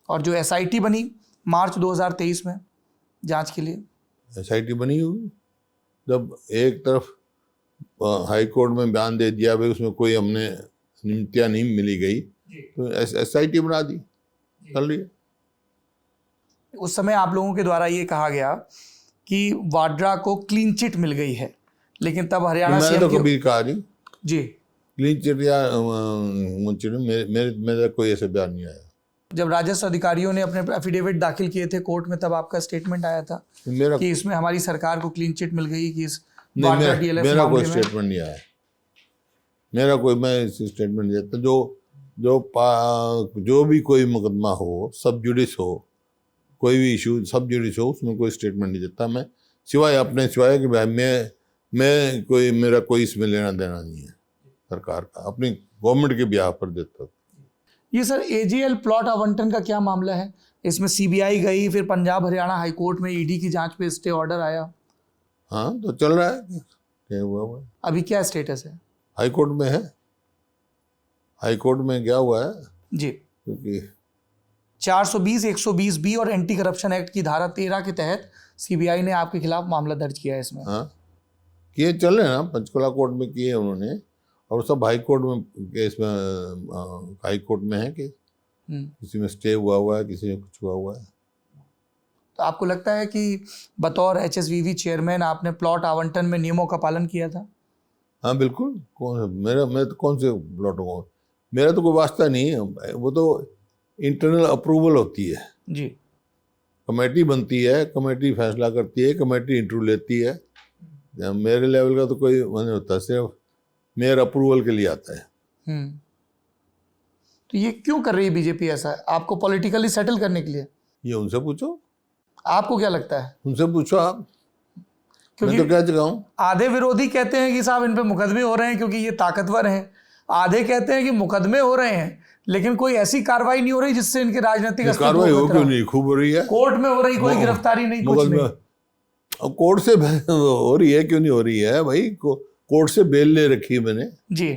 और जो एसआईटी बनी मार्च 2023 में जांच के लिए, एसआईटी बनी हुई, जब एक तरफ हाई कोर्ट में बयान दे दिया भाई उसमें कोई हमने निम्नता नहीं मिली गई, तो एसआईटी बना दी, चल रही है। उस समय आप लोगों के द्वारा ये कहा गया कि वाड्रा को क्लीन चिट मिल गई है, लेकिन तब हरियाणा मैंने सीएम तो कभी कहा नहीं जी, क्लीन चिट या मेरा कोई ऐसा बयान नहीं आया। जब राजस्व अधिकारियों ने अपने एफिडेविट दाखिल किए थे कोर्ट में, तब आपका स्टेटमेंट आया था मेरा कि इसमें हमारी सरकार को क्लीन चिट मिल गई, कि इस नहीं, वाड्रा डीएलएफ मेरा कोई मामले में। स्टेटमेंट नहीं आया, मैं स्टेटमेंट नहीं देता। जो भी कोई मुकदमा हो, सब जुडिस हो, कोई भी इशू सब जुडिस हो, उसमें कोई स्टेटमेंट नहीं देता मैं, सिवाय कि भाई मैं कोई, मेरा कोई इसमें लेना देना नहीं है सरकार का, अपनी गवर्नमेंट के बिहाफ पर देता हूँ। ये सर एजेएल प्लॉट आवंटन का क्या मामला है? इसमें सीबीआई गई, फिर पंजाब हरियाणा हाई कोर्ट में ईडी की जांच पे स्टे ऑर्डर आया। हाँ, तो चल रहा है, क्या हुआ है? अभी क्या स्टेटस है? हाई कोर्ट में है, हाई कोर्ट में गया हुआ है जी, क्योंकि 420, 120 बी और एंटी करप्शन एक्ट की धारा 13 के तहत सीबीआई ने आपके खिलाफ मामला दर्ज किया है इसमें। हाँ, किए चल रहे हैं ना, पंचकुला कोर्ट में किए उन्होंने, और सब हाई कोर्ट में केस में, हाई कोर्ट में है कि किसी में स्टे हुआ है, किसी में कुछ हुआ है। तो आपको लगता है कि बतौर एचएसवीवी चेयरमैन आपने प्लॉट आवंटन में नियमों का पालन किया था? हाँ बिल्कुल, मैं तो कौन से प्लॉटों को, मेरा तो कोई वास्ता नहीं है, वो तो इंटरनल अप्रूवल होती है जी, कमेटी बनती है, कमेटी फैसला करती है, कमेटी इंटरव्यू लेती है। मेरे लेवल का तो कोई नहीं होता, सिर्फ मेयर अप्रूवल के लिए आता है। तो ये क्यों कर रही है बीजेपी ऐसा? आपको पॉलिटिकली सेटल करने के लिए? ये उनसे पूछो, आपको क्या लगता है? उनसे पूछो आप। मैं क्योंकि तो कह चुका हूँ। आधे विरोधी कहते हैं कि साहब इन पे मुकदमे हो रहे हैं क्योंकि ये ताकतवर हैं, आधे कहते हैं कि मुकदमे हो रहे हैं लेकिन कोई ऐसी कार्रवाई नहीं हो रही जिससे इनके राजनीतिक अस्तित्व कार्रवाई को हो खतरा क्यों हो। नहीं, खूब हो रही है। कोर्ट में हो रही, कोई गिरफ्तारी नहीं, कुछ नहीं। अब कोर्ट से हो रही है, क्यों नहीं हो रही है भाई? कोर्ट से बेल ले रखी है मैंने, जी।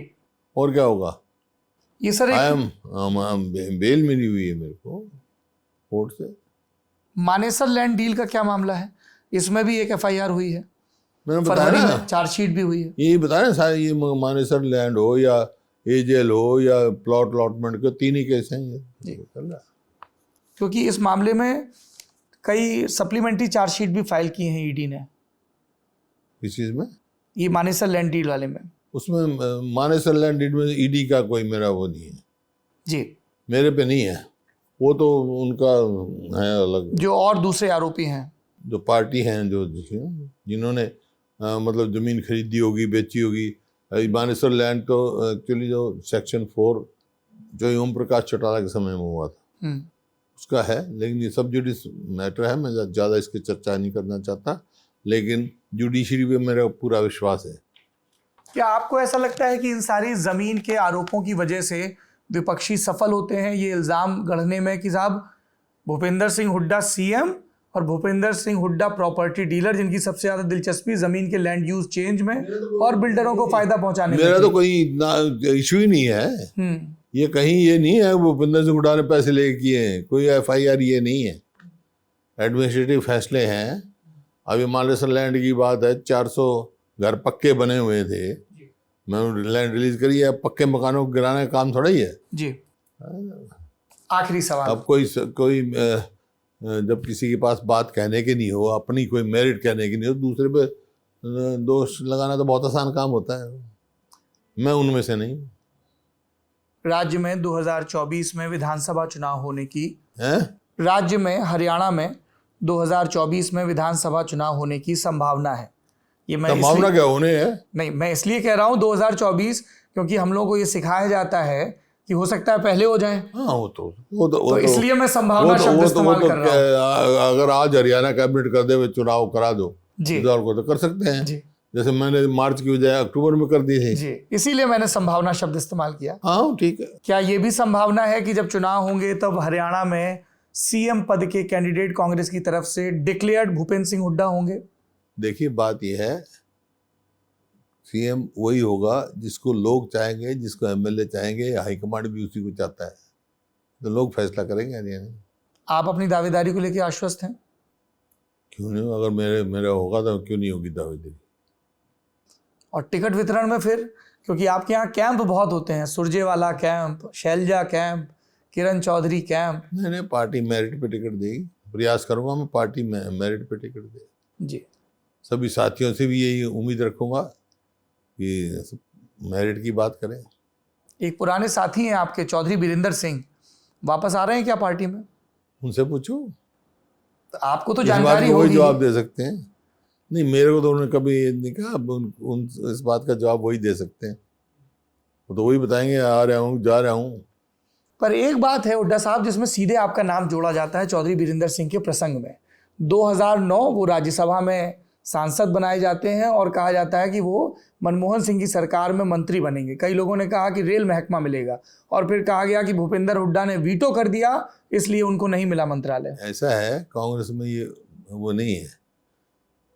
और क्या होगा? ये सर बेल मिली हुई है मेरे को कोर्ट से। मानेसर लैंड डील का क्या मामला है? इसमें भी एक एफआईआर हुई है, मैंने बताया फरवरी ना, में चार्जशीट भी हुई है। ये बताया ना सारे, ये मानेसर लैंड हो या एजेल हो या प्लॉट अलॉटमेंट के, तीन ही केस हैं ये। जी। चल रहा है। क्योंकि इस मामले में कई सप्लीमेंट्री चार्जशीट भी फाइल की हैं ईडी ने, इस चीज में, ये मानेसर लैंड डील वाले में। उसमें मानेसर लैंड डीड में ईडी का कोई मेरा वो नहीं है जी। मेरे पे नहीं है, वो तो उनका है अलग, जो और दूसरे आरोपी हैं, जो पार्टी हैं जो जिन्होंने मतलब जमीन खरीदी होगी, बेची होगी। मानेसर लैंड तो एक्चुअली जो सेक्शन 4 जो ओम प्रकाश चौटाला के समय में हुआ था उसका है, लेकिन ये सब जुडिस मैटर है, मैं ज़्यादा इसकी चर्चा नहीं करना चाहता, लेकिन जुडिशरी पे मेरा पूरा विश्वास है। क्या आपको ऐसा लगता है कि इन सारी जमीन के आरोपों की वजह से विपक्षी सफल होते हैं ये इल्जाम गढ़ने में कि साहब भूपेंद्र सिंह हुड्डा सीएम और भूपेंद्र सिंह हुड्डा प्रॉपर्टी डीलर, जिनकी सबसे ज्यादा दिलचस्पी जमीन के लैंड यूज चेंज में और बिल्डरों को फायदा पहुंचाने में? मेरा तो कोई इशू ही नहीं है, ये कहीं ये नहीं है भूपेंद्र सिंह हुड्डा ने पैसे ले किए हैं, कोई एफआईआर ये नहीं है, एडमिनिस्ट्रेटिव फैसले हैं। अभी मानेसर लैंड की बात है, 400 घर पक्के बने हुए थे, मैं लैंड रिलीज करी है, पक्के मकानों को गिराने का काम थोड़ा ही है जी। आखिरी सवाल, अब कोई जब किसी के पास बात कहने की नहीं हो, अपनी कोई मेरिट कहने की नहीं हो, दूसरे पे दोष लगाना तो बहुत आसान काम होता है, मैं उनमें से नहीं। राज्य में 2024 में विधानसभा चुनाव होने की है, राज्य में हरियाणा में 2024 में विधानसभा चुनाव होने की संभावना है। ये मैं संभावना क्या होने है? नहीं, मैं इसलिए कह रहा हूँ 2024 क्योंकि हम लोगों को ये सिखाया जाता है कि हो सकता है पहले हो जाए। हाँ, वो तो इसलिए मैं संभावना शब्द इस्तेमाल कर रहा हूँ। अगर आज हरियाणा कैबिनेट कर दे, चुनाव करा दो, जी को तो कर सकते हैं जी, जैसे मैंने मार्च की बजाय अक्टूबर में कर दी थी जी, इसीलिए मैंने संभावना शब्द इस्तेमाल किया। हाँ ठीक है। क्या ये भी संभावना है कि जब चुनाव होंगे तब हरियाणा में सीएम पद के कैंडिडेट कांग्रेस की तरफ से डिक्लेयर्ड भूपेंद्र सिंह हुड्डा होंगे? देखिए, बात यह है, सीएम वही होगा जिसको लोग चाहेंगे, जिसको एमएलए चाहेंगे, हाईकमांड भी उसी को चाहता है, तो लोग फैसला करेंगे हरियाणा में। आप अपनी दावेदारी को लेकर आश्वस्त हैं? क्यों नहीं, अगर मेरा होगा तो क्यों नहीं होगी दावेदारी। और टिकट वितरण में फिर, क्योंकि आपके यहाँ कैंप बहुत होते हैं, Surjewala camp, Selja camp, Kiran Chaudhary camp. नहीं, पार्टी मेरिट पे टिकट देगी, प्रयास करूंगा मैं पार्टी मेरिट पे टिकट दे। जी। सभी साथियों से भी यही उम्मीद रखूंगा कि मेरिट की बात करें। एक पुराने साथी हैं आपके, चौधरी बीरेंद्र सिंह, वापस आ रहे हैं क्या पार्टी में? उनसे पूछो, तो आपको तो इस बात जानकारी का वही होगी। जवाब दे सकते हैं। नहीं, मेरे को तो उन्होंने कभी नहीं कहा, उन इस बात का जवाब वही दे सकते हैं, वो तो वही बताएंगे, आ रहा हूँ, जा रहा हूँ। पर एक बात है हुड्डा साहब जिसमें सीधे आपका नाम जोड़ा जाता है चौधरी बीरेंद्र सिंह के प्रसंग में। 2009 वो राज्यसभा में सांसद बनाए जाते हैं और कहा जाता है कि वो मनमोहन सिंह की सरकार में मंत्री बनेंगे। कई लोगों ने कहा कि रेल महकमा मिलेगा, और फिर कहा गया कि भूपेंद्र हुड्डा ने वीटो कर दिया इसलिए उनको नहीं मिला मंत्रालय। ऐसा है, कांग्रेस में ये वो नहीं है,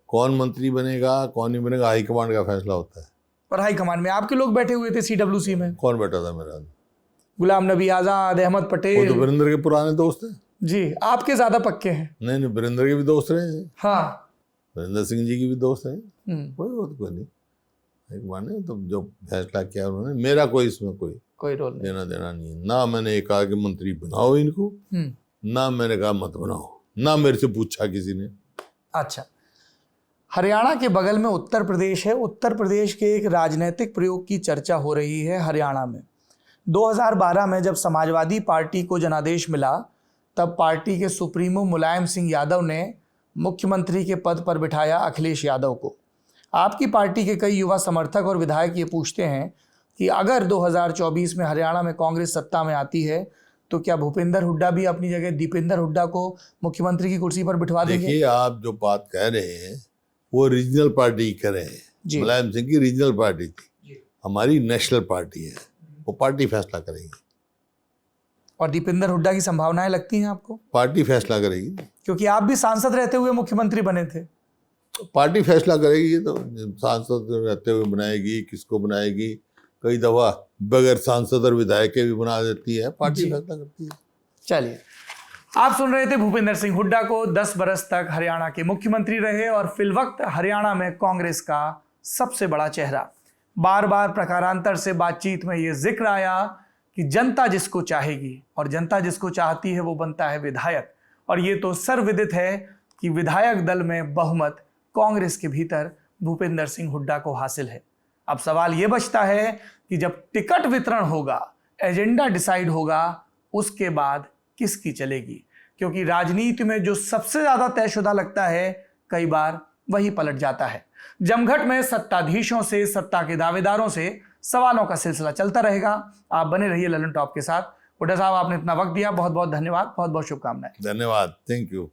कौन मंत्री बनेगा कौन नहीं बनेगा हाईकमांड का फैसला होता है। पर हाईकमान में आपके लोग बैठे हुए थे सीडब्ल्यूसी में, कौन बैठा था मेरा? गुलाम नबी आजाद, अहमद वो पटेल। तो वीरेंद्र के पुराने दोस्त हैं। जी, आपके ज्यादा पक्के हैं। नहीं, वीरेंद्र के भी दोस्त रहे हैं, हाँ। वीरेंद्र सिंह जी की भी दोस्त हैं, कोई नहीं, एक बार नहीं, तो जो फैसला किया उन्होंने, मेरा कोई इसमें कोई रोल नहीं, देना देना नहीं है। ना मैंने कहा कि मंत्री बनाओ इनको, ना मैंने कहा मत बनाओ, ना मेरे से पूछा किसी ने। अच्छा, हरियाणा के बगल में उत्तर प्रदेश है। उत्तर प्रदेश के एक राजनीतिक प्रयोग की चर्चा हो रही है हरियाणा में। 2012 में जब समाजवादी पार्टी को जनादेश मिला तब पार्टी के सुप्रीमो मुलायम सिंह यादव ने मुख्यमंत्री के पद पर बिठाया अखिलेश यादव को। आपकी पार्टी के कई युवा समर्थक और विधायक ये पूछते हैं कि अगर 2024 में हरियाणा में कांग्रेस सत्ता में आती है तो क्या भूपेंद्र हुड्डा भी अपनी जगह दीपेंद्र हुड्डा को मुख्यमंत्री की कुर्सी पर बिठवा देंगे? देखिए, आप जो बात कह रहे हैं वो रीजनल पार्टी कह रहे हैं। जी। मुलायम सिंह की रीजनल पार्टी थी, जी। हमारी नेशनल पार्टी है, वो पार्टी फैसला करेगी। और दीपेंद्र हुड्डा की संभावनाएं लगती हैं आपको? पार्टी फैसला करेगी, क्योंकि आप भी सांसद रहते हुए मुख्यमंत्री बने थे। पार्टी फैसला करेगी। ये तो सांसद रहते हुए बनाएगी, किसको बनाएगी, कई दफा बगैर सांसद और विधायक के भी बना देती है, पार्टी फैसला करती है। चलिए, आप सुन रहे थे भूपेंद्र सिंह हुड्डा को 10 बरस तक हरियाणा के मुख्यमंत्री रहे और फिलवक्त हरियाणा में कांग्रेस का सबसे बड़ा चेहरा। बार बार प्रकारांतर से बातचीत में ये जिक्र आया कि जनता जिसको चाहेगी और जनता जिसको चाहती है वो बनता है विधायक, और ये तो सर्वविदित है कि विधायक दल में बहुमत कांग्रेस के भीतर भूपेंद्र सिंह हुड्डा को हासिल है। अब सवाल ये बचता है कि जब टिकट वितरण होगा, एजेंडा डिसाइड होगा, उसके बाद किसकी चलेगी, क्योंकि राजनीति में जो सबसे ज्यादा तयशुदा लगता है कई बार वही पलट जाता है। जमघट में सत्ताधीशों से, सत्ता के दावेदारों से सवालों का सिलसिला चलता रहेगा। आप बने रहिए ललन टॉप के साथ। हुड्डा साहब, आपने इतना वक्त दिया, बहुत बहुत धन्यवाद, बहुत बहुत शुभकामनाएं। धन्यवाद, थैंक यू।